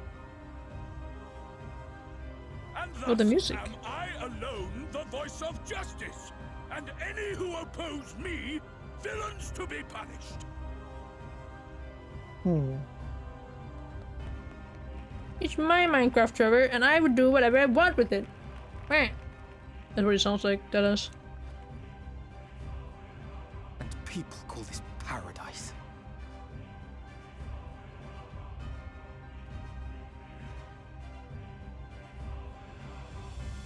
And thus Oh, the music. am I alone the voice of justice, and any who oppose me, villains to be punished. It's my Minecraft, Trevor, and I would do whatever I want with it. Right. That's what it sounds like, that is. And people call this paradise.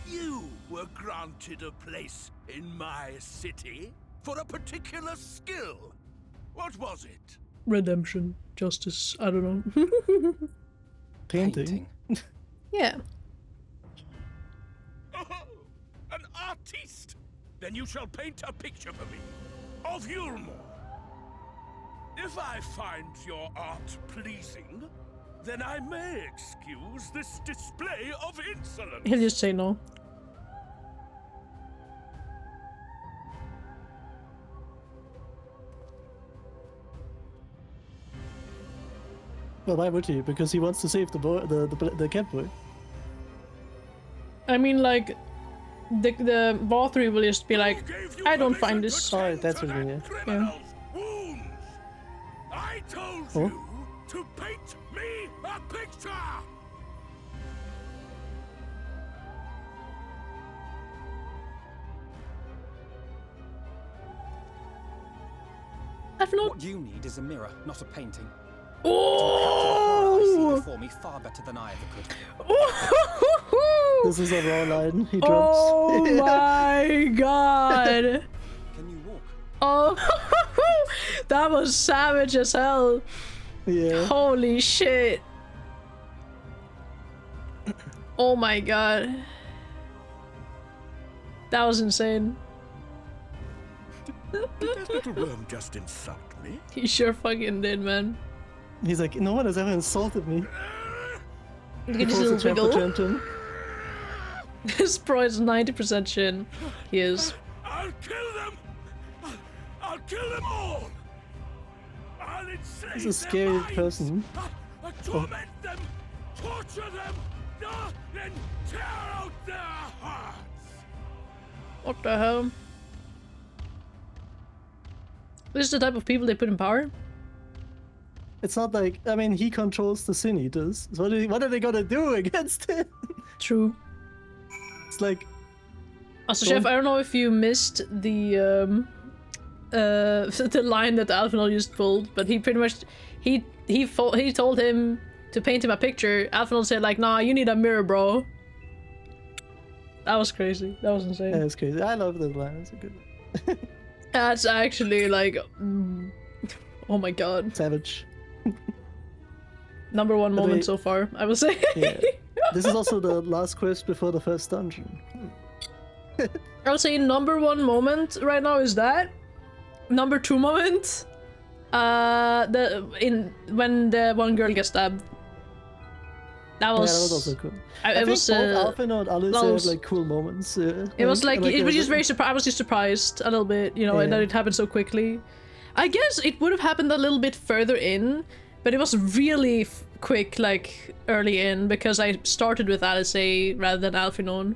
You were granted a place in my city for a particular skill. What was it? Redemption. Justice. I don't know. Painting. Yeah. Oh, an artiste! Then you shall paint a picture for me of Yulmore. If I find your art pleasing, then I may excuse this display of insolence. He'll just say no. Well, why would he? Because he wants to save the boy, the cat boy. I mean, like, the Bathory will just be like, I don't find this. Sorry, that's what I mean. Yeah. Wounds. I told Oh? you to paint me a picture. I've not. What you need is a mirror, not a painting. Oh! I see before me far better than I ever could. This is a raw line he drops. Oh my god! Can you walk? Oh, that was savage as hell. Yeah. Holy shit. Oh my god. That was insane. Did that little worm just insult me? He sure fucking did, man. He's like, no one has ever insulted me. Look at his Pulls a little temper wiggle. tantrum. This bro is 90% chin. He is. I'll kill them! I'll kill them all! I'll enslave He's a their scary minds! person. I'll torment them! Torture them! Then tear out their hearts! What the hell? This is the type of people they put in power? It's not like, I mean, he controls the Sin Eaters. So what are they gonna do against him? True. It's like, Also, Chef, I don't know if you missed the the line that Alphenol just pulled, but he pretty much he told him to paint him a picture. Alphenol said like, "Nah, you need a mirror, bro." That was crazy. That was insane. yeah, it's crazy. I love that line. It's a good one. That's actually like, oh my god, Savage. #1 the moment way- so far, I will say. Yeah. This is also the last quest before the first dungeon. I would say #1 moment right now is that. #2 moment, when the one girl gets stabbed. That was. Yeah, that was also cool. It I was. think both Alpha and Alice that had was- like cool moments. It was like it was a- just very surprised. I was just surprised a little bit, you know, and that Yeah. it happened so quickly. I guess it would have happened a little bit further in, but it was really quick, like early in, because I started with Alice rather than Alphinaud.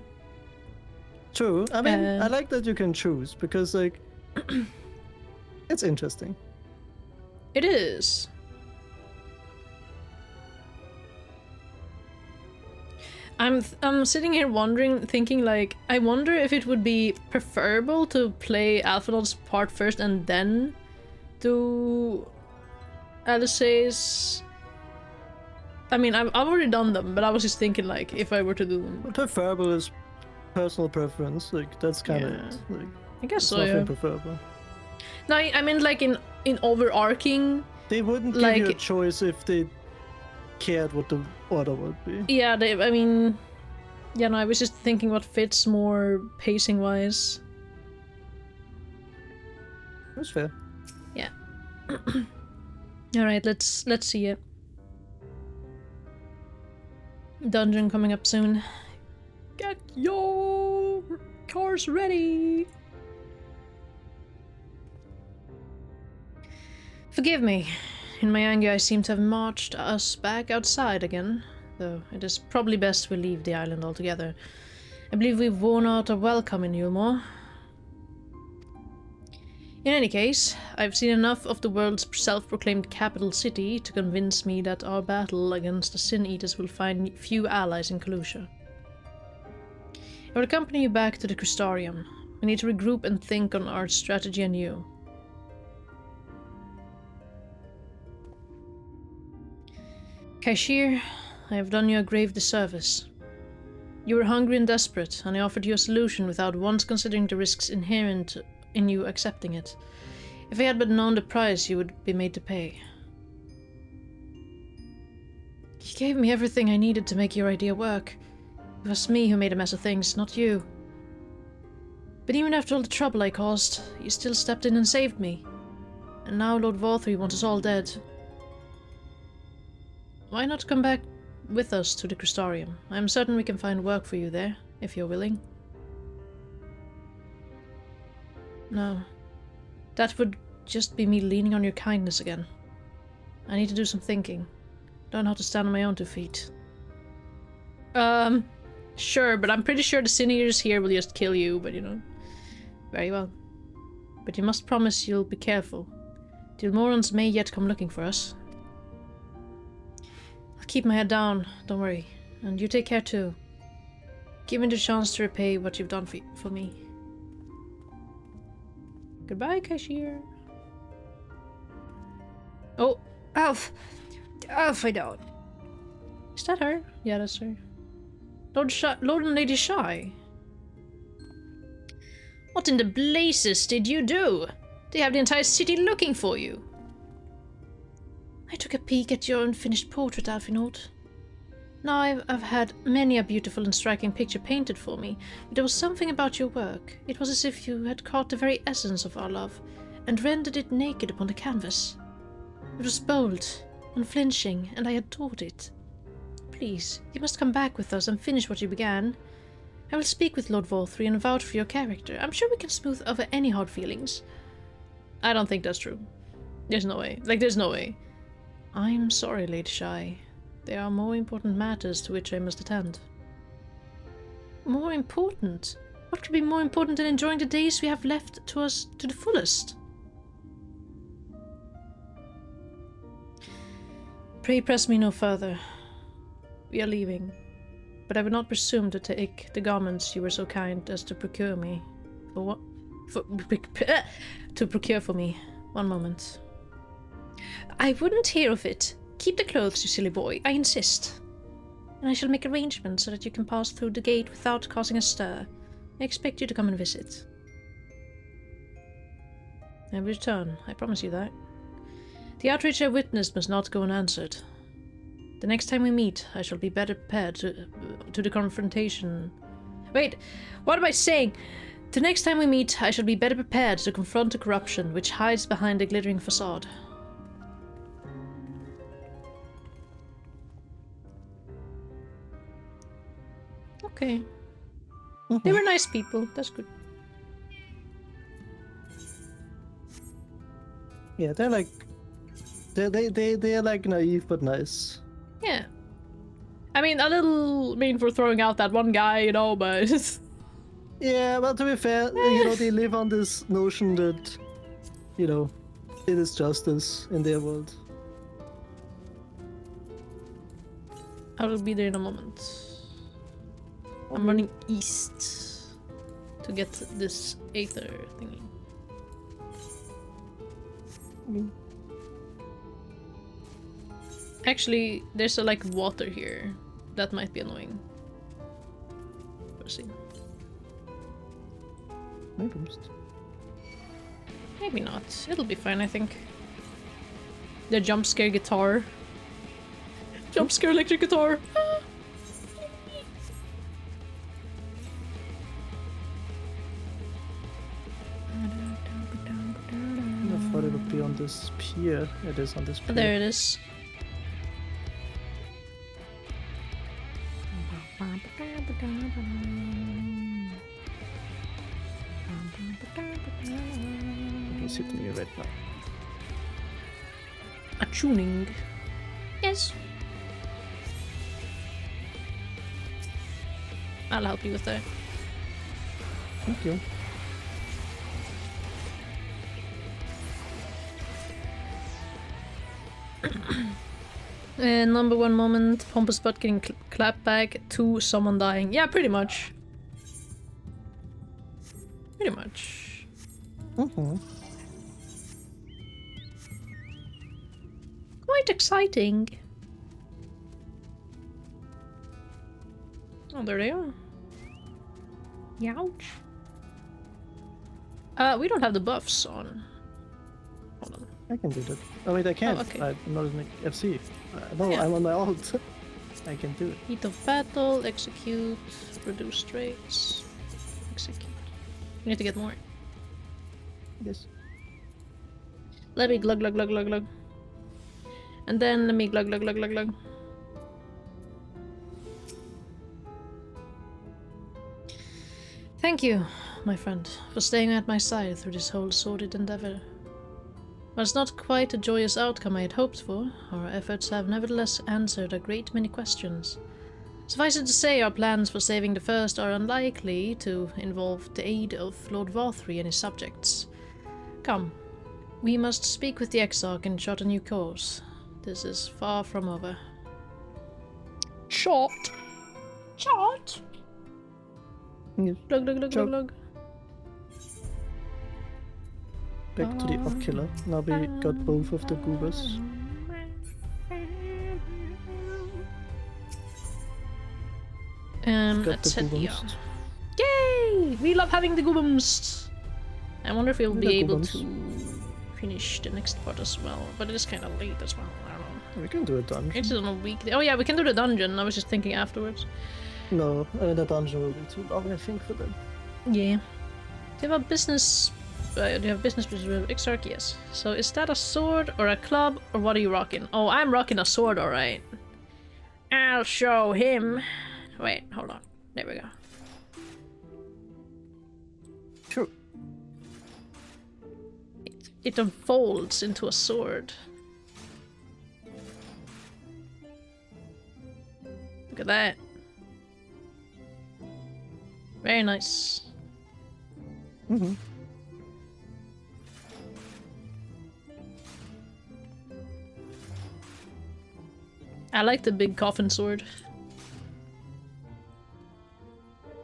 True. I mean, Uh, I like that you can choose because like it's interesting. It is. I'm sitting here wondering, thinking like, I wonder if it would be preferable to play Alphinaud's part first and then do Alice's. I mean, I've already done them, but I was just thinking like, if I were to do them. Preferable is personal preference. Like that's kind of Yeah. like I guess It's so, nothing yeah. preferable. No, I mean like in overarching. They wouldn't give you a choice if they cared what the order would be. Yeah, I mean, yeah, no, I was just thinking what fits more pacing-wise. That's fair. Yeah. All right, let's see it. Dungeon coming up soon. Get your cars ready. Forgive me. In my anger, I seem to have marched us back outside again, though it is probably best we leave the island altogether. I believe we've worn out our welcome in Yulmore. In any case, I've seen enough of the world's self-proclaimed capital city to convince me that our battle against the Sin Eaters will find few allies in Kalusha. I will accompany you back to the Crystarium. We need to regroup and think on our strategy anew. Kaishir, I have done you a grave disservice. You were hungry and desperate, and I offered you a solution without once considering the risks inherent in you accepting it. If I had but known the price you would be made to pay. You gave me everything I needed to make your idea work. It was me who made a mess of things, not you. But even after all the trouble I caused, you still stepped in and saved me. And now Lord Vorthree wants us all dead. Why not come back with us to the Crystarium? I am certain we can find work for you there, if you're willing. No. That would just be me leaning on your kindness again. I need to do some thinking. Learn how to stand on my own 2 feet. Sure, but I'm pretty sure the Sin Eaters here will just kill you, but you know. Very well. But you must promise you'll be careful. The Ilmorans may yet come looking for us. I'll keep my head down, don't worry. And you take care too. Give me the chance to repay what you've done for me. Goodbye, Kaishir. Oh, Alf! Alf, I don't. Is that her? Yeah, that's her. Lord and Lady Shy. What in the blazes did you do? They have the entire city looking for you. I took a peek at your unfinished portrait, Alphinaud. Now I've had many a beautiful and striking picture painted for me, but there was something about your work. It was as if you had caught the very essence of our love, and rendered it naked upon the canvas. It was bold, unflinching, and I adored it. Please, you must come back with us and finish what you began. I will speak with Lord Vorthree and vouch for your character. I'm sure we can smooth over any hard feelings. I don't think that's true. There's no way. Like, there's no way. I'm sorry, Lady Shy. There are more important matters to which I must attend. More important? What could be more important than enjoying the days we have left to us to the fullest? Pray press me no further. We are leaving, but I would not presume to take the garments you were so kind as to procure me. For what? To procure for me. One moment. I wouldn't hear of it. Keep the clothes, you silly boy. I insist. And I shall make arrangements so that you can pass through the gate without causing a stir. I expect you to come and visit. I will return. I promise you that. The outrage I witnessed must not go unanswered. The next time we meet, I shall be better prepared to the confrontation. Wait, what am I saying? The next time we meet, I shall be better prepared to confront the corruption which hides behind the glittering facade. Okay. They were nice people, that's good. Yeah, they're like... They're like naive but nice. Yeah. I mean, a little mean for throwing out that one guy, you know, but... Yeah, well, to be fair, you know, they live on this notion that, you know, it is justice in their world. I will be there in a moment. I'm running east to get this Aether thingy. Actually, there's a like water here. That might be annoying. We'll see. Maybe not. It'll be fine, I think. The jump scare guitar. Jump scare electric guitar. Ah. I thought it would be on this pier. It is on this pier. There it is. It's hitting me right now. A tuning. Yes. I'll help you with that. Thank you. Number one moment, pompous butt getting clapped back, 2, someone dying. Yeah, pretty much. Pretty much. Quite exciting. Oh, there they are. Youch. We don't have the buffs on. Hold on. I can do that. Oh wait, I can't. Oh, okay. I'm not in the FC. No, Yeah. I'm on my alt. I can do it. Heat of battle, execute, reduce traits, execute. You need to get more. Yes. Let me glug glug glug glug glug. And then let me glug glug glug glug glug. Thank you, my friend, for staying at my side through this whole sordid endeavor. While it's not quite a joyous outcome I had hoped for, our efforts have nevertheless answered a great many questions. Suffice it to say, our plans for saving the First are unlikely to involve the aid of Lord Varthry and his subjects. Come, we must speak with the Exarch and chart a new course. This is far from over. Chart! Chart! Yes. Glug glug glug glug glug. Back to the ocular. Now we got both of the goobers. Got Let's the hit the goobums. Yay! We love having the goobums! I wonder if we'll be The able goobums. to finish the next part as well, but it is kind of late as well. I don't know. We can do a dungeon. It's on a weekday. Oh yeah, we can do the dungeon. I was just thinking afterwards. No, the dungeon will be too long, I think, for them. Yeah. Do you have a business? Do you have business with Exarch? Yes. So is that a sword or a club or what are you rocking? Oh, I'm rocking a sword, all right. I'll show him. Wait, hold on. There we go. Sure. It unfolds into a sword. Look at that. Very nice. Mm-hmm. I like the big coffin sword.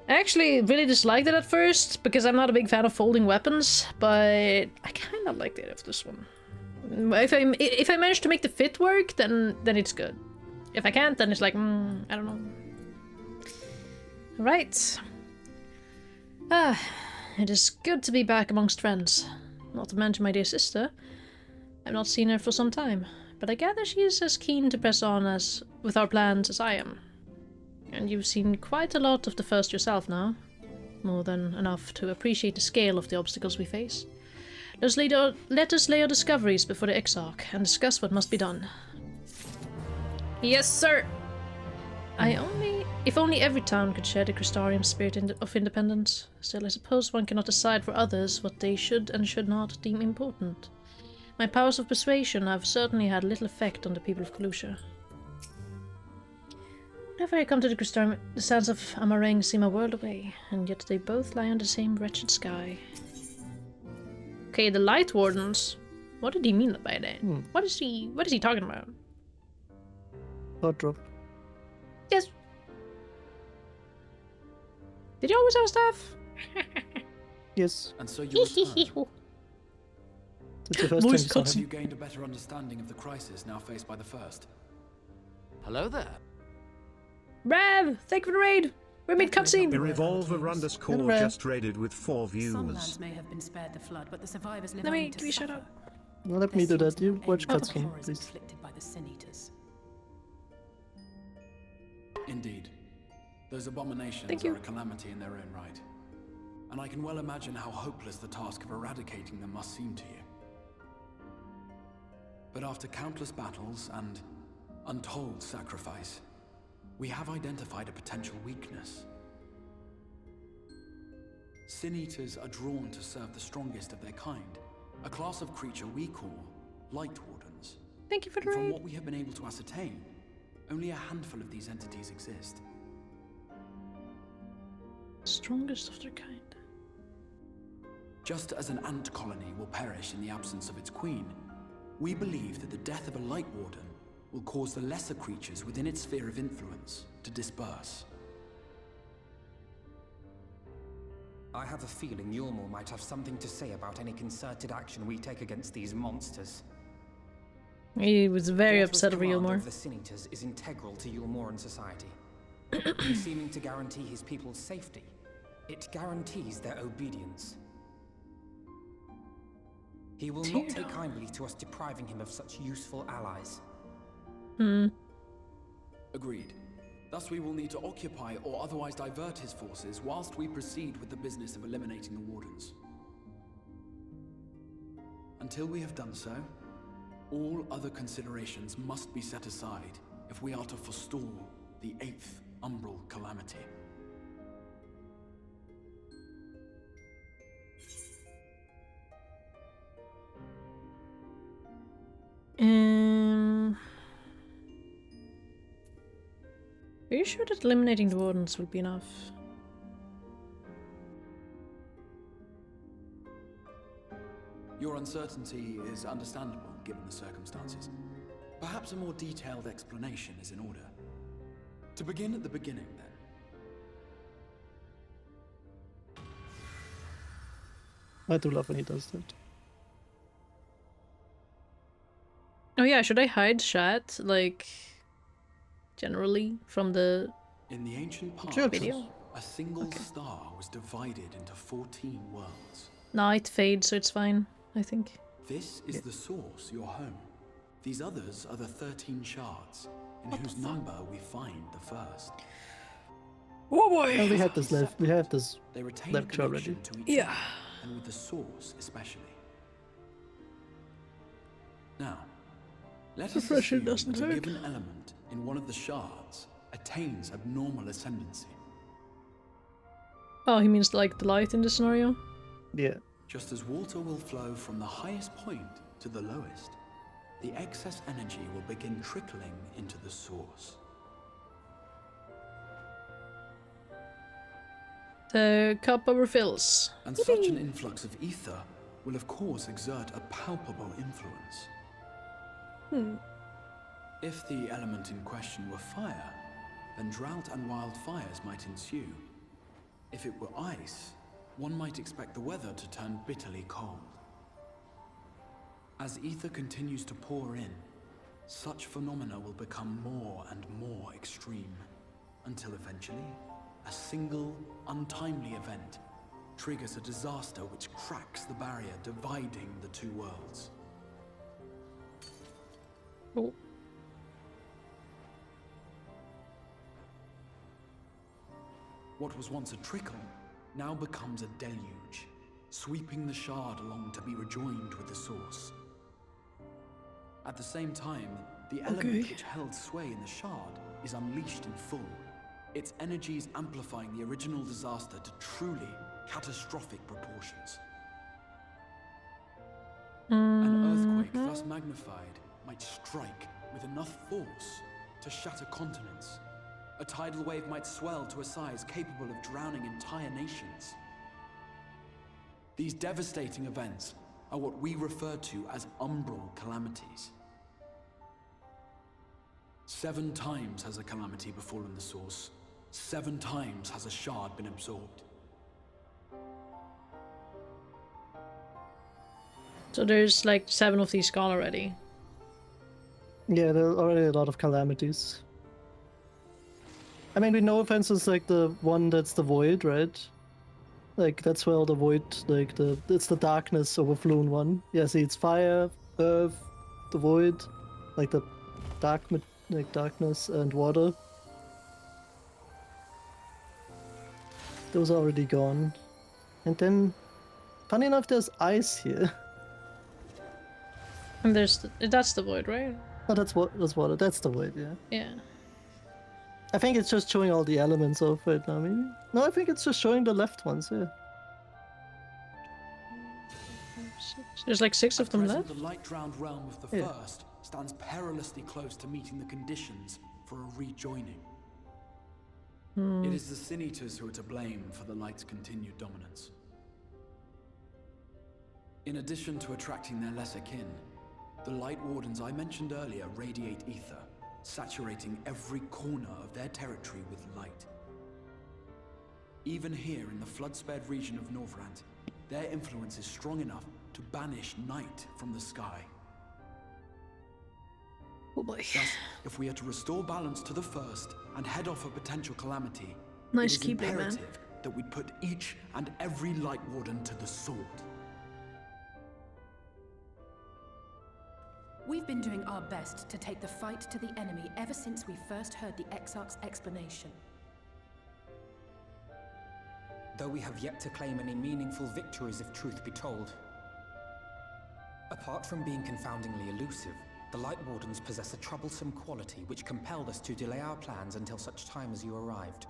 I actually really disliked it at first because I'm not a big fan of folding weapons, but I kind of liked it of this one. If I manage to make the fit work, then it's good. If I can't, then it's like, I don't know. Right. It is good to be back amongst friends. Not to mention my dear sister. I've not seen her for some time, but I gather she is as keen to press on as with our plans as I am. And you've seen quite a lot of the First yourself now. More than enough to appreciate the scale of the obstacles we face. Let us lay our discoveries before the Exarch and discuss what must be done. Yes, sir! If only every town could share the Crystarium spirit of independence. Still, I suppose one cannot decide for others what they should and should not deem important. My powers of persuasion have certainly had little effect on the people of Kalusha. Whenever I come to the Crystarium, the sands of Amareng seem a world away, and yet they both lie on the same wretched sky. Okay, the Light Wardens. What did he mean by that? What is he talking about? Hot drop. Yes. Did you always have staff? Yes. And so you return. It's the first time you saw Have him. you gained a better understanding of the crisis now faced by the First? Hello there. Rev, thank you for the raid. We made cutscene. Revolver_ just raided with 4 views. Some lands may have been spared the flood, but the survivors live Let me only to give you a shout suffer. out. No, let me do that. You watch cutscene, Horrors please. inflicted by the Sin Eaters. Indeed. Those abominations Thank you. are a calamity in their own right. And I can well imagine how hopeless the task of eradicating them must seem to you. But after countless battles and untold sacrifice, we have identified a potential weakness. Sin Eaters are drawn to serve the strongest of their kind, a class of creature we call Light Wardens. Thank you for the And from raid. what we have been able to ascertain, only a handful of these entities exist. Strongest of their kind. Just as an ant colony will perish in the absence of its queen, we believe that the death of a Light Warden will cause the lesser creatures within its sphere of influence to disperse. I have a feeling Yulmore might have something to say about any concerted action we take against these monsters. He was very Walter's upset over command Yulmore. of the Sin Eaters is integral to Yulmoran society. Seeming to guarantee his people's safety, it guarantees their obedience. He will not take kindly to us depriving him of such useful allies. Agreed. Thus we will need to occupy or otherwise divert his forces whilst we proceed with the business of eliminating the Wardens. Until we have done so, all other considerations must be set aside if we are to forestall the 8th Umbral Calamity. Are you sure that eliminating the Wardens would be enough? Your uncertainty is understandable given the circumstances. Perhaps a more detailed explanation is in order. To begin at the beginning, then. I do love when he does that. Oh yeah, should I hide chat, like, generally, from the In the ancient past, video? a single star was divided into 14 worlds. Night fades, so it's fine, I think. This is the source, your home. These others are the 13 shards, in whose number we find the first. Oh boy! Oh, we had this left. We have this They retain left a already. connection to each Yeah. other, and with the source especially. Now, let us Refreshing assume doesn't that a hurt. given element in one of the shards attains abnormal ascendancy. Oh, he means like the light in the scenario? Yeah. Just as water will flow from the highest point to the lowest, the excess energy will begin trickling into the source. The cup overfills. And such an influx of ether will of course exert a palpable influence. If the element in question were fire, then drought and wildfires might ensue. If it were ice, one might expect the weather to turn bitterly cold. As ether continues to pour in, such phenomena will become more and more extreme, until eventually, a single, untimely event triggers a disaster which cracks the barrier dividing the two worlds. Oh. What was once a trickle now becomes a deluge, sweeping the shard along to be rejoined with the source. At the same time, the element which held sway in the shard is unleashed in full, its energies amplifying the original disaster to truly catastrophic proportions. An earthquake thus magnified might strike with enough force to shatter continents. A tidal wave might swell to a size capable of drowning entire nations. These devastating events are what we refer to as umbral calamities. 7 times has a calamity befallen the source. 7 times has a shard been absorbed. So there's like 7 of these gone already. Yeah, there are already a lot of calamities. I mean, we know Fanfest is like the one that's the void, right? Like that's where all the void, like it's the darkness overflown one. Yeah, see, it's fire, earth, the void, like the darkness and water. Those are already gone. And then, funny enough, there's ice here. And that's the void, right? Oh, that's water. That's the void, yeah. Yeah. I think it's just showing all the elements of it now, maybe? No, I think it's just showing the left ones, yeah. There's like 6 of them left? The light-drowned realm of the first stands perilously close to meeting the conditions for a rejoining. It is the Sin Eaters who are to blame for the light's continued dominance. In addition to attracting their lesser kin, the Light Wardens I mentioned earlier radiate ether, saturating every corner of their territory with light. Even here in the flood-spared region of Norvrant, their influence is strong enough to banish night from the sky. Oh boy. Thus, if we are to restore balance to the first and head off a potential calamity, nice it is keyblade, imperative man. that we put each and every Light Warden to the sword. We've been doing our best to take the fight to the enemy ever since we first heard the Exarch's explanation. Though we have yet to claim any meaningful victories if truth be told. Apart from being confoundingly elusive, the Light Wardens possess a troublesome quality which compelled us to delay our plans until such time as you arrived.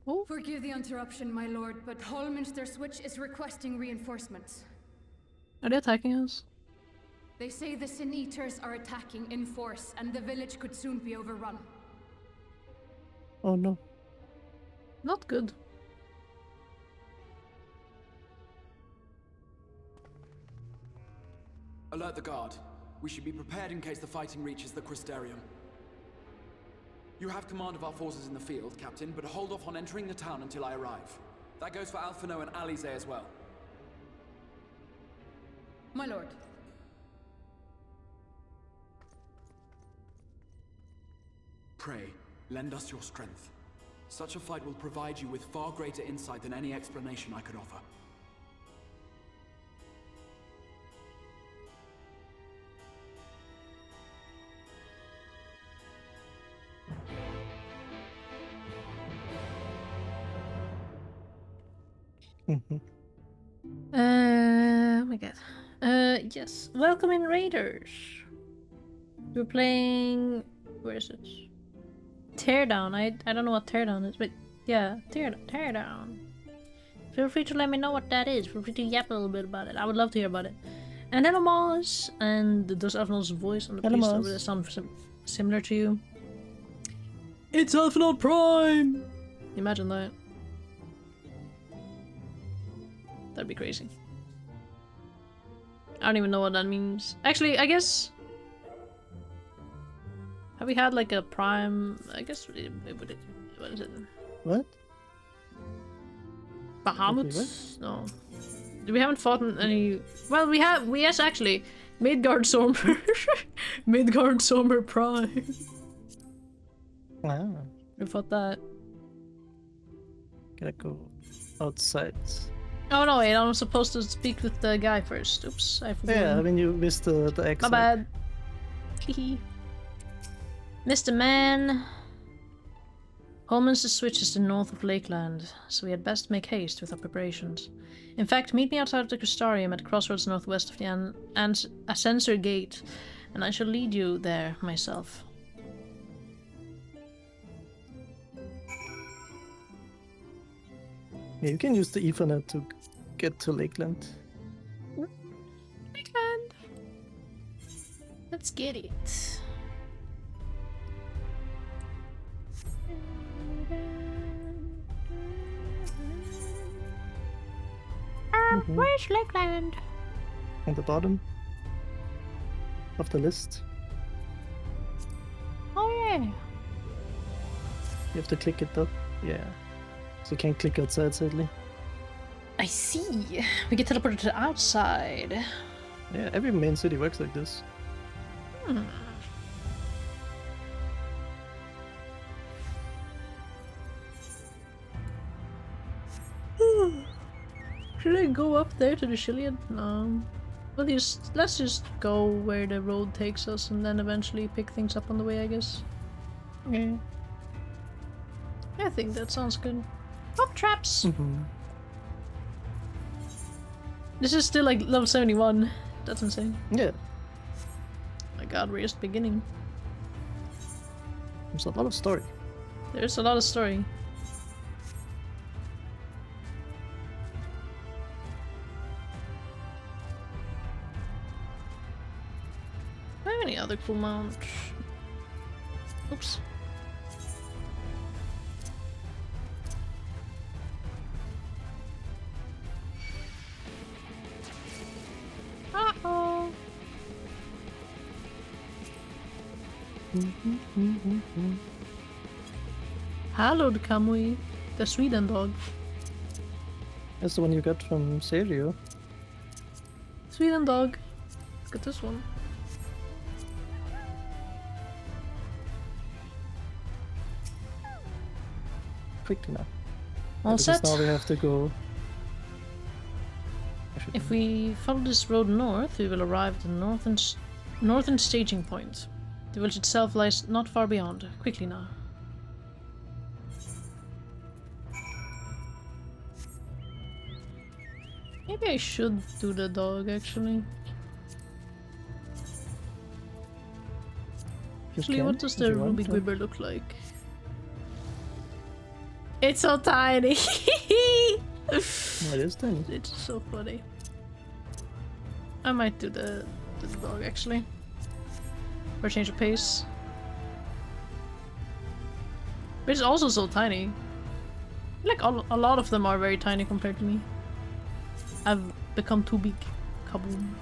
Oh. Forgive the interruption, my lord, but Hallminster Switch is requesting reinforcements. Are they attacking us? They say the Sin Eaters are attacking in force, and the village could soon be overrun. Oh no. Not good. Alert the guard. We should be prepared in case the fighting reaches the Crystarium. You have command of our forces in the field, Captain, but hold off on entering the town until I arrive. That goes for Alphino and Alize as well. My lord. Pray, lend us your strength. Such a fight will provide you with far greater insight than any explanation I could offer. Oh my god. Yes. Welcome in, Raiders. We're playing... Where is it? Teardown. I don't know what Teardown is, but yeah, Teardown. Feel free to let me know what that is. Feel free to yap a little bit about it. I would love to hear about it. And hello, Moss. And does Alphinaud's voice on the priest over there sound similar to you? It's Alphinaud Prime! Imagine that. That'd be crazy. I don't even know what that means. Actually, I guess... Have we had like a prime... I guess... What is it? What? Bahamut? No. We haven't fought in any... Well, we have... Yes, actually. Midgard Somber. Midgard Somber Prime. Wow. We fought that. Gotta go outside. Oh no, wait, I'm supposed to speak with the guy first. Oops, I forgot. Yeah, I mean you missed the exit. My bad. Hehe. Mr. Man. Hallminster Switch is to the north of Lakeland, so we had best make haste with our preparations. In fact, meet me outside of the Crystarium at crossroads northwest of the Ascensor Gate, and I shall lead you there myself. Yeah, you can use the Ethernet to get to Lakeland. Lakeland! Let's get it. Where's Lakeland? On the bottom of the list. Oh yeah. You have to click it though. Yeah. So you can't click outside, sadly. I see. We get teleported to the outside. Yeah, every main city works like this. Hmm. Should I go up there to the Shillian? No. Let's just go where the road takes us and then eventually pick things up on the way, I guess. Okay. I think that sounds good. Pop traps! Mm-hmm. This is still like level 71. That's insane. Yeah. My god, we're just beginning. There's a lot of story. There's a lot of story. Any other cool mount? Oops. Uh-oh. Hallowed Kamui, the Sweden dog. That's the one you got from Serio. Sweden dog. Look at this one. Quickly now. All Because set. now we have to go. If we follow this road north, we will arrive at the northern staging point. The village itself lies not far beyond. Quickly now. Maybe I should do the dog, actually. Actually, what does the Ruby Gwibber look like? It's so tiny! It is tiny. It's so funny. I might do the dog, actually. For a change of pace. But it's also so tiny. Like, a lot of them are very tiny compared to me. I've become too big. Kaboom.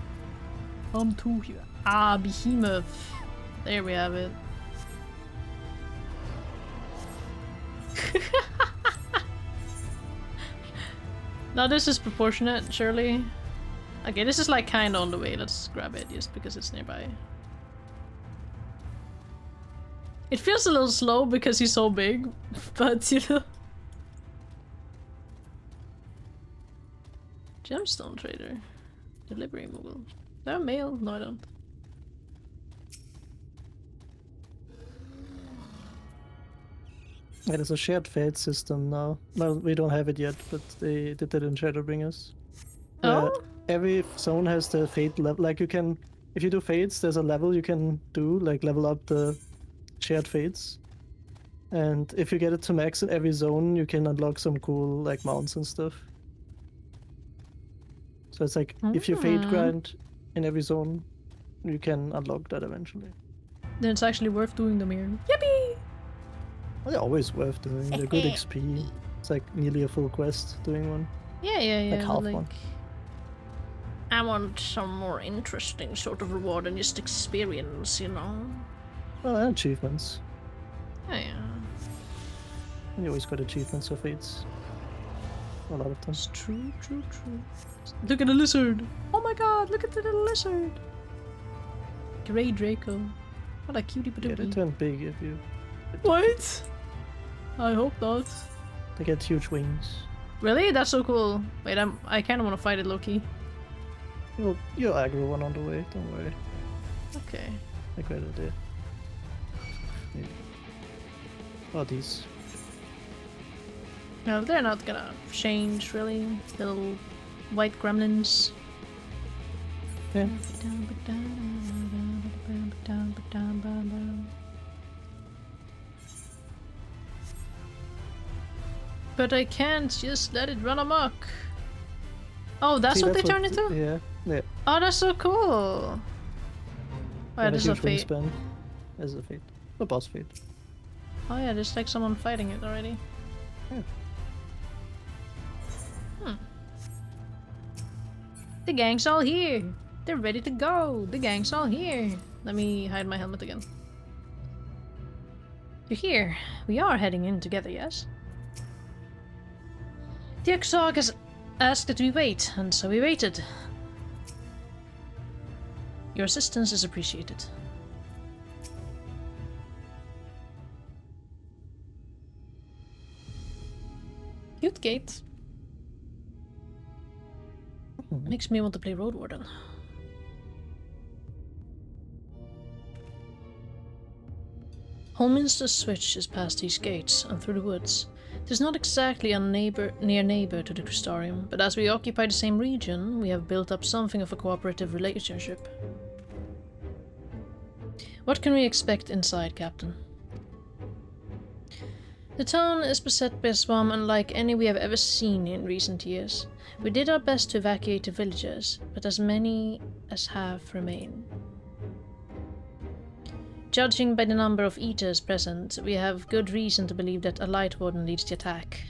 I'm too huge. Ah, behemoth. There we have it. Now this is proportionate, surely. Okay, this is like kinda on the way. Let's grab it just because it's nearby. It feels a little slow because he's so big, but you know. Gemstone trader. Delivery mobile. Do I have mail? No, I don't. Yeah, there's a shared fate system now. Well, we don't have it yet, but they did it in Shadowbringers. Oh? Every zone has the fate level. Like you can, if you do fates, there's a level you can do, like level up the shared fates. And if you get it to max in every zone, you can unlock some cool like mounts and stuff. So it's like if you fate grind in every zone, you can unlock that eventually. Then it's actually worth doing them here. Yippee! Well, they're always worth doing. They're good XP. It's like nearly a full quest doing one. Yeah. Like half one. I want some more interesting sort of reward than just experience, you know? Well, and achievements. Yeah. And you always got achievements for fates. A lot of them. It's true. Look at the lizard! Oh my god, look at the little lizard! Grey Draco. What a cutie patootie. Yeah, they turn big if you... What? I hope not. They get huge wings. Really? That's so cool. Wait, I kinda wanna fight it, low-key. You'll aggro one on the way, don't worry. Okay. A great idea. Yeah. Oh, these. No, they're not gonna change, really. Little white gremlins. Yeah. But I can't just let it run amok. Oh, that's what they turn into? Yeah. Oh, that's so cool. Oh, yeah, this is a fate. Wingspan. This is a fate. A boss fate. Oh yeah, there's like someone fighting it already. Yeah. The gang's all here. They're ready to go. The gang's all here. Let me hide my helmet again. You're here. We are heading in together, yes? The Exarch has asked that we wait, and so we waited. Your assistance is appreciated. Cute gate. Makes me want to play Road Warden. Holminster's switch is past these gates and through the woods. It is not exactly a near neighbor to the Crystarium, but as we occupy the same region, we have built up something of a cooperative relationship. What can we expect inside, Captain? The town is beset by a swarm unlike any we have ever seen in recent years. We did our best to evacuate the villagers, but as many as have remain. Judging by the number of eaters present, we have good reason to believe that a Light Warden leads the attack.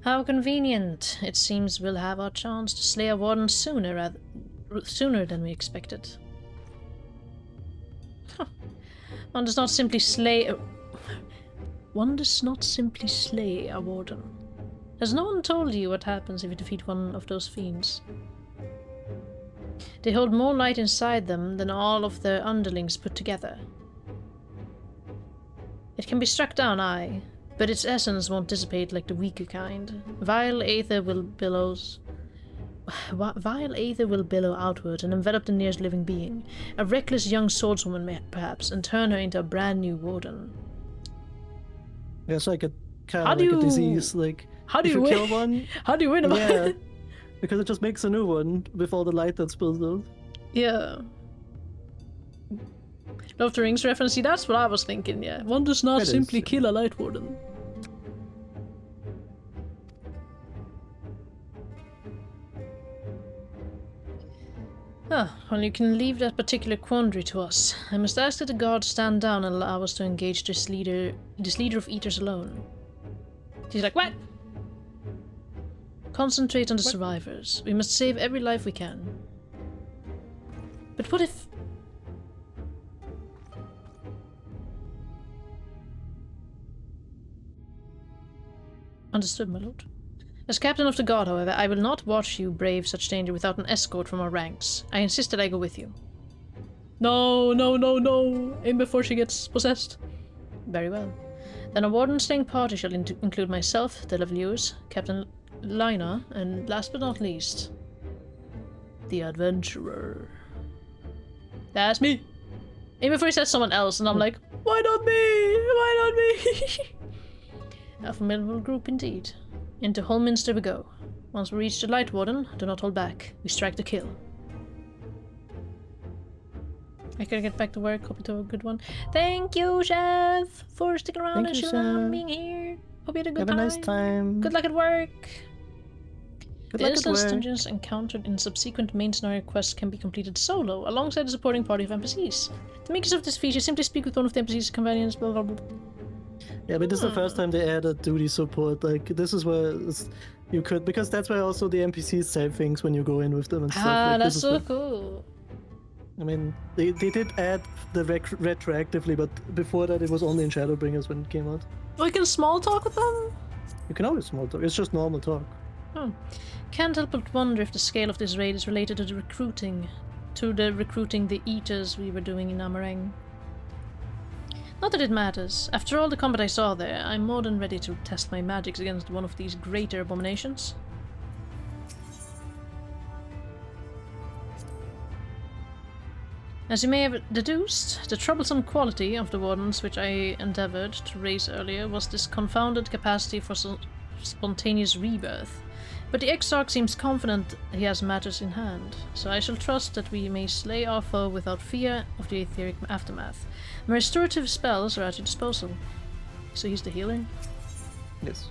How convenient! It seems we'll have our chance to slay a warden sooner than we expected. Huh. One does not simply slay a warden. Has no one told you what happens if you defeat one of those fiends? They hold more light inside them than all of their underlings put together. It can be struck down, aye, but its essence won't dissipate like the weaker kind. Vile aether will billow outward and envelop the nearest living being. A reckless young swordswoman, perhaps, and turn her into a brand new warden. Yeah, it's like a kind of like a disease. Like, how do you win? Kill one? How do you win about it? Because it just makes a new one with all the light that spills out. Yeah. Love the Rings reference. See, that's what I was thinking, yeah. One does not simply kill a Light Warden. Ah, well, you can leave that particular quandary to us. I must ask that the guards stand down and allow us to engage this leader of Eaters alone. She's like, what? Concentrate on the survivors. We must save every life we can. But what if... Understood, my lord. As captain of the guard, however, I will not watch you brave such danger without an escort from our ranks. I insist that I go with you. No, no, no, no! Aim before she gets possessed. Very well. Then a warden-staying party shall include myself, the Lavieus, Captain Lina, and last but not least, the adventurer. That's me! Aim before he says someone else, and I'm like, why not me? Why not me? A formidable group indeed. Into Holminster we go. Once we reach the Light Warden, do not hold back. We strike to kill. I gotta get back to work. Hope you have a good one. Thank you, Chef, for sticking around and chilling and being here. Hope you had a good time. Have a nice time. Good luck at work. The instance dungeons encountered in subsequent main scenario quests can be completed solo, alongside the supporting party of NPCs. To make use of this feature, simply speak with one of the NPCs' companions, blah blah blah. Yeah, but this is the first time they added duty support. Like, this is where you could, because that's where also the NPCs say things when you go in with them and stuff. Ah, like, that's so cool. I mean, they did add the retroactively, but before that it was only in Shadowbringers when it came out. Oh, you can small talk with them? You can always small talk, it's just normal talk. Oh. Can't help but wonder if the scale of this raid is related to the recruiting the Eaters we were doing in Amareng. Not that it matters. After all the combat I saw there, I'm more than ready to test my magics against one of these greater abominations. As you may have deduced, the troublesome quality of the wardens which I endeavoured to raise earlier was this confounded capacity for spontaneous rebirth. But the Exarch seems confident he has matters in hand, so I shall trust that we may slay our foe without fear of the etheric aftermath. My restorative spells are at your disposal. So he's the healer? Yes.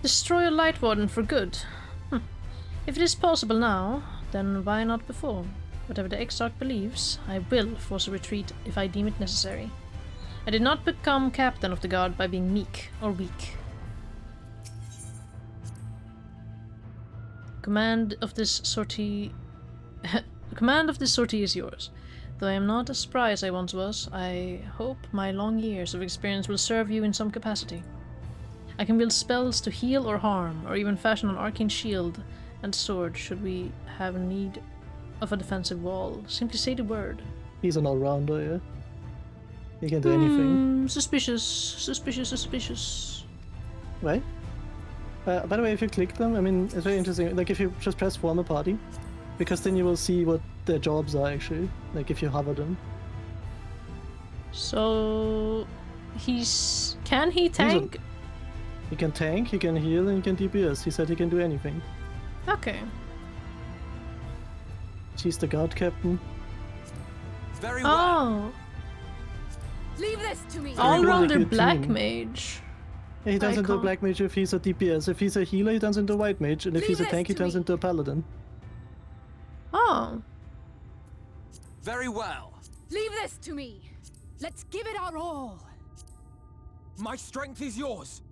Destroy a Light Warden for good. If it is possible now, then why not before? Whatever the Exarch believes, I will force a retreat if I deem it necessary. I did not become captain of the guard by being meek or weak. Command of this sortie is yours. Though I am not as spry as I once was, I hope my long years of experience will serve you in some capacity. I can wield spells to heal or harm, or even fashion an arcane shield and sword should we have need of a defensive wall? Simply say the word. He's an all-rounder, yeah. He can do anything. Suspicious. Suspicious. Right? By the way, if you click them, I mean, it's very interesting. Like, if you just press form a party, because then you will see what their jobs are, actually. Like, if you hover them. So... Can he tank? He can tank, he can heal, and he can DPS. He said he can do anything. Okay. She's the guard captain. Very well. Oh! Leave this to me! All-rounder black mage. Yeah, he turns into a black mage if he's a DPS. If he's a healer, he turns into a white mage. And if he's a tank, he turns into a paladin. Oh. Very well. Leave this to me. Let's give it our all. My strength is yours.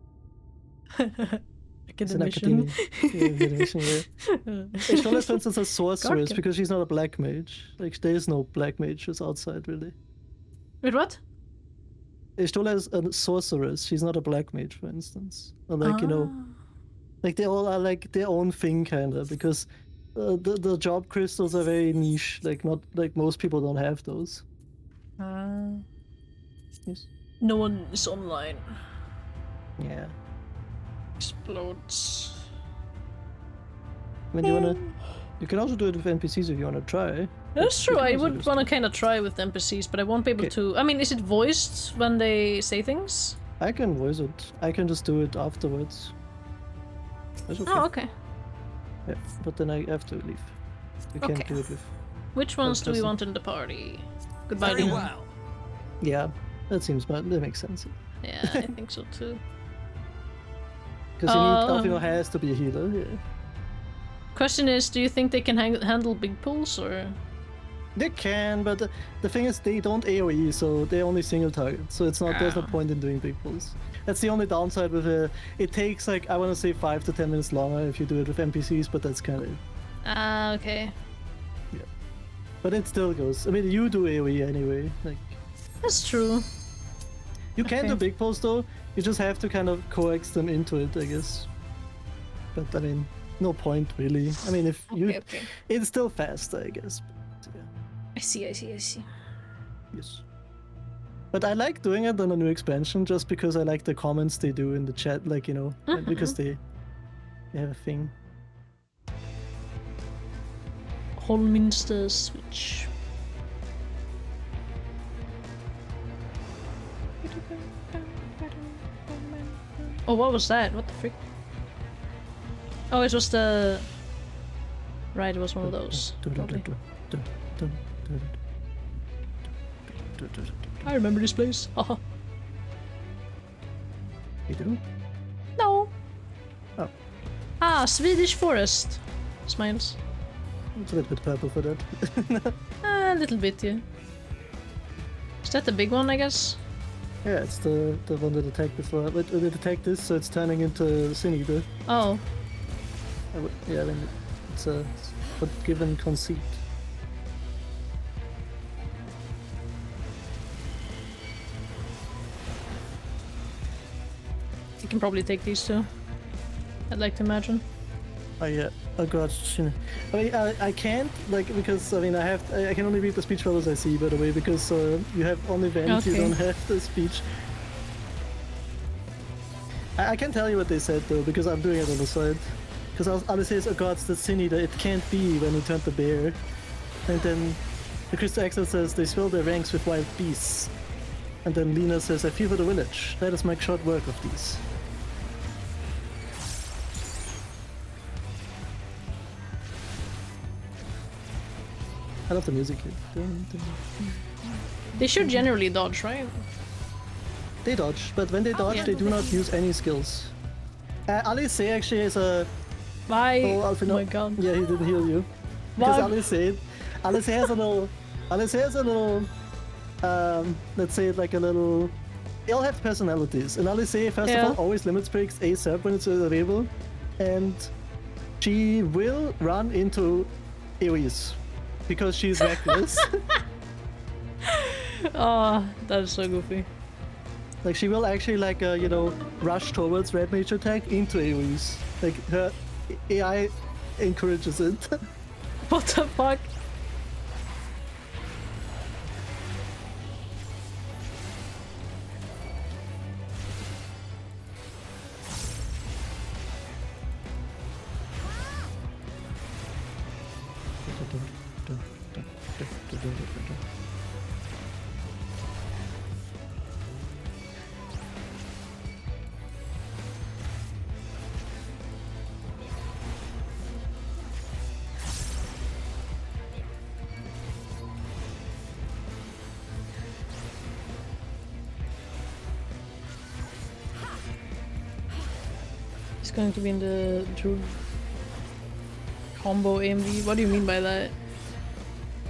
Academician. Ishtola, for instance, a sorceress because she's not a black mage. Like, there is no black mages outside, really. Wait, what? Ishtola is a sorceress. She's not a black mage, for instance. Or like, you know, like they all are like their own thing, kinda, because the job crystals are very niche. Like, not like most people don't have those. Yes. No one is online. Yeah. Explodes. I mean, you can also do it with NPCs if you wanna try. That's true, I would wanna kinda try with NPCs, but I won't be able to... I mean, is it voiced when they say things? I can voice it. I can just do it afterwards. That's okay. Oh, okay. Yeah, but then I have to leave. You can't do it with... Which ones do we want in the party? Goodbye, Very Leon. well. Yeah, that seems bad. That makes sense. Yeah, I think so too. Because Alfino has to be a healer, yeah. Question is, do you think they can handle big pulls, or...? They can, but the thing is they don't AoE, so they're only single target, so it's not. There's no point in doing big pulls. That's the only downside with it. It takes like, I want to say 5 to 10 minutes longer if you do it with NPCs, but that's kind of it. Ah, okay. Yeah. But it still goes. I mean, you do AoE anyway. Like. That's true. You can do big pulls though, you just have to kind of coax them into it, I guess. But I mean, no point really. I mean, if you... It's still faster, I guess. But, yeah. I see. Yes. But I like doing it on a new expansion just because I like the comments they do in the chat, like, you know, because they have a thing. Holminster switch. Oh, what was that? What the frick? Oh, it was the... Right, it was one of those. Probably. I remember this place. Haha. You do? No. Oh. Ah, Swedish forest. Smiles. It's a little bit purple for that. A little bit, yeah. Is that the big one, I guess? Yeah, it's the one that attacked before. But it attacked this, so it's turning into Sin Eater. Oh. Yeah, I mean, it's a given conceit. You can probably take these two. I'd like to imagine. Oh yeah. Oh god. I mean, I can't, like, because I mean I can only read the speech bubbles I see, by the way, because you have only vent, you don't have the speech. I can tell you what they said though, because I'm doing it on the side. Because Alice says, oh god, it's the Sin Eater, it can't be when he turned the bear. And then the Crystal Axel says they swell their ranks with wild beasts. And then Lena says, I fear for the village. Let us make short work of these. I love the music here. They should generally dodge, right? They dodge, but when they dodge, they do not use any skills. Alice actually is a... Why? Oh my god. Yeah, he didn't heal you. Because Alice has a little... Alice has a little... let's say like a little... They all have personalities. And Alice, first of all, always limits breaks ASAP when it's available. And she will run into AoEs. Because she's reckless. Oh, that is so goofy. Like, she will actually, like, you know, rush towards red mage attack into AoEs. Like, her AI encourages it. What the fuck? It's going to be in the true combo AMV. What do you mean by that?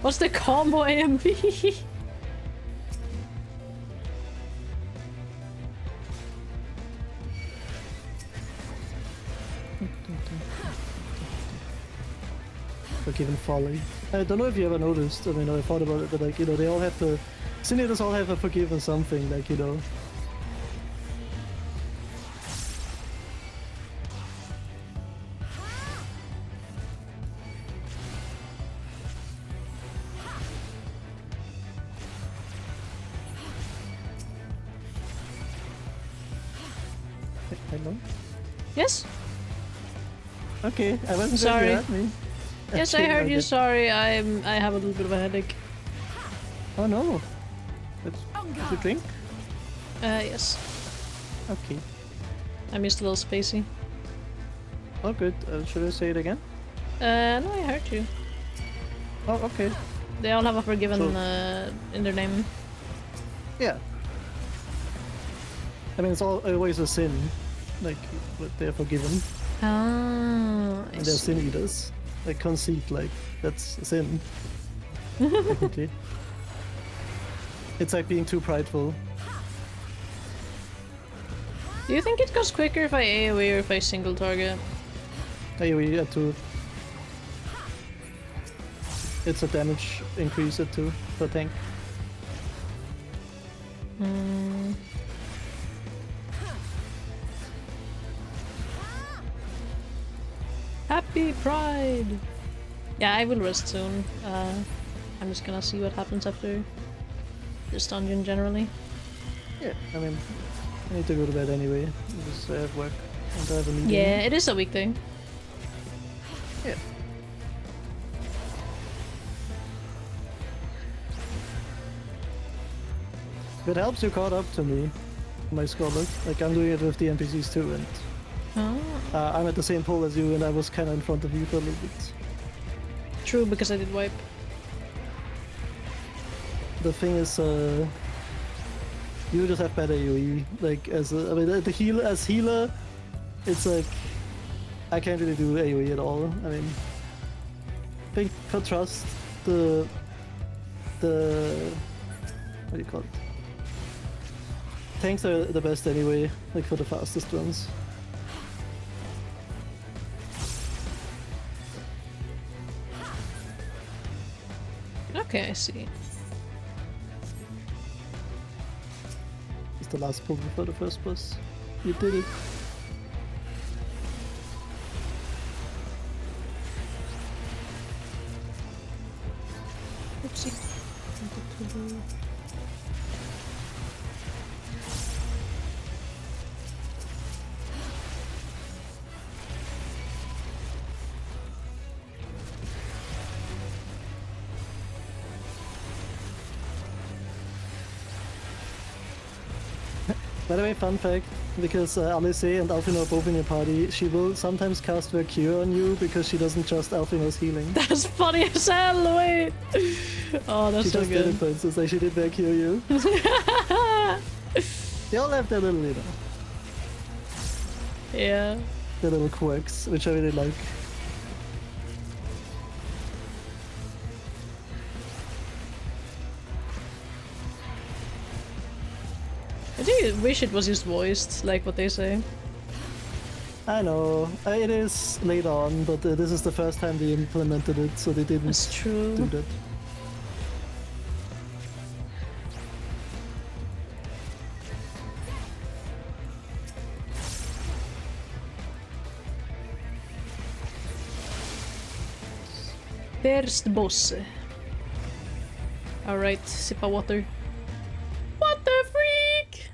What's the combo AMV? Forgiven folly. I don't know if you ever noticed. I mean, I thought about it, but like, you know, they all have to. Senators all have a forgiven something, like, you know. Hello? Yes? Okay, I wasn't sorry. Sure you heard me. Yes, Okay, I heard you. good. Sorry, I have a little bit of a headache. Oh no. Did you drink? Yes. Okay. I'm just a little spacey. Oh good. Should I say it again? No, I heard you. Oh, okay. They all have a forgiven So- in their name. Yeah. I mean, it's always a sin. Like, but they're forgiven. Ah, I And they're sin see. eaters. Like, conceit, like, that's a sin. Technically. It's like being too prideful. Do you think it goes quicker if I AoE or if I single target? AoE at 2. It's a damage increase at 2 per tank. Hmm. Happy Pride! Yeah, I will rest soon. I'm just gonna see what happens after this dungeon generally. Yeah, I mean, I need to go to bed anyway. Because I have work and I have a meeting. Yeah, it is a weekday. Yeah. If it helps you caught up to me, my scholar. Like, I'm doing it with the NPCs too, and Oh. I'm at the same pole as you, and I was kind of in front of you for a little bit. True, because I did wipe. The thing is, you just have better AoE. Like, I mean, the healer, as healer, it's like, I can't really do AoE at all. I mean, I think for trust, the what do you call it? Tanks are the best anyway, like for the fastest ones. Okay, I see. It's the last pull before the first boss. You did it. Oopsie. By the way, fun fact, because Alice and Alfino are both in your party, she will sometimes cast her cure on you because she doesn't trust Alfino's healing. That's funny as hell, wait! Oh, that's She so just did it, good. for instance, like she did their cure you. They all have their little, you know, Yeah. their little quirks, which I really like. I do wish it was just voiced, like what they say. I know, it is late on, but this is the first time they implemented it, so they didn't That's true. do that. First boss. Alright, sip of water. What the freak?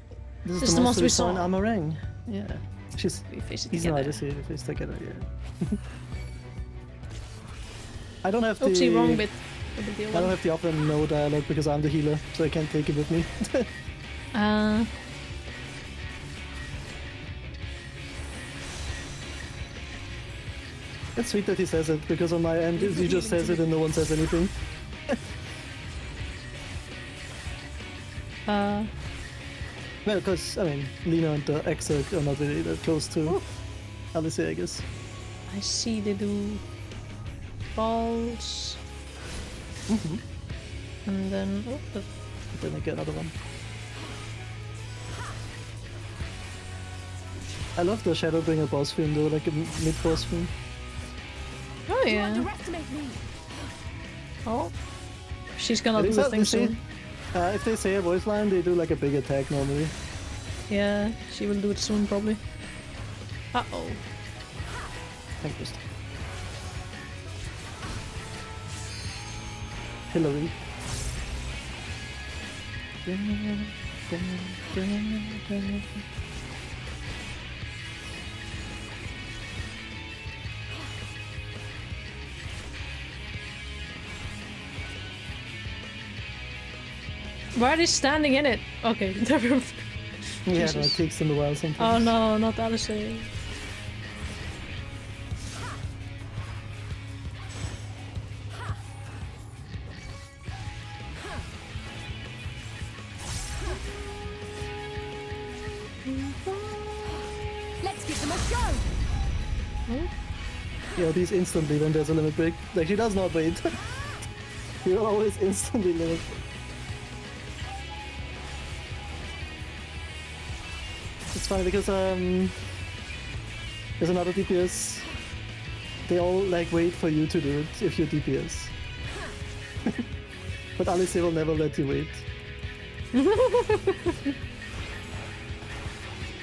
This is the monster we saw in Amarang. Yeah. We face it he's together. not, is he? We face together, yeah. I don't have the... Oopsie, wrong bit. I don't have the often no dialogue because I'm the healer, so I can't take it with me. It's sweet that he says it, because on my end he just says it and no one says anything. Well, because, I mean, Lena and the exec are not really that close to Alice, I guess. I see they do balls. And then... Oh, then I get another one. I love the Shadowbringer boss film though, like a mid-boss film. Oh yeah. Oh. She's gonna do the thing soon. If they say a voice line, they do like a big attack normally. Yeah, she will do it soon probably. Uh-oh. Thank you. Hillary. Why are they standing in it? Okay, never. Yeah, no, it takes them a while sometimes. Oh no, not Alice. Let's give them a show. Yeah, these instantly when there's a limit break. Like, she does not wait. She will always instantly limit. It's funny because there's another DPS. They all like wait for you to do it if you're DPS. But Alice will never let you wait.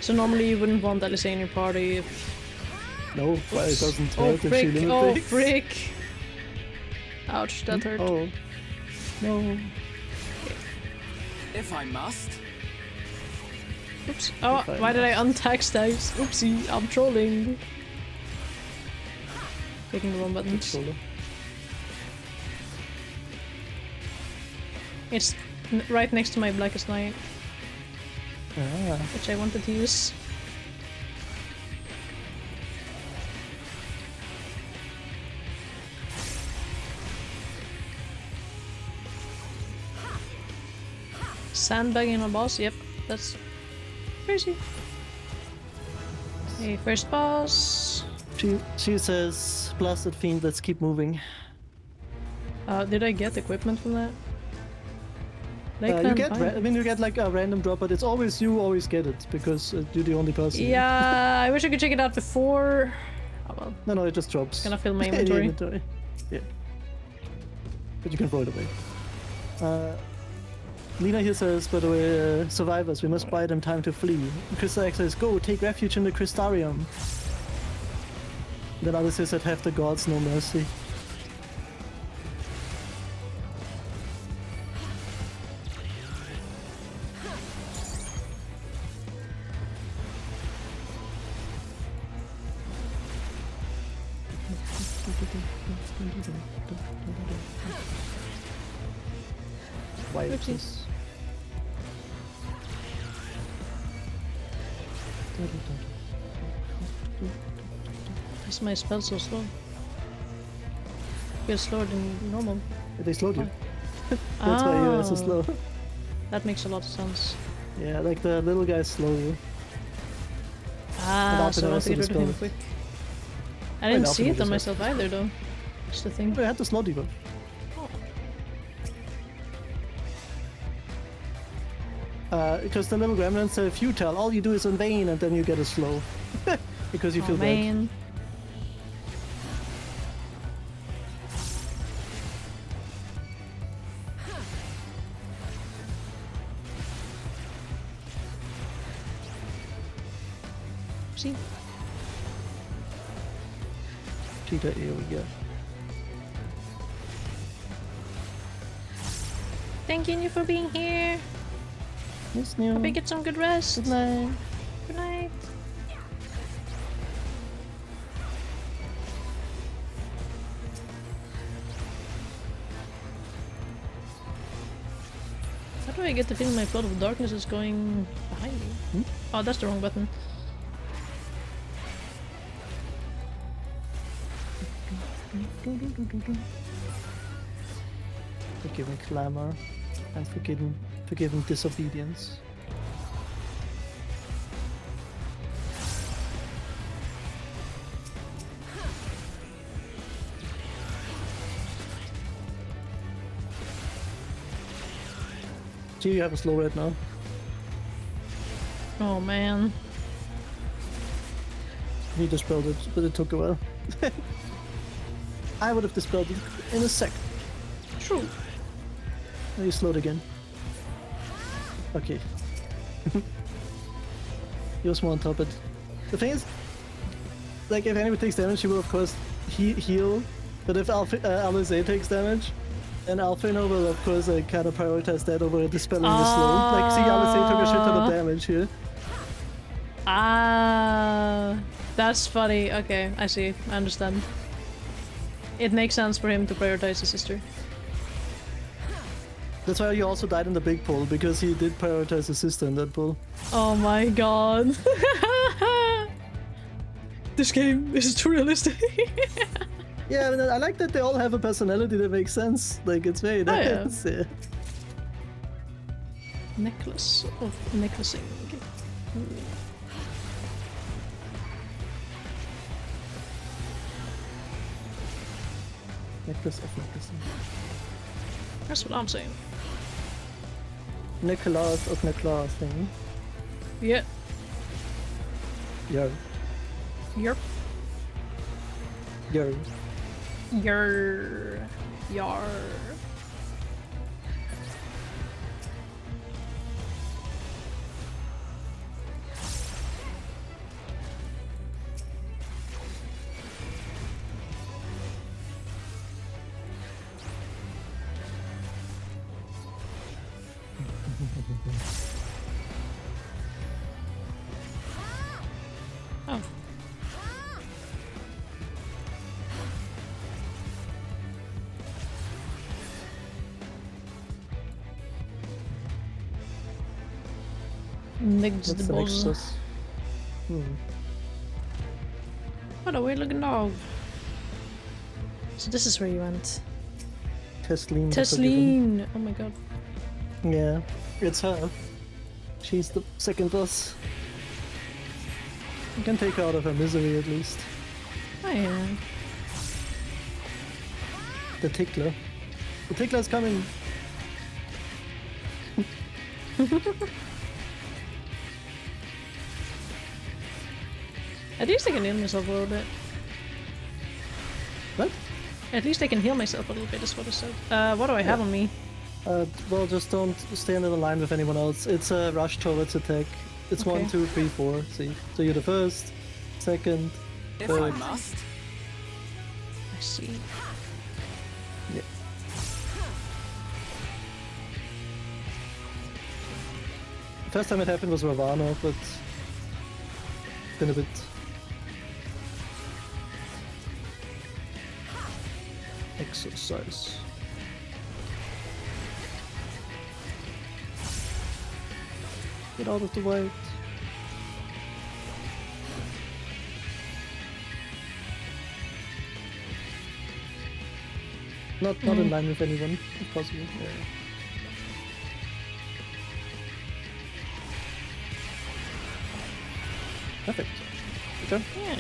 So normally you wouldn't want Alice in your party if... No, but it doesn't Oh hurt if she frick, limit oh breaks. frick! Ouch, that hurt. Oh. No. If I must. Oops. Oh, why did I untag stacks? Oopsie, I'm trolling. Clicking the wrong buttons. It's right next to my Blackest Night. Which I wanted to use. Sandbagging a boss? Yep, that's crazy. Okay, first boss. She says, "Blasted fiend, let's keep moving." Did I get equipment from that? You get like a random drop, but it's always you always get it because you're the only person. Yeah, I wish I could check it out before. Oh well. No, it just drops. It's gonna fill my inventory. Yeah. But you can throw it away. Lena here says, by the way, survivors, we must buy them time to flee. Krista X says, go, take refuge in the Crystarium. Then others says that have the gods no mercy. Why Oopsies. Why is my spell so slow? Feels slower than normal. They slowed you. That's why you are so slow. That makes a lot of sense. Yeah, like the little guys slow you. Ah, so I have to get rid of him quick. I didn't see it on myself either though. That's the thing. I had to slow debuff. Because the little gremlins are futile. All you do is in vain and then you get a slow. Because you feel bad. See? Cheetah AoE, yeah. Thanking you for being here. Yes, Neil. Hope you get some good rest. Good night. Good night. How do I get the feeling my flood of darkness is going behind me? Hmm? Oh, that's the wrong button. Forgiving clamor and forgiving disobedience. Gee, you have a slow red now. Oh man. He dispelled it, but it took a while. I would have dispelled it in a sec. True. Now you slowed again. Okay. He was more on top, but the thing is, like, if anybody takes damage, he will of course heal. But if Alize takes damage, then Alfino will of course kind of prioritize that over dispelling the slow. Like, see, Alize took a shit ton of damage here. Ah, that's funny. Okay, I see. I understand. It makes sense for him to prioritize his sister. That's why he also died in the big pool, because he did prioritize his sister in that pool. Oh my god. This game is too realistic. Yeah, I like that they all have a personality that makes sense. Like, it's very nice. Yeah. Necklace of necklacing. Necklace of necklacing. That's what I'm saying. Nicholas of necklacing. Yeah. Yo. Yerp. Yo. Yer. Yar. Oh. Next the boss. What a weird looking dog. So this is where you went. Tesleen. Tesleen! Oh my god. Yeah, it's her. She's the second boss. You can take her out of her misery at least. Oh yeah. The tickler. The tickler's coming! At least I can heal myself a little bit. What? At least I can heal myself a little bit, is what I said. What do I have on me? Well, just don't stand in a line with anyone else. It's a rush towards attack. It's Okay. 1, 2, 3, 4. See? So you're the first, second, If third. I must. I see. Yeah. The first time it happened was Ravana, but it's been a bit. Exercise. Get out of the way. Not in line with anyone, if possible. Yeah. Perfect. Good job. Yeah.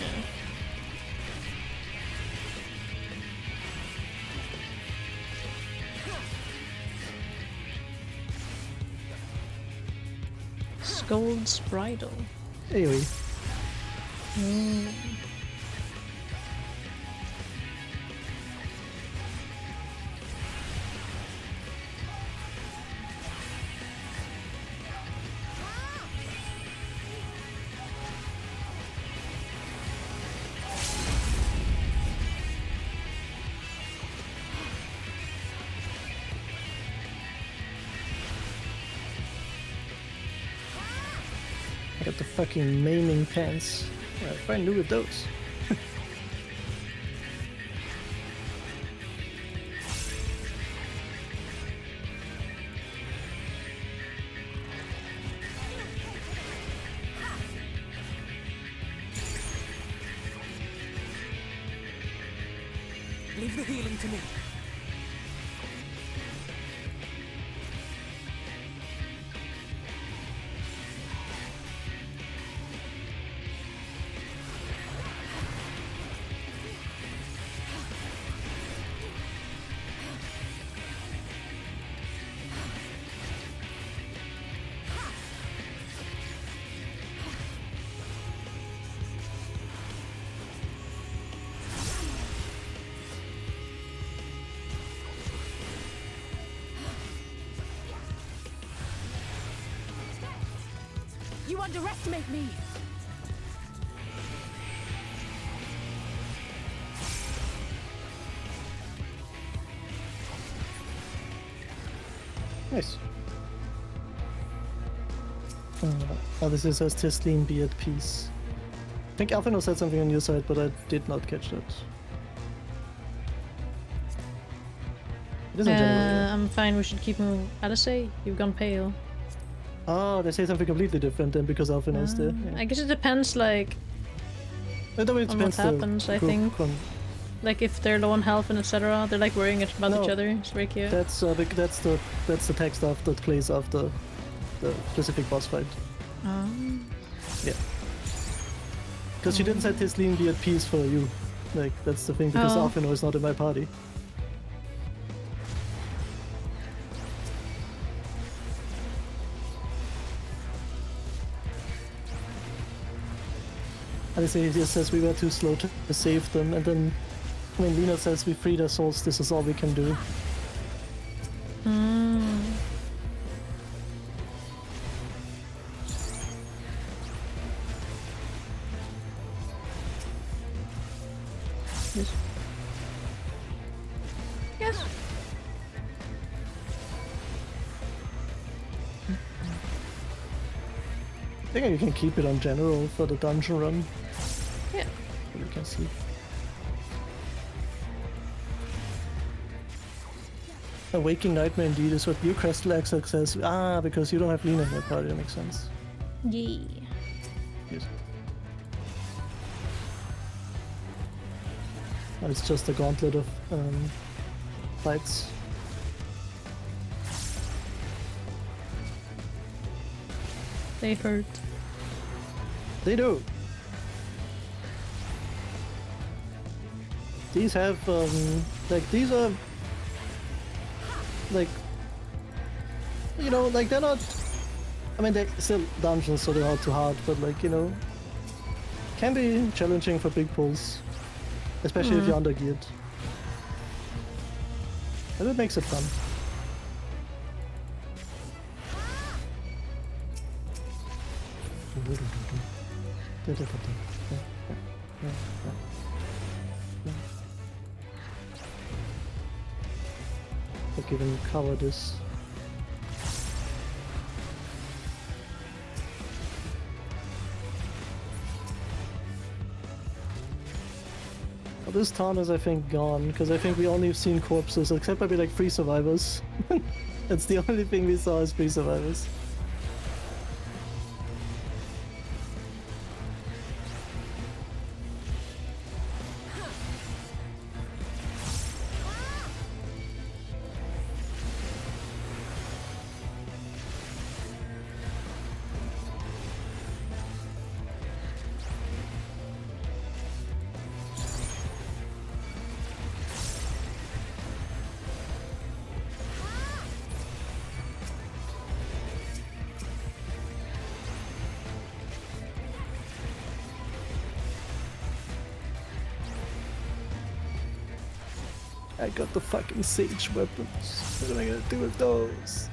Scold's Bridle. Anyway. got the fucking maiming pants. I'm fine new with those. Leave the healing to me. You underestimate me! Nice. Oh, this is as Tisleen be at peace. I think Alphino said something on your side, but I did not catch that. It isn't general. I'm fine, we should keep moving. Alice, you've gone pale. Oh, they say something completely different then because Alphino is there. Yeah. I guess it depends, like, It on what happens, I think. Like, if they're low on health and etc., they're like worrying about each other. It's very cute. That's the text stuff that plays after the specific boss fight. Oh. Yeah. Because she didn't say Tisleen be at peace for you. Like, that's the thing, because Alphino is not in my party. Alice just says we were too slow to save them, and then when Lena says we freed our souls, this is all we can do. Yes. Yes. I think you can keep it on general for the dungeon run. Yeah. You can see. A waking nightmare indeed is what Eucrest Laxax says. Ah, because you don't have Lena in your party, that makes sense. Yeah. Yes. Oh, it's just a gauntlet of fights. They hurt. They do. These have, like, these are, like, you know, like, they're not, I mean, they're still dungeons, so they're not too hard, but, like, you know, can be challenging for big pulls, especially if you're undergeared. But it makes it fun. I can even cover this. Well, this town is, I think, gone, because I think we only have seen corpses, except maybe like 3 survivors. That's the only thing we saw is 3 survivors. I got the fucking sage weapons. What am I gonna do with those?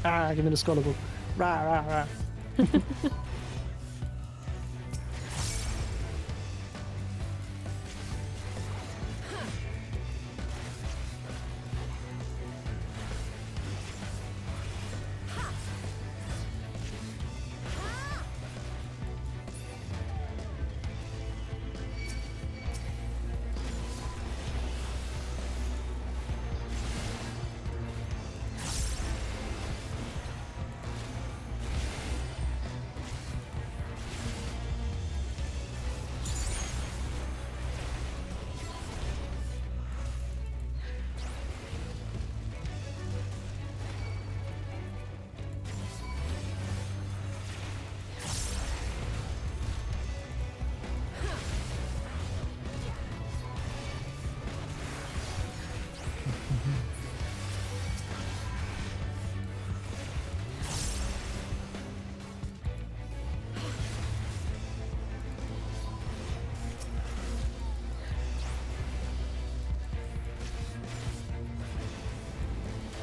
Ah, give me the scholar book. Rah, rah, rah.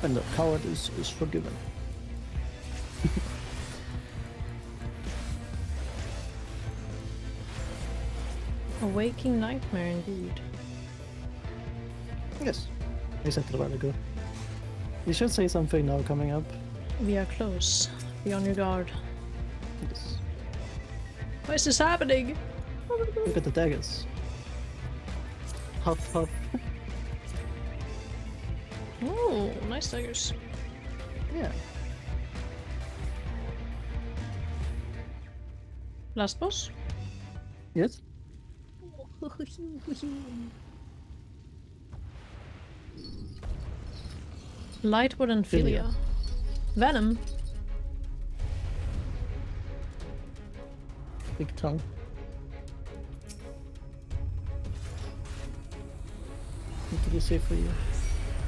And the cowardice is forgiven. A waking nightmare indeed. Yes, I said it a while ago. You should say something now coming up. We are close. Be on your guard. Yes. Why is this happening? Look at the daggers. Huff huff. Oh, nice daggers. Yeah. Last boss? Yes? Lightwood and Philia. Venom. Big tongue. What did you say for you?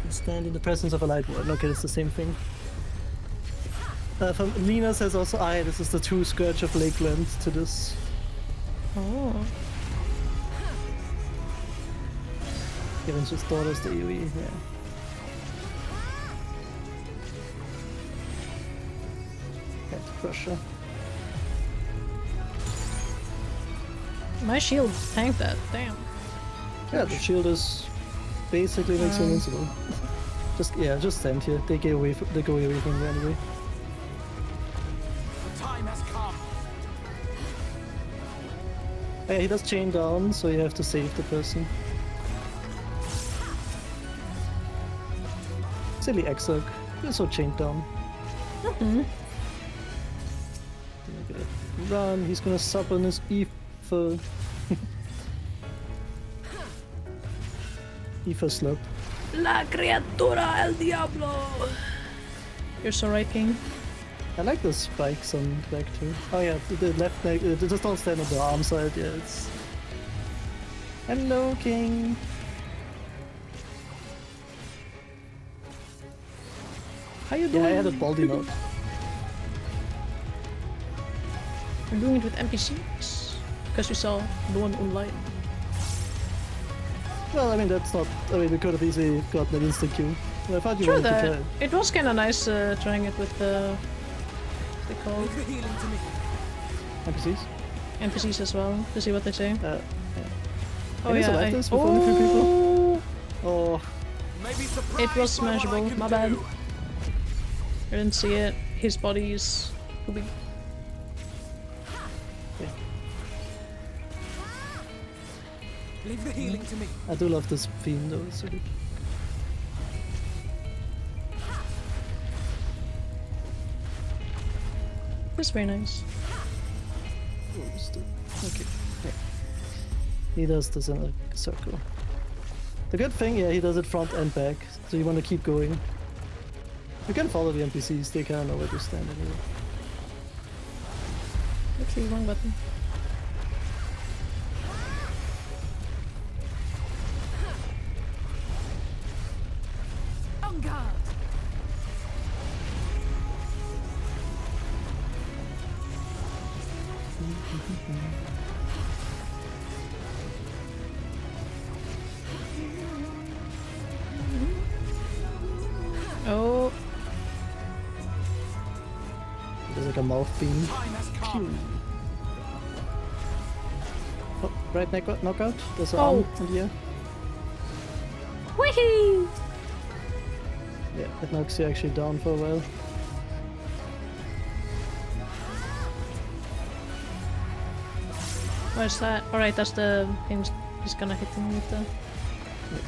Stand in the presence of a light ward. Okay, it's the same thing. From Lena says also, this is the true Scourge of Lakeland to this. Oh. Given his daughter's the AoE, yeah. Head crusher. My shield tanked that, damn. Yeah, the shield is basically makes you invincible. Just stand here. They go away from you anyway. The time has come. Yeah, he does chain down, so you have to save the person. Silly Exarch. You're so chained down. Mm-hmm. Run, he's gonna summon his Ether. Ether slurp. La criatura el diablo! You're so right, King. I like the spikes on the back too. Oh yeah, the left leg, just don't stand on the arm side, yeah, it's... Hello, King! How you doing? Yeah, I had a baldy note. We're doing it with NPCs. Because we saw the one online. Well, I mean, that's not... I mean, we could have easily gotten an instant queue. I thought you wanted to try it. It was kinda nice trying it with the... What's it called? NPCs? NPCs as well, to see what they say. Yeah. Oh yeah, like this with only 3 people? Oh. It was smashable, my bad. I didn't see it. His body is too big. Yeah. Leave the healing to me. I do love this theme though, it's so good. It's very nice. Okay. Yeah. He does this in a circle. The good thing, yeah, he does it front and back, so you want to keep going. You can follow the NPCs, they kind of know where to stand anyway. Actually, wrong button. On guard. Oh. There's like a mouth beam. Pew. Oh, right knockout. There's an arm in the air. Whee! Yeah, that knocks you actually down for a while. Where's that? Alright, that's the him. He's gonna hit him with the... Yeah.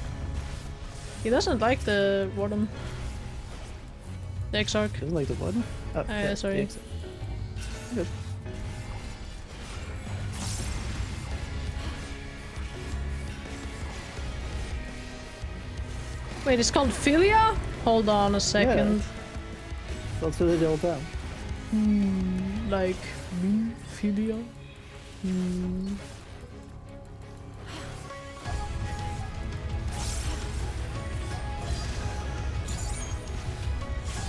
He doesn't like the Warden. The Exarch. Doesn't like the Warden? Oh, yeah, sorry. Good. Wait, it's called Philia? Hold on a second. Yeah. That's Philia all the time. Like me, Philia?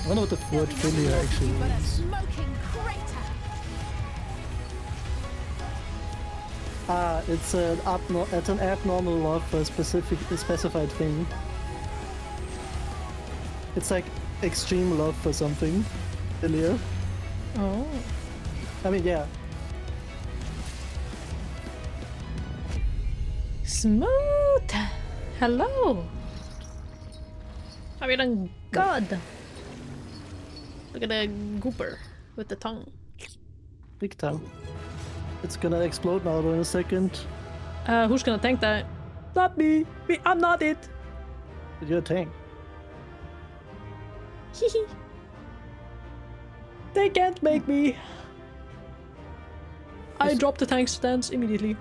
I wonder what the word Philia actually But a means. smoking crater. It's an abnormal love for a specified thing. It's like extreme love for something, Ilya. Oh. I mean, yeah. Smooth! Hello! Have you done good? Look at the gooper with the tongue. Big time. It's gonna explode now though in a second. Who's gonna tank that? Not me! I'm not it! You're a tank. Hehe. They can't make me. I dropped the tank stance immediately.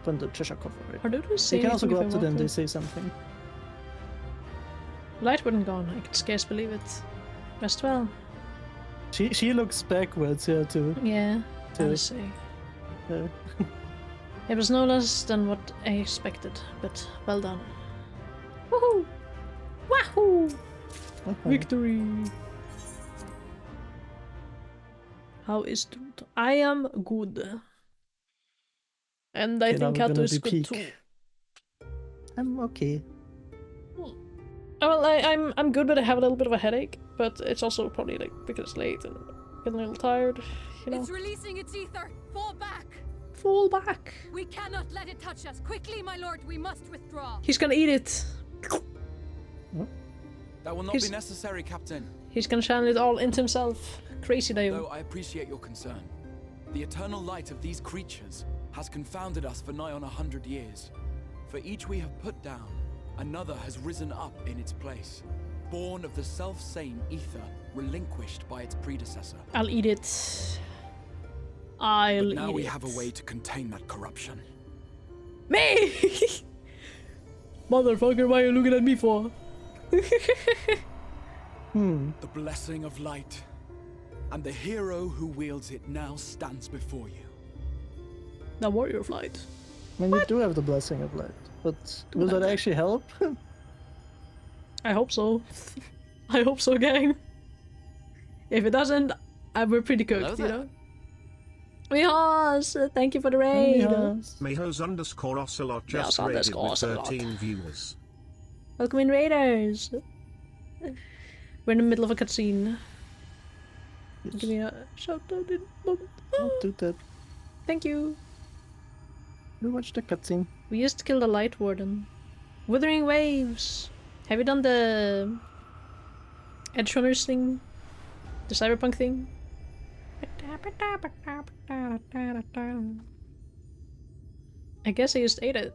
From the Cheshire cover. Or do they say You can also anything go if up I to them, want they say something. Light wouldn't gone. I could scarce believe it. Rest well. She looks backwards here too. Yeah, I Too. would say. Yeah. It was no less than what I expected, but well done. Woohoo! Wahoo! Victory! How is it? I am good. And I Okay, now think we're Kato gonna is do good peak. too. I'm okay. Well, I'm good, but I have a little bit of a headache. But it's also probably like because it's late and getting a little tired, you know. It's releasing its ether. Fall back. Fall back. We cannot let it touch us. Quickly, my lord, we must withdraw. He's gonna eat it. That will not be necessary, Captain. He's gonna channel it all into himself. Crazy Dale. Though I appreciate your concern. The eternal light of these creatures has confounded us for nigh on 100 years. For each we have put down, another has risen up in its place, born of the self-same ether relinquished by its predecessor. I'll eat it. I'll eat it. Now we have a way to contain that corruption. Me! Motherfucker, why are you looking at me for? The blessing of light, and the hero who wields it now stands before you. The warrior flight. I mean, you do have the blessing of light, but will that actually help? I hope so. I hope so, gang. If it doesn't, we're pretty cooked, you know? Mihas, thank you for the raid. Mayhos_Ocelot just Mihas raided with Ocelot. 13 viewers. Welcome in, raiders. We're in the middle of a cutscene. Give me a shout out in moment. Don't do that. Thank you. You watch the cutscene. We used to kill the Light Warden. Withering Waves. Have you done the Edge Runners thing? The Cyberpunk thing? I guess I just ate it.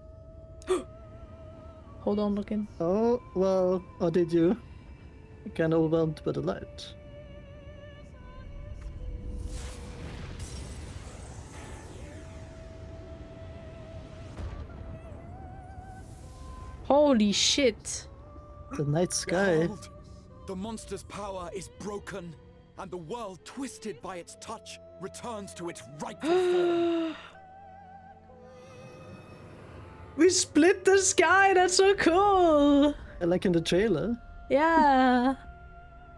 Hold on, looking. Oh, well, or did you? You're kind of overwhelmed by the light. Holy shit. The night sky. Behold, the monster's power is broken, and the world, twisted by its touch, returns to its rightful form. We split the sky, that's so cool! Like in the trailer. Yeah.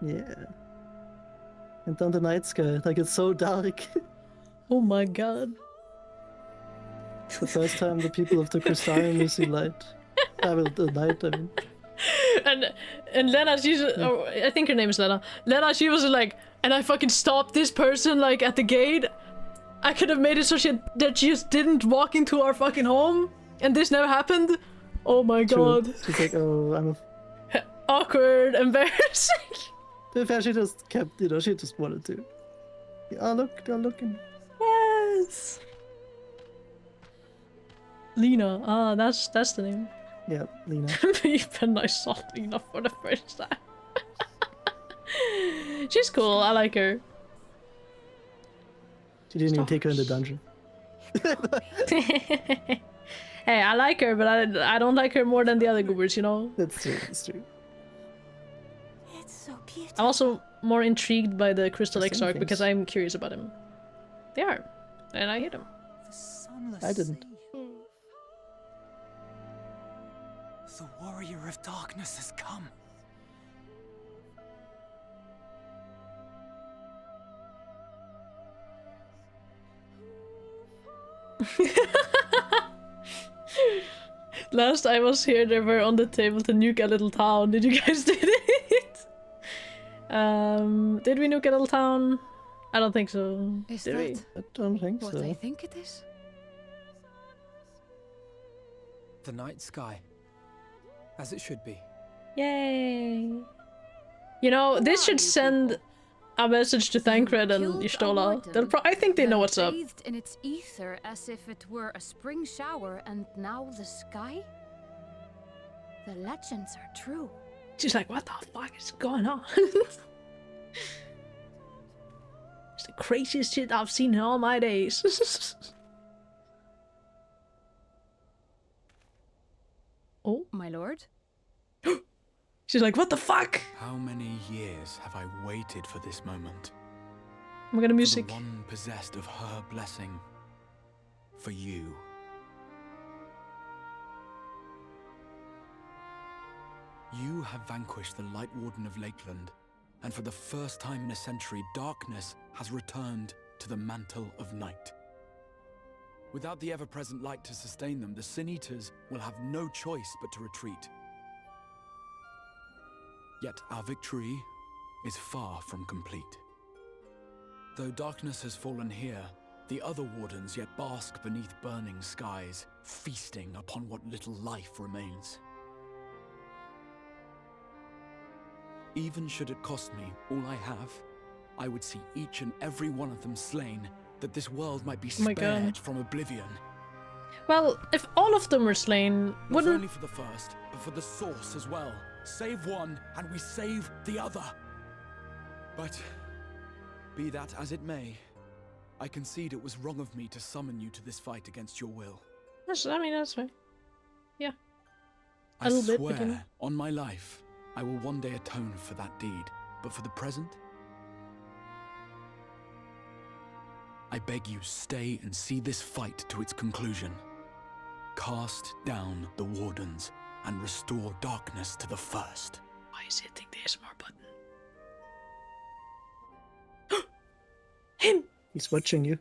Yeah. And then the night sky, like it's so dark. Oh my god. It's the first time the people of the Crystarium will see light. I will the night, I mean. And Lena, she's oh, I think her name is Lena. Lena, she was like, and I fucking stopped this person like at the gate. I could have made it so that she just didn't walk into our fucking home, and this never happened. Oh my god. True. She's like, oh, I'm a... Awkward, embarrassing. To be fair, she just kept, you know, she just wanted to. Oh look, they're looking. Yes. Lena, ah, that's the name. Yeah, Lena. Even I saw Lena for the first time. She's cool, I like her. She didn't even take her in the dungeon. Hey, I like her, but I don't like her more than the other goobers, you know? That's true, that's true. It's so beautiful. I'm also more intrigued by the Crystal The same Exarch things. because I'm curious about him. They are. And I hate him. The sunless I didn't. sea. The warrior of darkness has come. Last I was here, they were on the table to nuke a little town. Did you guys do it? Did we nuke a little town? I don't think so. Is Did we? that I don't think what so. I think it is? The night sky. As it should be. Yay! You know, this should send a message to Thancred and Killed a Y'shtola. warden, I think they know then what's up. Bathed in its ether as if it were a spring shower, and now the sky? The legends are true. She's like, what the fuck is going on? It's the craziest shit I've seen in all my days. Oh, my lord? She's like, what the fuck? How many years have I waited for this moment? I'm gonna For music. the one possessed of her blessing. For you. You have vanquished the Light Warden of Lakeland, and for the first time in a century, darkness has returned to the mantle of night. Without the ever-present light to sustain them, the Sin Eaters will have no choice but to retreat. Yet our victory is far from complete. Though darkness has fallen here, the other wardens yet bask beneath burning skies, feasting upon what little life remains. Even should it cost me all I have, I would see each and every one of them slain, that this world might be spared from oblivion. Well, if all of them were slain, Not wouldn't... only for the first, but for the source as well. Save one, and we save the other. But, be that as it may, I concede it was wrong of me to summon you to this fight against your will. I mean, that's fine. Yeah. I little bit, swear, but you know. on my life, I will one day atone for that deed. But for the present, I beg you, stay and see this fight to its conclusion. Cast down the wardens and restore darkness to the first. Why is it hitting the ASMR button? Him! He's watching you.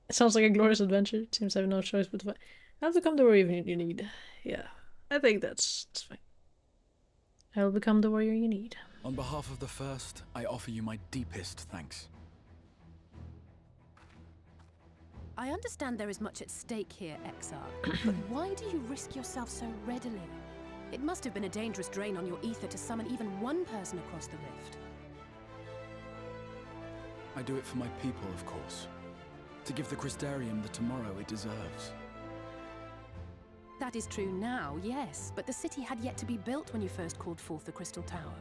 It sounds like a glorious adventure. It seems I have no choice but to fight. I'll become the warrior you need. Yeah, I think that's fine. I'll become the warrior you need. On behalf of the first, I offer you my deepest thanks. I understand there is much at stake here, Exarch, but why do you risk yourself so readily? It must have been a dangerous drain on your ether to summon even one person across the rift. I do it for my people, of course. To give the Crystarium the tomorrow it deserves. That is true now, yes, but the city had yet to be built when you first called forth the Crystal Tower.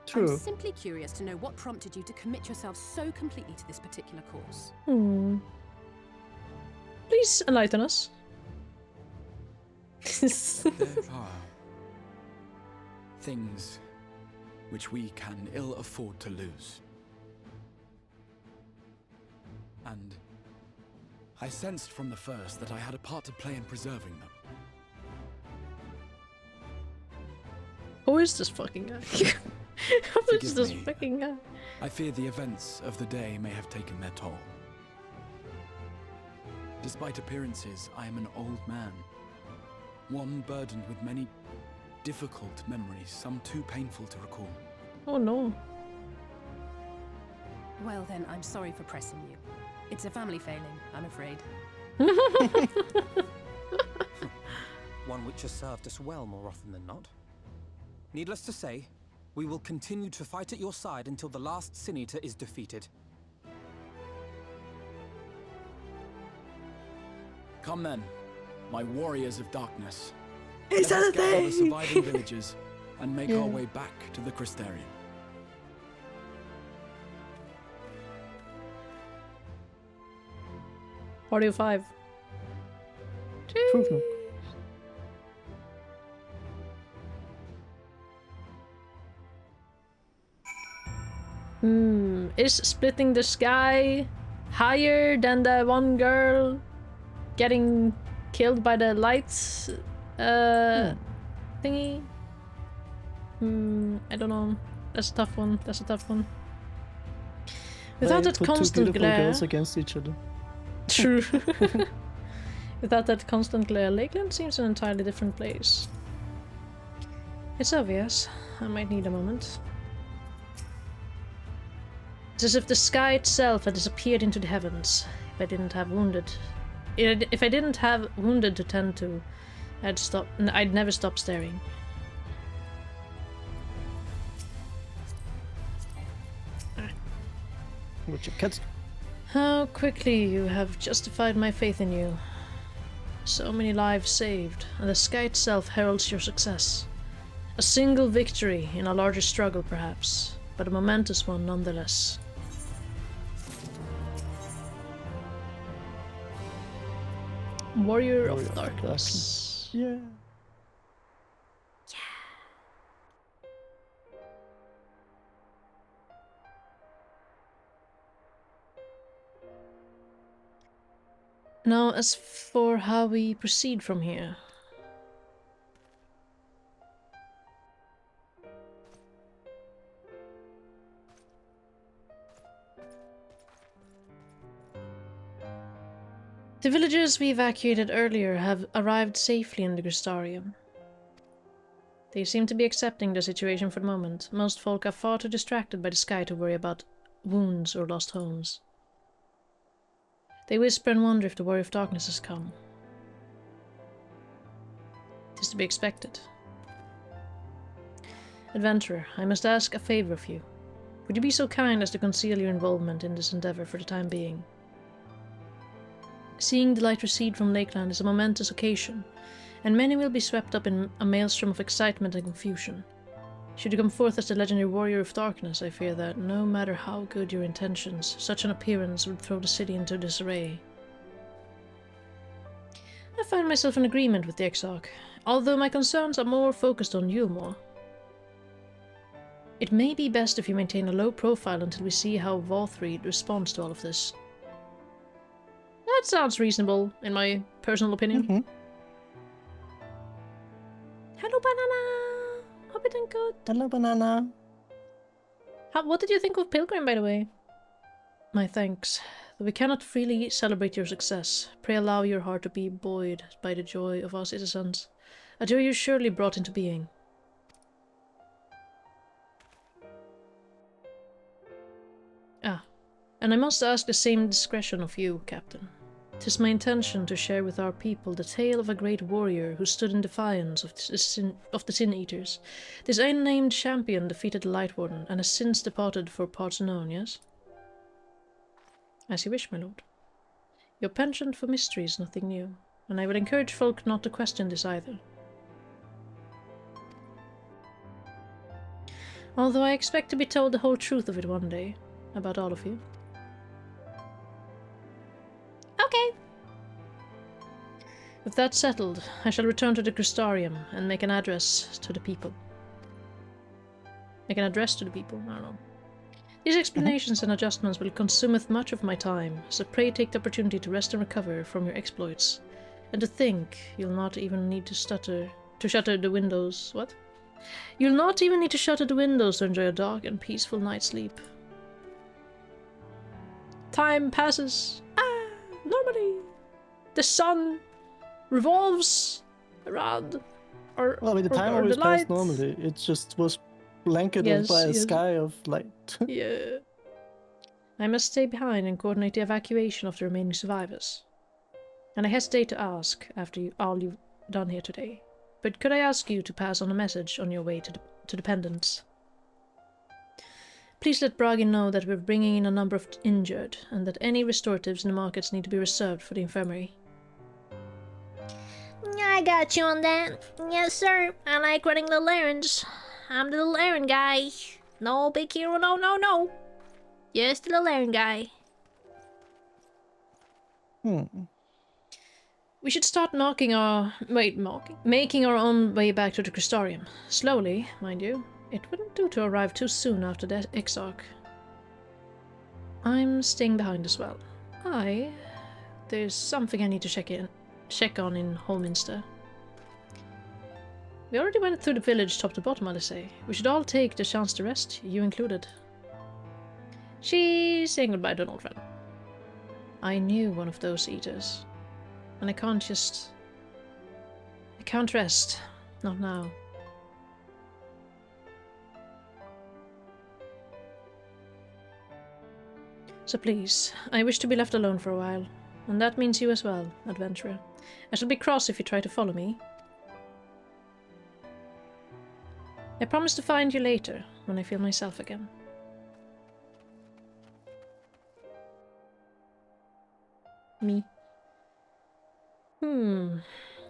True. I'm simply curious to know what prompted you to commit yourself so completely to this particular course. Please enlighten us. There are things which we can ill afford to lose. And I sensed from the first that I had a part to play in preserving them. Who is this fucking guy? Who is Forgive this me. fucking guy? I fear the events of the day may have taken their toll. Despite appearances, I am an old man. One burdened with many difficult memories, some too painful to recall. Oh no. Well then, I'm sorry for pressing you. It's a family failing, I'm afraid. One which has served us well more often than not. Needless to say, we will continue to fight at your side until the last Sin Eater is defeated. Come then, my warriors of darkness. Is that a Let us gather the thing? surviving villages and make our way back to the Crystarium. Party of 5. Prove no. Is splitting the sky higher than the one girl getting killed by the lights thingy? I don't know. That's a tough one. That's a tough one. Without They that put two constant beautiful glare. girls against each other. True. Without that constant glare, Lakeland seems an entirely different place. It's obvious. I might need a moment. It's as if the sky itself had disappeared into the heavens. If I didn't have wounded to tend to, I'd never stop staring. How quickly you have justified my faith in you. So many lives saved, and the sky itself heralds your success. A single victory in a larger struggle, perhaps, but a momentous one nonetheless. Warrior of Darkness. Yeah. Now, as for how we proceed from here. The villagers we evacuated earlier have arrived safely in the Crystarium. They seem to be accepting the situation for the moment. Most folk are far too distracted by the sky to worry about wounds or lost homes. They whisper and wonder if the Warrior of Darkness has come. It is to be expected. Adventurer, I must ask a favor of you. Would you be so kind as to conceal your involvement in this endeavor for the time being? Seeing the light recede from Lakeland is a momentous occasion, and many will be swept up in a maelstrom of excitement and confusion. Should you come forth as the legendary Warrior of Darkness, I fear that, no matter how good your intentions, such an appearance would throw the city into disarray. I find myself in agreement with the Exarch, although my concerns are more focused on Yulmore. It may be best if you maintain a low profile until we see how Valthried responds to all of this. That sounds reasonable, in my personal opinion. Hello, Banana! Hope you're doing good. Hello, Banana. What did you think of Pilgrim, by the way? My thanks. Though we cannot freely celebrate your success, pray allow your heart to be buoyed by the joy of our citizens, a joy you surely brought into being. And I must ask the same discretion of you, Captain. 'Tis my intention to share with our people the tale of a great warrior who stood in defiance of the Sin Eaters. This unnamed champion defeated the Light Warden and has since departed for parts unknown, yes? As you wish, my lord. Your penchant for mystery is nothing new, and I would encourage folk not to question this either. Although I expect to be told the whole truth of it one day, about all of you. Okay. With that settled, I shall return to the Crystarium and make an address to the people. I don't know. These explanations and adjustments will consume much of my time, so pray take the opportunity to rest and recover from your exploits. And to think, you'll not even need to shutter the windows. What? You'll not even need to shutter the windows to enjoy a dark and peaceful night's sleep. Time passes. Normally, the sun revolves around the time always passed normally. It just was blanketed by a sky of light. Yeah. I must stay behind and coordinate the evacuation of the remaining survivors. And I hesitate to ask after all you've done here today. But could I ask you to pass on a message on your way to the pendants? Please let Bragi know that we're bringing in a number of injured, and that any restoratives in the markets need to be reserved for the infirmary. I got you on that. Yes, sir. I like running little errands. I'm the little errand guy. No big hero, no. Just the little errand guy. We should start making our own way back to the Crystarium. Slowly, mind you. It wouldn't do to arrive too soon after the Exarch. I'm staying behind as well. There's something I need to check on in Holminster. We already went through the village top to bottom, I'll say. We should all take the chance to rest, you included. She's saying goodbye to an old friend. I knew one of those eaters. And I can't rest. Not now. So please, I wish to be left alone for a while. And that means you as well, adventurer. I shall be cross if you try to follow me. I promise to find you later, when I feel myself again. Me.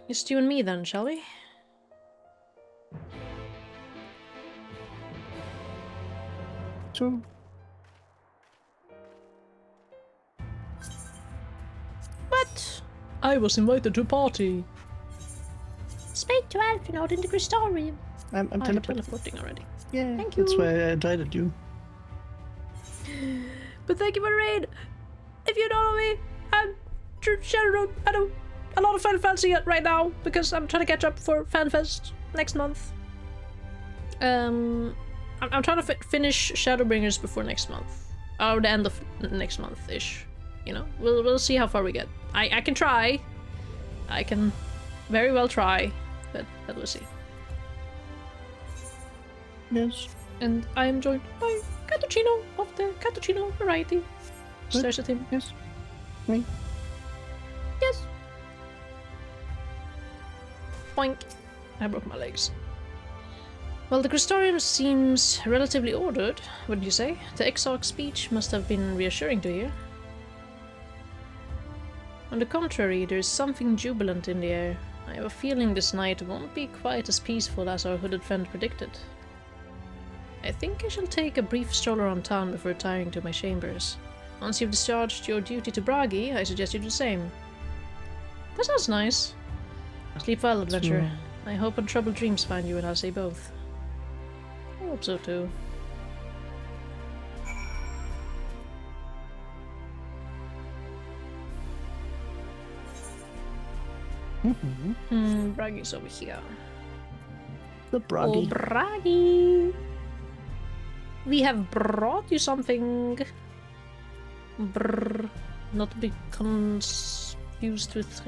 Just you and me then, shall we? Sure. But I was invited to a party. Speak to Alphinaud in the Crystorium. I'm teleporting already. Yeah, thank you. That's why I invited you. But thank you for the raid. If you don't know me, I'm Shadow. I do a lot of Final Fantasy right now because I'm trying to catch up for Fanfest next month. I'm trying to finish Shadowbringers before next month, or the end of next month-ish. You know, we'll see how far we get. I can try. I can very well try, but we'll see. Yes. And I am joined by Cappuccino of the Cappuccino variety. Stares at him. Yes. Me. Yes. Boink. I broke my legs. Well, the Crystorium seems relatively ordered, wouldn't you say? The Exarch's speech must have been reassuring to you. On the contrary, there is something jubilant in the air. I have a feeling this night won't be quite as peaceful as our hooded friend predicted. I think I shall take a brief stroll around town before retiring to my chambers. Once you've discharged your duty to Bragi, I suggest you do the same. That sounds nice. Sleep well, adventurer. I hope untroubled dreams find you, and I'll say both. I hope so too. Bragi's over here. The Bragi. Oh, Bragi! We have brought you something. Brr. Not to be confused with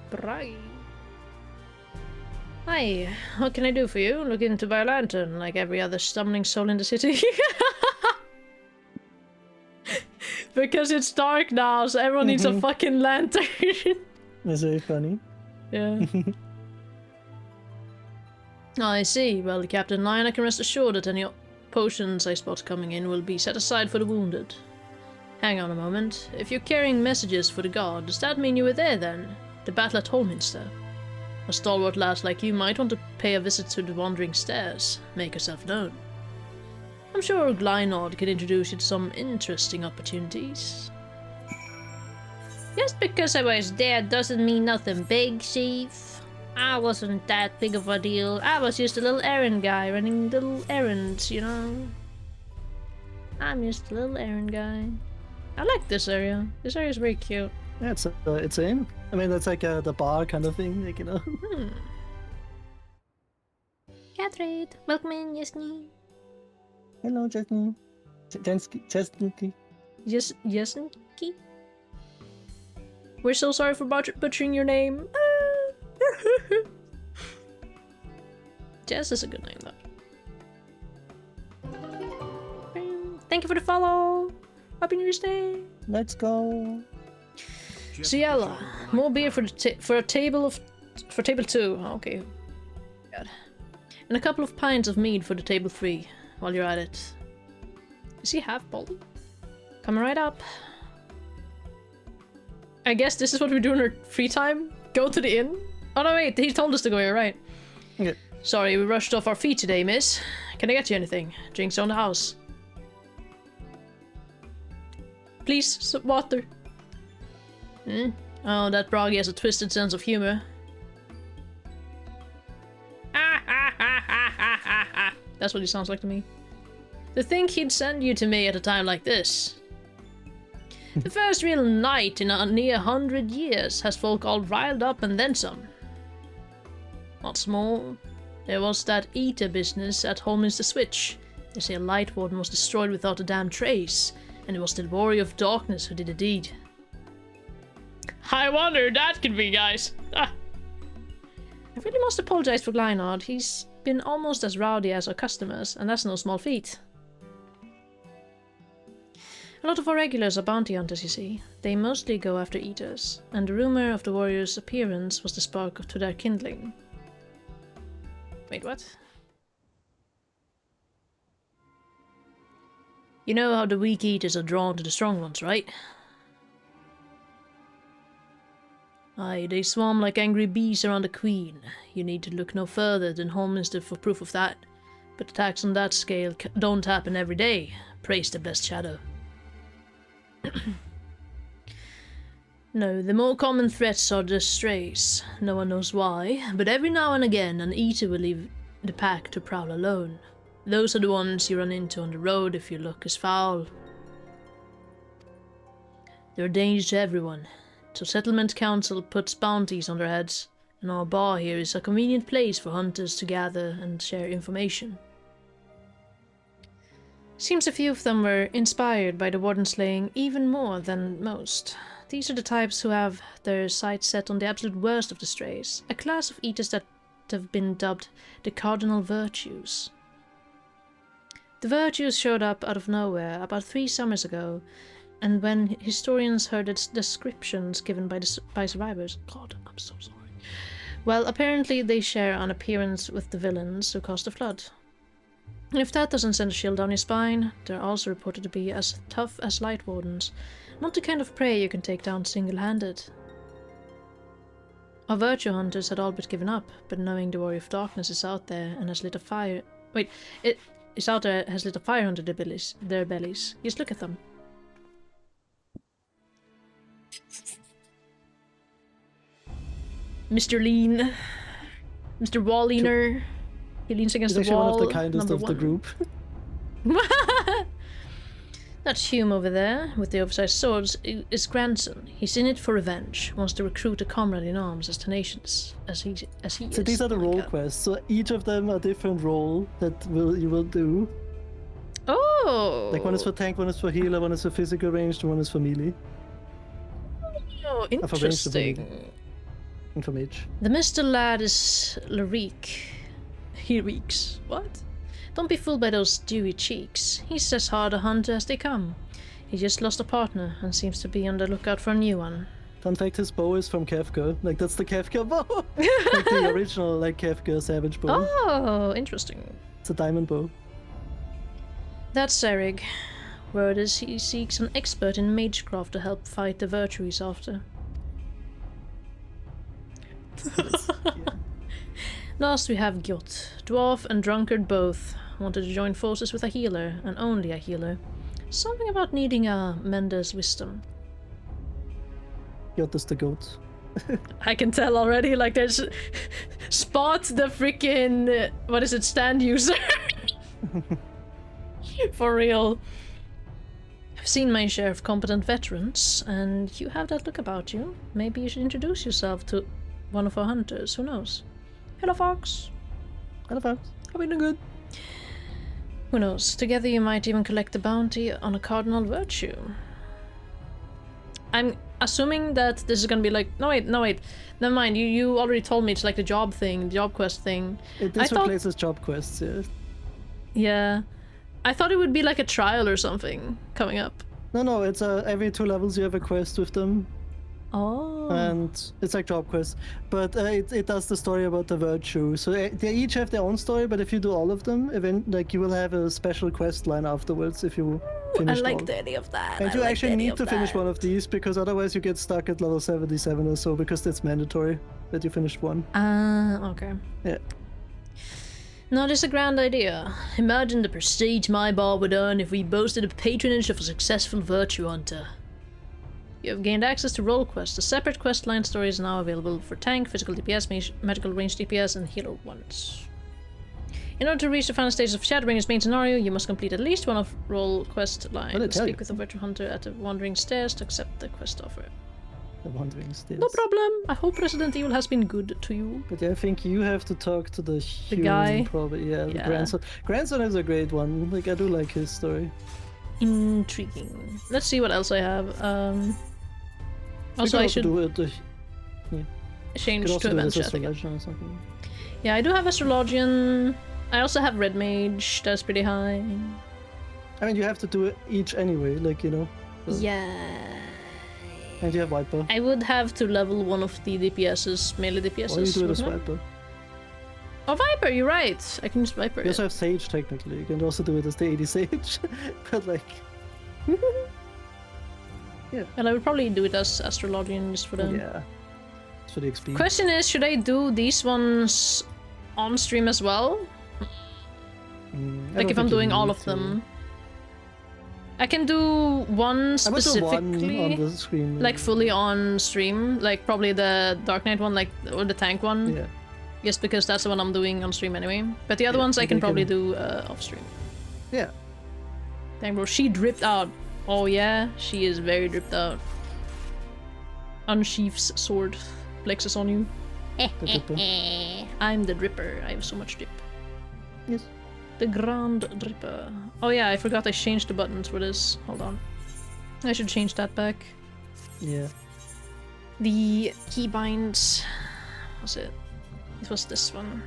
Bragi. Hi, what can I do for you? Looking to buy a lantern, like every other stumbling soul in the city? Because it's dark now, so everyone needs a fucking lantern. That's very funny. Yeah. I see. Well, Captain Lion, I can rest assured that any potions I spot coming in will be set aside for the wounded. Hang on a moment. If you're carrying messages for the guard, does that mean you were there then? The battle at Holminster? A stalwart lass like you might want to pay a visit to the Wandering Stairs. Make yourself known. I'm sure Glynod can introduce you to some interesting opportunities. Just because I was there doesn't mean nothing big, Chief. I wasn't that big of a deal. I was just a little errand guy running little errands, you know. I'm just a little errand guy. I like this area. This area is very cute. Yeah, it's in. I mean, that's like the bar kind of thing, like, you know. Catherine, welcome in, Yasni. Hello, Jasny. Jasny. Yasnki? We're so sorry for butchering your name. Jess is a good name, though. Thank you for the follow. Happy New Year's Day. Let's go. Ciela, more beer for table 2. Okay. God. And a couple of pints of mead for the table 3. While you're at it. Does he have Polly? Coming right up. I guess this is what we do in our free time? Go to the inn? Oh no, wait, he told us to go here, right? Okay. Sorry, we rushed off our feet today, miss. Can I get you anything? Drinks on the house. Please, some water. Oh, that Bragi has a twisted sense of humor. That's what he sounds like to me. To think he'd send you to me at a time like this. The first real night in a near 100 years has folk all riled up and then some. What's more, there was that eater business at Holminster Switch. They say a Light Warden was destroyed without a damn trace, and it was the Warrior of Darkness who did the deed. I wonder who that could be, guys. I really must apologize for Glynod. He's been almost as rowdy as our customers, and that's no small feat. A lot of our regulars are bounty hunters, you see. They mostly go after eaters, and the rumor of the warrior's appearance was the spark to their kindling. Wait, what? You know how the weak eaters are drawn to the strong ones, right? Aye, they swarm like angry bees around the queen. You need to look no further than Holminster for proof of that. But attacks on that scale don't happen every day. Praise the blessed shadow. No, the more common threats are the strays. No one knows why, but every now and again an eater will leave the pack to prowl alone. Those are the ones you run into on the road if your luck is foul. They're a danger to everyone, so Settlement Council puts bounties on their heads, and our bar here is a convenient place for hunters to gather and share information. Seems a few of them were inspired by the warden slaying even more than most. These are the types who have their sights set on the absolute worst of the strays, a class of eaters that have been dubbed the Cardinal Virtues. The Virtues showed up out of nowhere about 3 summers ago, and when historians heard its descriptions given by survivors... God, I'm so sorry. Well, apparently they share an appearance with the villains who caused the flood. And if that doesn't send a chill down your spine, they're also reported to be as tough as Light Wardens, not the kind of prey you can take down single-handed. Our Virtue Hunters had all but given up, but knowing the Warrior of Darkness is out there and has lit a fire... Wait, it is out there, has lit a fire under their bellies. Just look at them. Mr. Lean. Mr. Wall Leaner. He leans against the wall. He's actually one of the kindest of the group. That Hume over there, with the oversized swords, is grandson. He's in it for revenge. Wants to recruit a comrade in arms as tenacious as he is. So these are the role quests. So each of them a different role that you will do. Oh! Like one is for tank, one is for healer, one is for physical ranged, one is for melee. Oh, interesting. And for mage. The Mr. Lad is Lyrique. He reeks. What? Don't be fooled by those dewy cheeks. He's as hard a hunter as they come. He just lost a partner and seems to be on the lookout for a new one. Fun fact, his bow is from Kefka. Like, that's the Kefka bow! Like the original, like, Kefka Savage bow. Oh, interesting. It's a diamond bow. That's Serig. Word is he seeks an expert in magecraft to help fight the Virtue he's after. Yeah. Last we have Gyot. Dwarf and drunkard both. Wanted to join forces with a healer, and only a healer. Something about needing a mender's wisdom. Gyot is the goat. I can tell already, like there's... Spot the freaking... what is it, stand user? For real. I've seen my share of competent veterans, and you have that look about you. Maybe you should introduce yourself to one of our hunters, who knows? Hello, Fox. Hello, Fox. Hope you're doing good. Who knows? Together you might even collect the bounty on a Cardinal Virtue. I'm assuming that this is gonna be like... No wait. Never mind, you already told me it's like the job thing, the job quest thing. This replaces job quests, yeah. Yeah. I thought it would be like a trial or something coming up. No, it's every 2 levels you have a quest with them. Oh. And it's like job quests, but it does the story about the Virtue. So they each have their own story, but if you do all of them, like you will have a special quest line afterwards if you finish. I like any of that. And you actually need to finish one of these because otherwise you get stuck at level 77 or so because that's mandatory that you finished one. Okay. Yeah. Not just a grand idea. Imagine the prestige my bar would earn if we boasted a patronage of a successful Virtue Hunter. You have gained access to role quests. A separate quest line story is now available for tank, physical DPS, magical range DPS, and healer ones. In order to reach the final stage of Shadowbringers main scenario, you must complete at least one of role quest lines. Speak with the Virtue Hunter at the Wandering Stairs to accept the quest offer. The Wandering Stairs. No problem. I hope Resident Evil has been good to you. But yeah, I think you have to talk to the guy. Probably, yeah, the grandson. Grandson is a great one. Like, I do like his story. Intriguing. Let's see what else I have. Also, I should change to event chat again. Yeah, I do have Astrologian. I also have Red Mage. That's pretty high. I mean, you have to do it each anyway, like, you know. So. Yeah. And you have Viper. I would have to level one of the DPSs, melee DPSs. Or you do it as Viper. Oh, Viper, you're right. I can use Viper. You also have Sage, technically. You can also do it as the 80 Sage. But, like... yeah. And I would probably do it as Astrologian just for them. Yeah. For the XP. Question is, should I do these ones on stream as well? Like if I'm doing all of them. I can do one specifically, one on the screen, like fully on stream, like probably the Dark Knight one, like or the tank one. Yeah. Yes, because that's the one I'm doing on stream anyway. But the other ones I can probably do off stream. Yeah. Dang bro, she dripped out. Oh yeah, she is very dripped out. Unsheaths sword, flexes on you. I'm the dripper. I have so much drip. Yes. The Grand Dripper. Oh yeah, I forgot I changed the buttons for this. Hold on. I should change that back. Yeah. The keybinds... Was it? It was this one.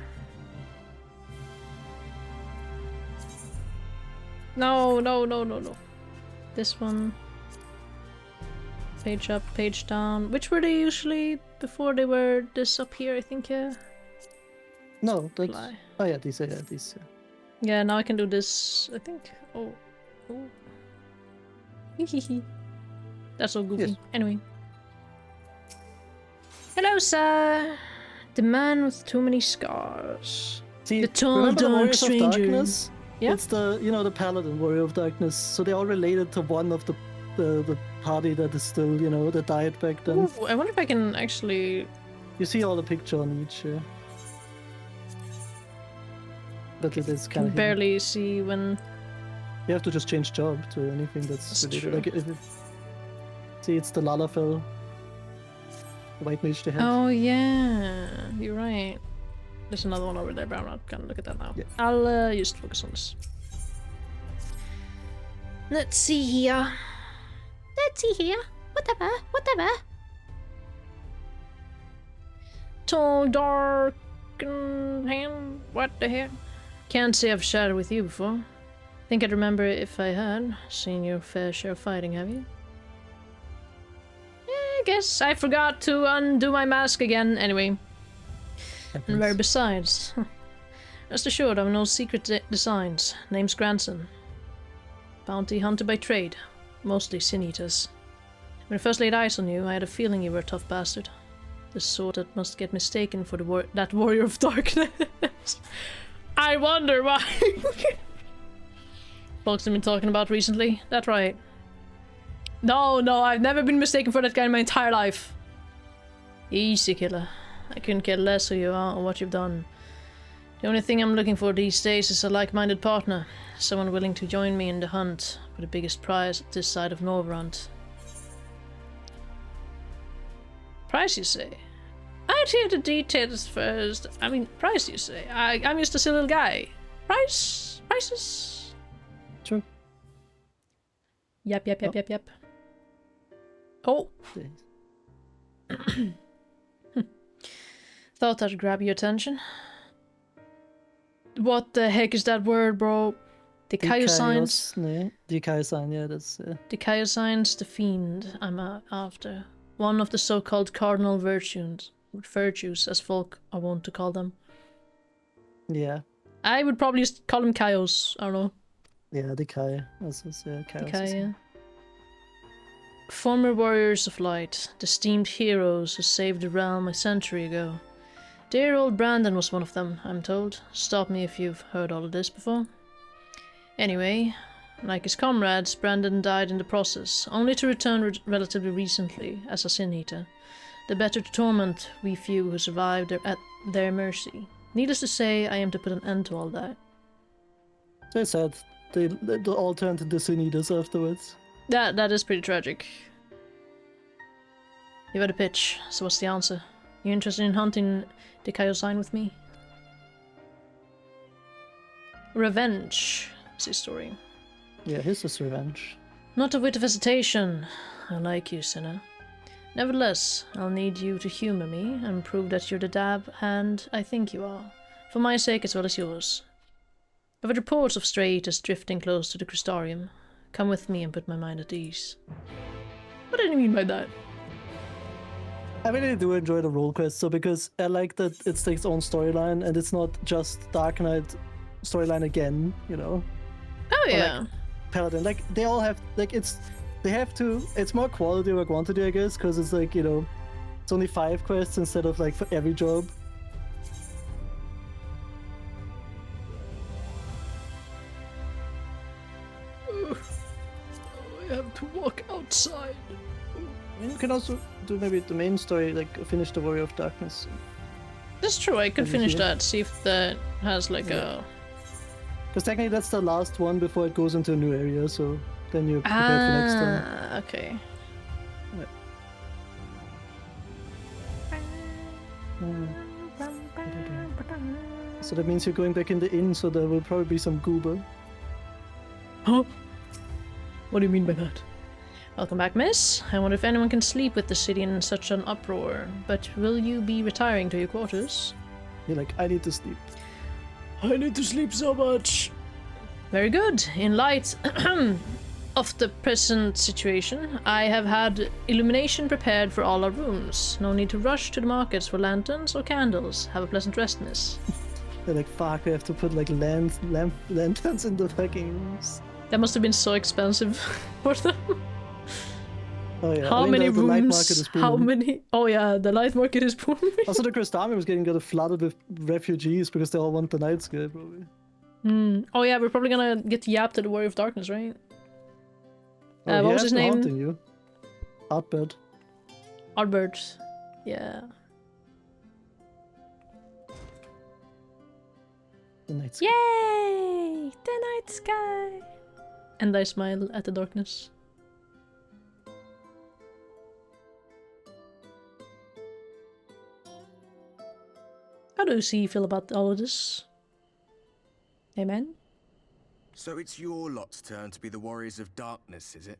No, no, no, no, no. This one. Page up, page down. Which were they usually before they were this up here, I think, yeah? No, that's... Oh yeah, these are, these. Yeah, now I can do this, I think. Oh. Oh. Hehehe. That's so goofy. Yes. Anyway. Hello, sir. The man with too many scars. See, the tall, dark stranger. Darkness? Yeah. It's the, you know, the Paladin, Warrior of Darkness. So they're all related to one of the party that is still, you know, that died back then. Ooh, I wonder if I can actually... You see all the picture on each, yeah. But it is kind of barely see when... You have to just change job to anything that's related. True. Like, see, it's the Lalafell. The white mage they have. Oh yeah, you're right. There's another one over there, but I'm not gonna look at that now. Yeah. I'll just focus on this. Let's see here. Let's see here. Whatever, whatever. Tall, dark, hand. What the heck? Can't say I've chatted with you before. Think I'd remember if I had. Seen your fair share of fighting, have you? I guess I forgot to undo my mask again, anyway. And where besides, rest assured I've no secret designs. Name's Granson. Bounty hunter by trade. Mostly sin eaters. When I first laid eyes on you, I had a feeling you were a tough bastard. The sort that must get mistaken for that warrior of darkness. I wonder why. Folks have been talking about recently. That's right. No, I've never been mistaken for that guy in my entire life. Easy, killer. I couldn't care less who you are or what you've done. The only thing I'm looking for these days is a like-minded partner. Someone willing to join me in the hunt for the biggest prize this side of Norvrant. Price, you say? I'd hear the details first. I mean, price, you say? I'm just a silly little guy. Price? Prices? True. Yep. Oh! Thought I'd grab your attention. What the heck is that word, bro? Decaiosigns? Decaiosign, yeah, that's... Decaiosigns, the fiend I'm after. One of the so-called cardinal virtues, as folk are wont to call them. Yeah. I would probably just call them Kaios, I don't know. Yeah, Decai. That's Kaios. Decai, yeah. Former warriors of light, the esteemed heroes who saved the realm a century ago. Dear old Brandon was one of them, I'm told. Stop me if you've heard all of this before. Anyway, like his comrades, Brandon died in the process, only to return relatively recently as a sin eater. The better to torment we few who survived at their mercy. Needless to say, I am to put an end to all that. They said they all turned into sin eaters afterwards. That is pretty tragic. You've had a pitch, so what's the answer? You interested in hunting the Decaiosign with me? Revenge is his story. Yeah, his is revenge. Not a whit of hesitation. I like you, sinner. Nevertheless, I'll need you to humor me and prove that you're the dab hand I think you are. For my sake as well as yours. I've had reports of stray eaters drifting close to the crystarium. Come with me and put my mind at ease. What do you mean by that? I really do enjoy the role quest, so because I like that it's its own storyline and it's not just Dark Knight storyline again, you know? Oh Or yeah. like Paladin, like they all have, like it's more quality over quantity, I guess, because it's like, you know, it's only 5 quests instead of like for every job. I have to walk outside. I mean, you can also do maybe the main story, like finish the Warrior of Darkness. That's true, I could Can you finish see it? that, see if that has like a... Because technically that's the last one before it goes into a new area, so then you're prepared for next time. Ah, okay. Yeah. So that means you're going back in the inn, so there will probably be some goober. Huh? What do you mean by that? Welcome back, miss. I wonder if anyone can sleep with the city in such an uproar. But will you be retiring to your quarters? You're like, I need to sleep. I need to sleep so much. Very good. In light of the present situation, I have had illumination prepared for all our rooms. No need to rush to the markets for lanterns or candles. Have a pleasant rest, miss. They're like, fuck, we have to put like lanterns in the fucking rooms. That must have been so expensive for them. Oh yeah. How I mean, many the night rooms? market is How booming. many? Oh yeah, the light market is booming. Also, the Crystami was getting flooded with refugees because they all want the night sky, probably. Oh yeah, we're probably gonna get yapped at the Warrior of Darkness, right? Oh, he what was has his been name? haunting you. Outbird. Albert. Yeah. The night sky. Yay! The night sky! And I smile at the darkness. How do you see feel about all of this? Amen? So it's your lot's turn to be the Warriors of Darkness, is it?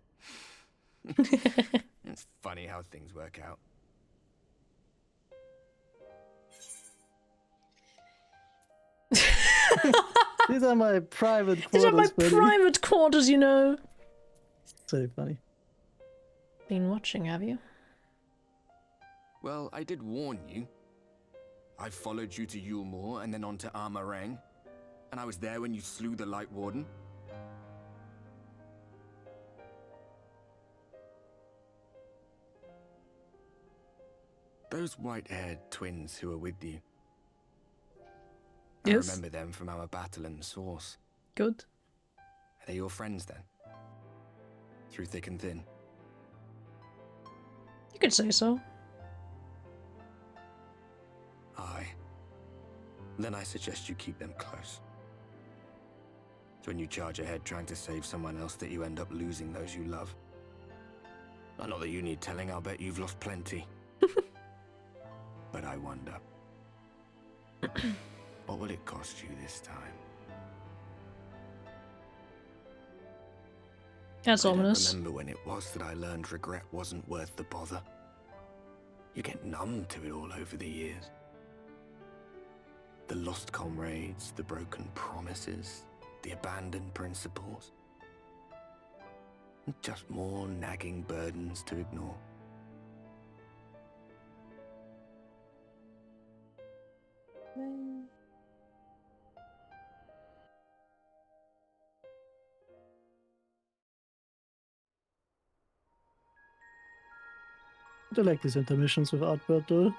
It's funny how things work out. These are my private quarters, These are my buddy. private quarters, you know. So funny. Been watching, have you? Well, I did warn you. I followed you to Yulmore and then on to Armarang. And I was there when you slew the Light Warden. Those white-haired twins who were with you. Yes. I remember them from our battle in the Source. Good. Are they your friends then? Through thick and thin? You could say so. Aye. Then I suggest you keep them close. It's when you charge ahead trying to save someone else that you end up losing those you love. Not that you need telling, I'll bet you've lost plenty. But I wonder, what will it cost you this time? That's ominous. I remember when it was that I learned regret wasn't worth the bother. You get numb to it all over the years. The lost comrades, the broken promises, the abandoned principles. Just more nagging burdens to ignore. I do like these intermissions with Outbird, though.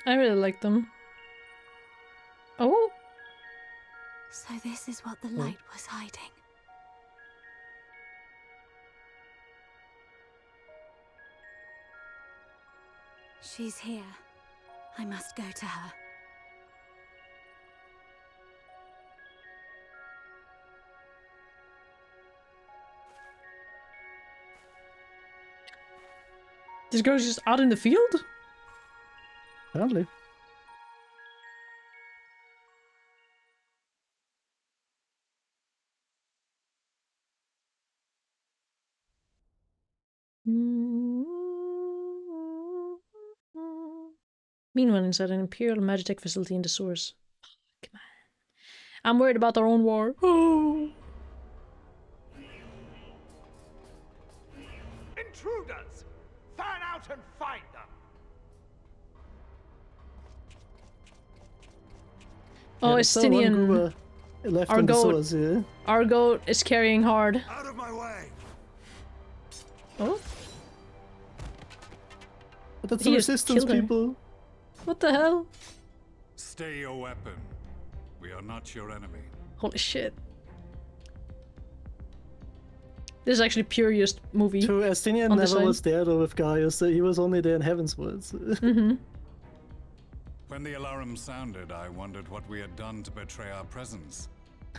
I really like them. Oh! So this is what the light was hiding. She's here. I must go to her. This girl's just out in the field? Apparently. Meanwhile, inside an Imperial Magitech facility in the source. I'm worried about our own war. Oh. Intruders! Fan out and find them! Oh, Yeah, Estinian. Left Our on the goat. source, yeah. Our goat is carrying hard. Out of my way! Oh? But that's He the just resistance, killed her. people. What the hell? Stay your weapon. We are not your enemy. Holy shit. This is actually purest movie. True, Estinian on the never side. was there though with Gaius, so he was only there in Heaven's Words. When the alarm sounded, I wondered what we had done to betray our presence.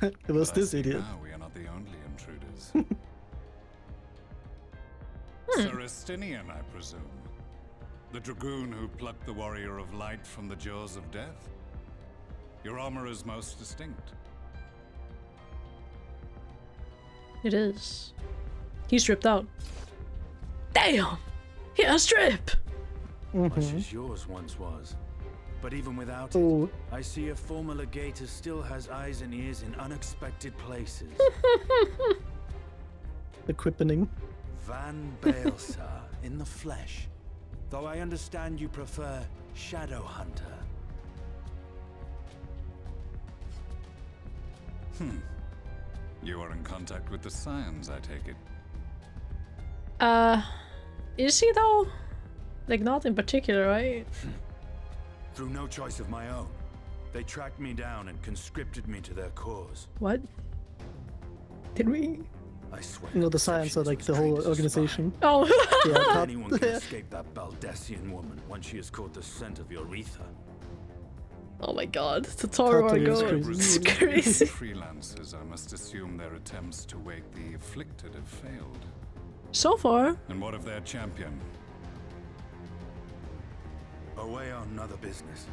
It was But I this see idiot. Now we are not the only intruders. Sir Estinian, I presume. The dragoon who plucked the warrior of light from the jaws of death. Your armor is most distinct. It is. He's stripped out. Damn! He has strip! Much as yours once was. But even without Oh. it, I see a former legator still has eyes and ears in unexpected places. The quippening. Van Baelsar in the flesh. Though I understand you prefer Shadow Hunter. You are in contact with the Scions, I take it. Is he though? Like, not in particular, right? Through no choice of my own, they tracked me down and conscripted me to their cause. What? Did we? I swear. You know, the Science are like the whole organization. Oh! Yeah, top- Anyone can escape that Baldessian woman once she has caught the scent of your ether. Oh my god, the Toro Totally goat. crazy. It's crazy. Freelancers, I must assume their attempts to wake the afflicted have failed. So far. And what of their champion? Away on other business.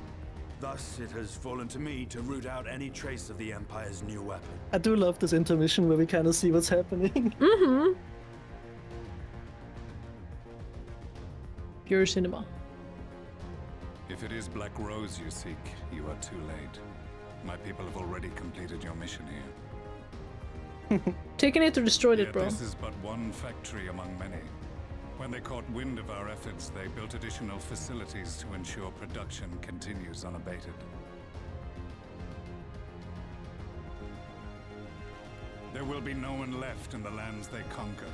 Thus, it has fallen to me to root out any trace of the Empire's new weapon. I do love this intermission where we kind of see what's happening. Mm-hmm. Pure cinema. If it is Black Rose you seek, you are too late. My people have already completed your mission here. Taking it or destroyed it, Yet bro. this is but one factory among many. When they caught wind of our efforts, they built additional facilities to ensure production continues unabated. There will be no one left in the lands they conquer.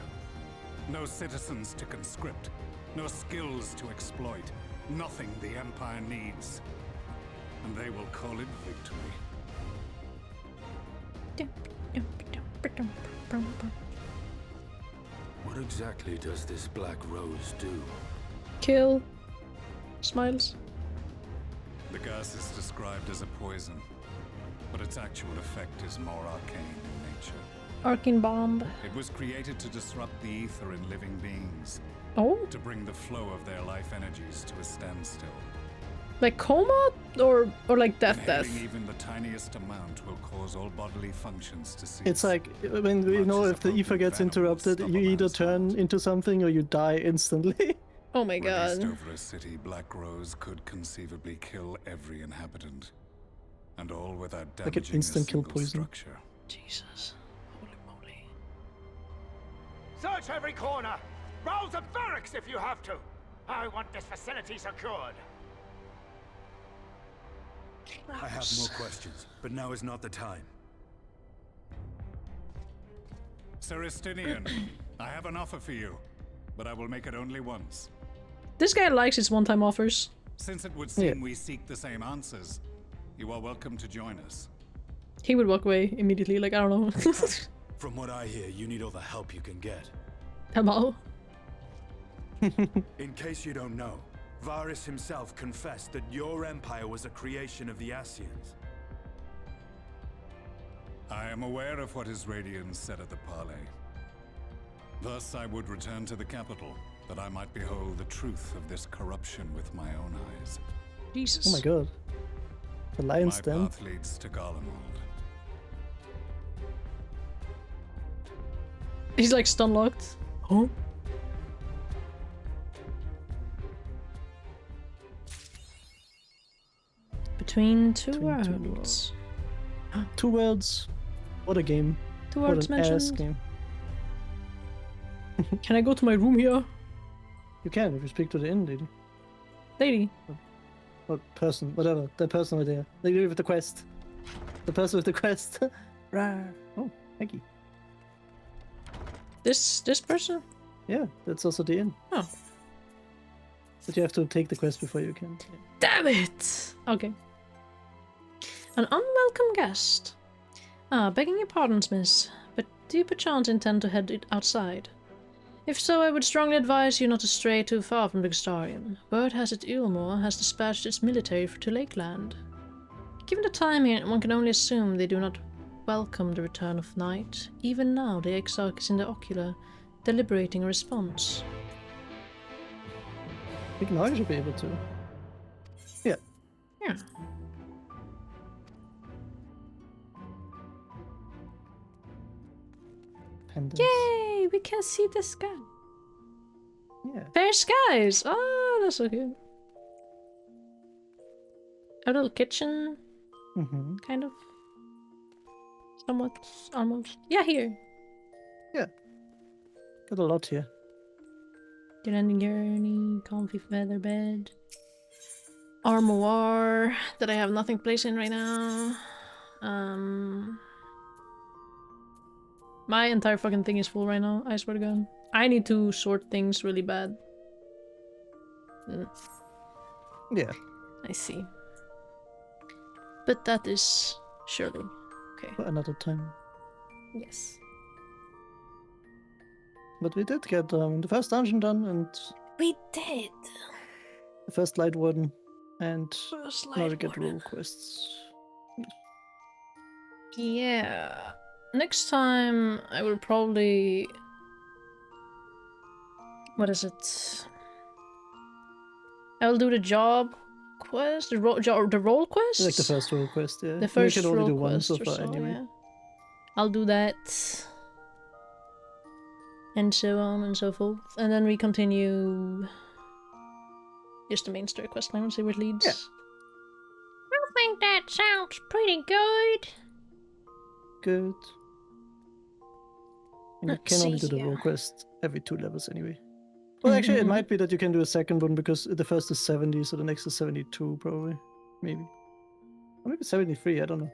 No citizens to conscript. No skills to exploit. Nothing the Empire needs. And they will call it victory. What exactly does this Black Rose do? Kill. Smiles. The gas is described as a poison, but its actual effect is more arcane in nature. Arcane bomb. It was created to disrupt the ether in living beings. Oh? To bring the flow of their life energies to a standstill. Like coma? Or like death Inhaling even the tiniest amount will cause all bodily functions to cease. It's like, when you know, if the ether gets interrupted, you either turn into something or you die instantly. Oh my Released god. over a city, Black Rose could conceivably kill every inhabitant. And all without Like an damaging instant a kill single poison. structure. Jesus. Holy moly. Search every corner! Rouse the barracks if you have to! I want this facility secured! I have more questions, but now is not the time. Sir Estinian, I have an offer for you, but I will make it only once. This guy likes his one-time offers. Since it would seem we seek the same answers, you are welcome to join us. He would walk away immediately, like, I don't know. From what I hear, you need all the help you can get. Hello? In case you don't know, Varys himself confessed that your empire was a creation of the Ascians. I am aware of what his Radiance said at the parley. Thus I would return to the capital, that I might behold the truth of this corruption with my own eyes. Jesus. Oh my god. The lion's My den. path leads to Garlemald. He's like stun locked. Huh? Between two worlds. 2 words. What a game. 2 What words an ass mentioned. game. Can I go to my room here? You can if you speak to the inn lady. Lady. Or person, whatever. That person over there. Lady with the quest. The person with the quest. Rawr. Oh, Maggie. This person? Yeah, that's also the inn. Oh. But you have to take the quest before you can. Yeah. Damn it! Okay. An unwelcome guest. Begging your pardons, miss, but do you perchance intend to head outside? If so, I would strongly advise you not to stray too far from Vixtarium. Word has it Ilmore has dispatched its military to Lakeland. Given the timing, one can only assume they do not welcome the return of night. Even now, the Exarch is in the ocular, deliberating a response. I think now you should be able to. Yeah. Yeah. Pendants. Yay! We can see the sky. Yeah. Fair skies! Oh, that's so cute. A little kitchen. Mm-hmm. Kind of. Somewhat. Almost. Yeah, here. Yeah. Got a lot here. Your ending journey, comfy feather bed. Armoire that I have nothing to place in right now. My entire fucking thing is full right now, I swear to god. I need to sort things really bad. Yeah. I see. But that is surely okay. For another time. Yes. But we did get the first dungeon done, and we did. The first light warden, and First now we light get warden. role quests. Yeah. Next time I will probably... What is it? I will do the job quest, the role quest? Like the first role quest, yeah. The first you can only role do one quest so or far so, anyway. yeah. I'll do that. And so on and so forth. And then we continue just the main story quest line and see where it leads. Yeah. I think that sounds pretty good. Good. And you Let's can only see do the here. role quest every 2 levels anyway. Well, actually, it might be that you can do a second one because the first is 70, so the next is 72, probably. Maybe. Or maybe 73, I don't know.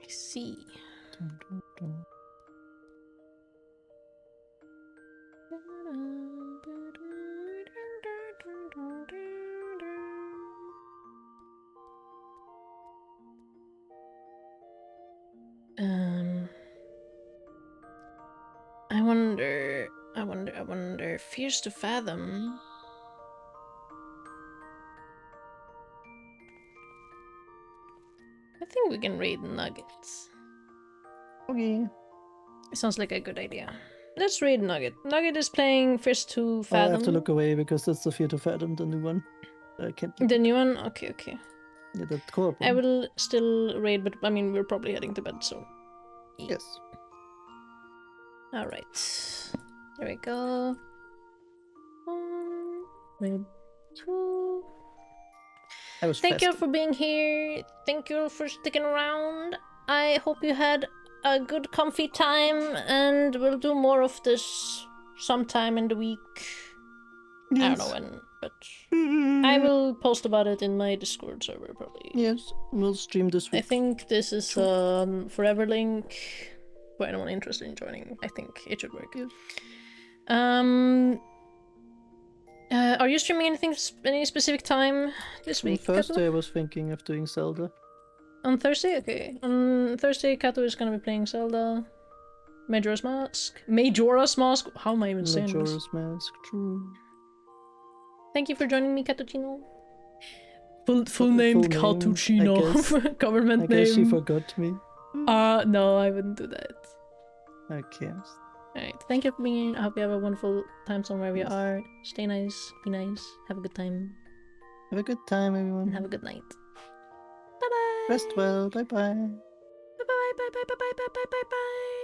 I see. I wonder, Fears to Fathom. I think we can raid Nuggets. Okay. It sounds like a good idea. Let's raid Nugget. Nugget is playing Fears to Fathom. I have to look away because that's the Fear to Fathom, the new one. I can't. The new one? Okay, okay. Yeah, the co-op I one. will still raid, but I mean, we're probably heading to bed soon. Yes. Alright. There we go. 1, raid 2. Thank you all for being here. Thank you all for sticking around. I hope you had a good comfy time, and we'll do more of this sometime in the week. Yes. I don't know when, but I will post about it in my Discord server probably. Yes, we'll stream this week. I think this is forever link for anyone interested in joining. I think it should work. Yes. Are you streaming any specific time this On week? Thursday, Kato? I was thinking of doing Zelda. On Thursday? Okay. On Thursday, Kato is gonna be playing Zelda. Majora's Mask. Majora's Mask? How am I even saying this? Majora's Mask, true. Thank you for joining me, Cattuccino. Full name, I Cattuccino. guess. Government I guess name. she forgot me. No, I wouldn't do that. Okay. Alright, thank you for being here. I hope you have a wonderful time somewhere wherever you are. Stay nice, be nice, have a good time. Have a good time, everyone. And have a good night. Bye bye! Rest well, bye bye. Bye bye bye bye bye bye bye bye bye bye.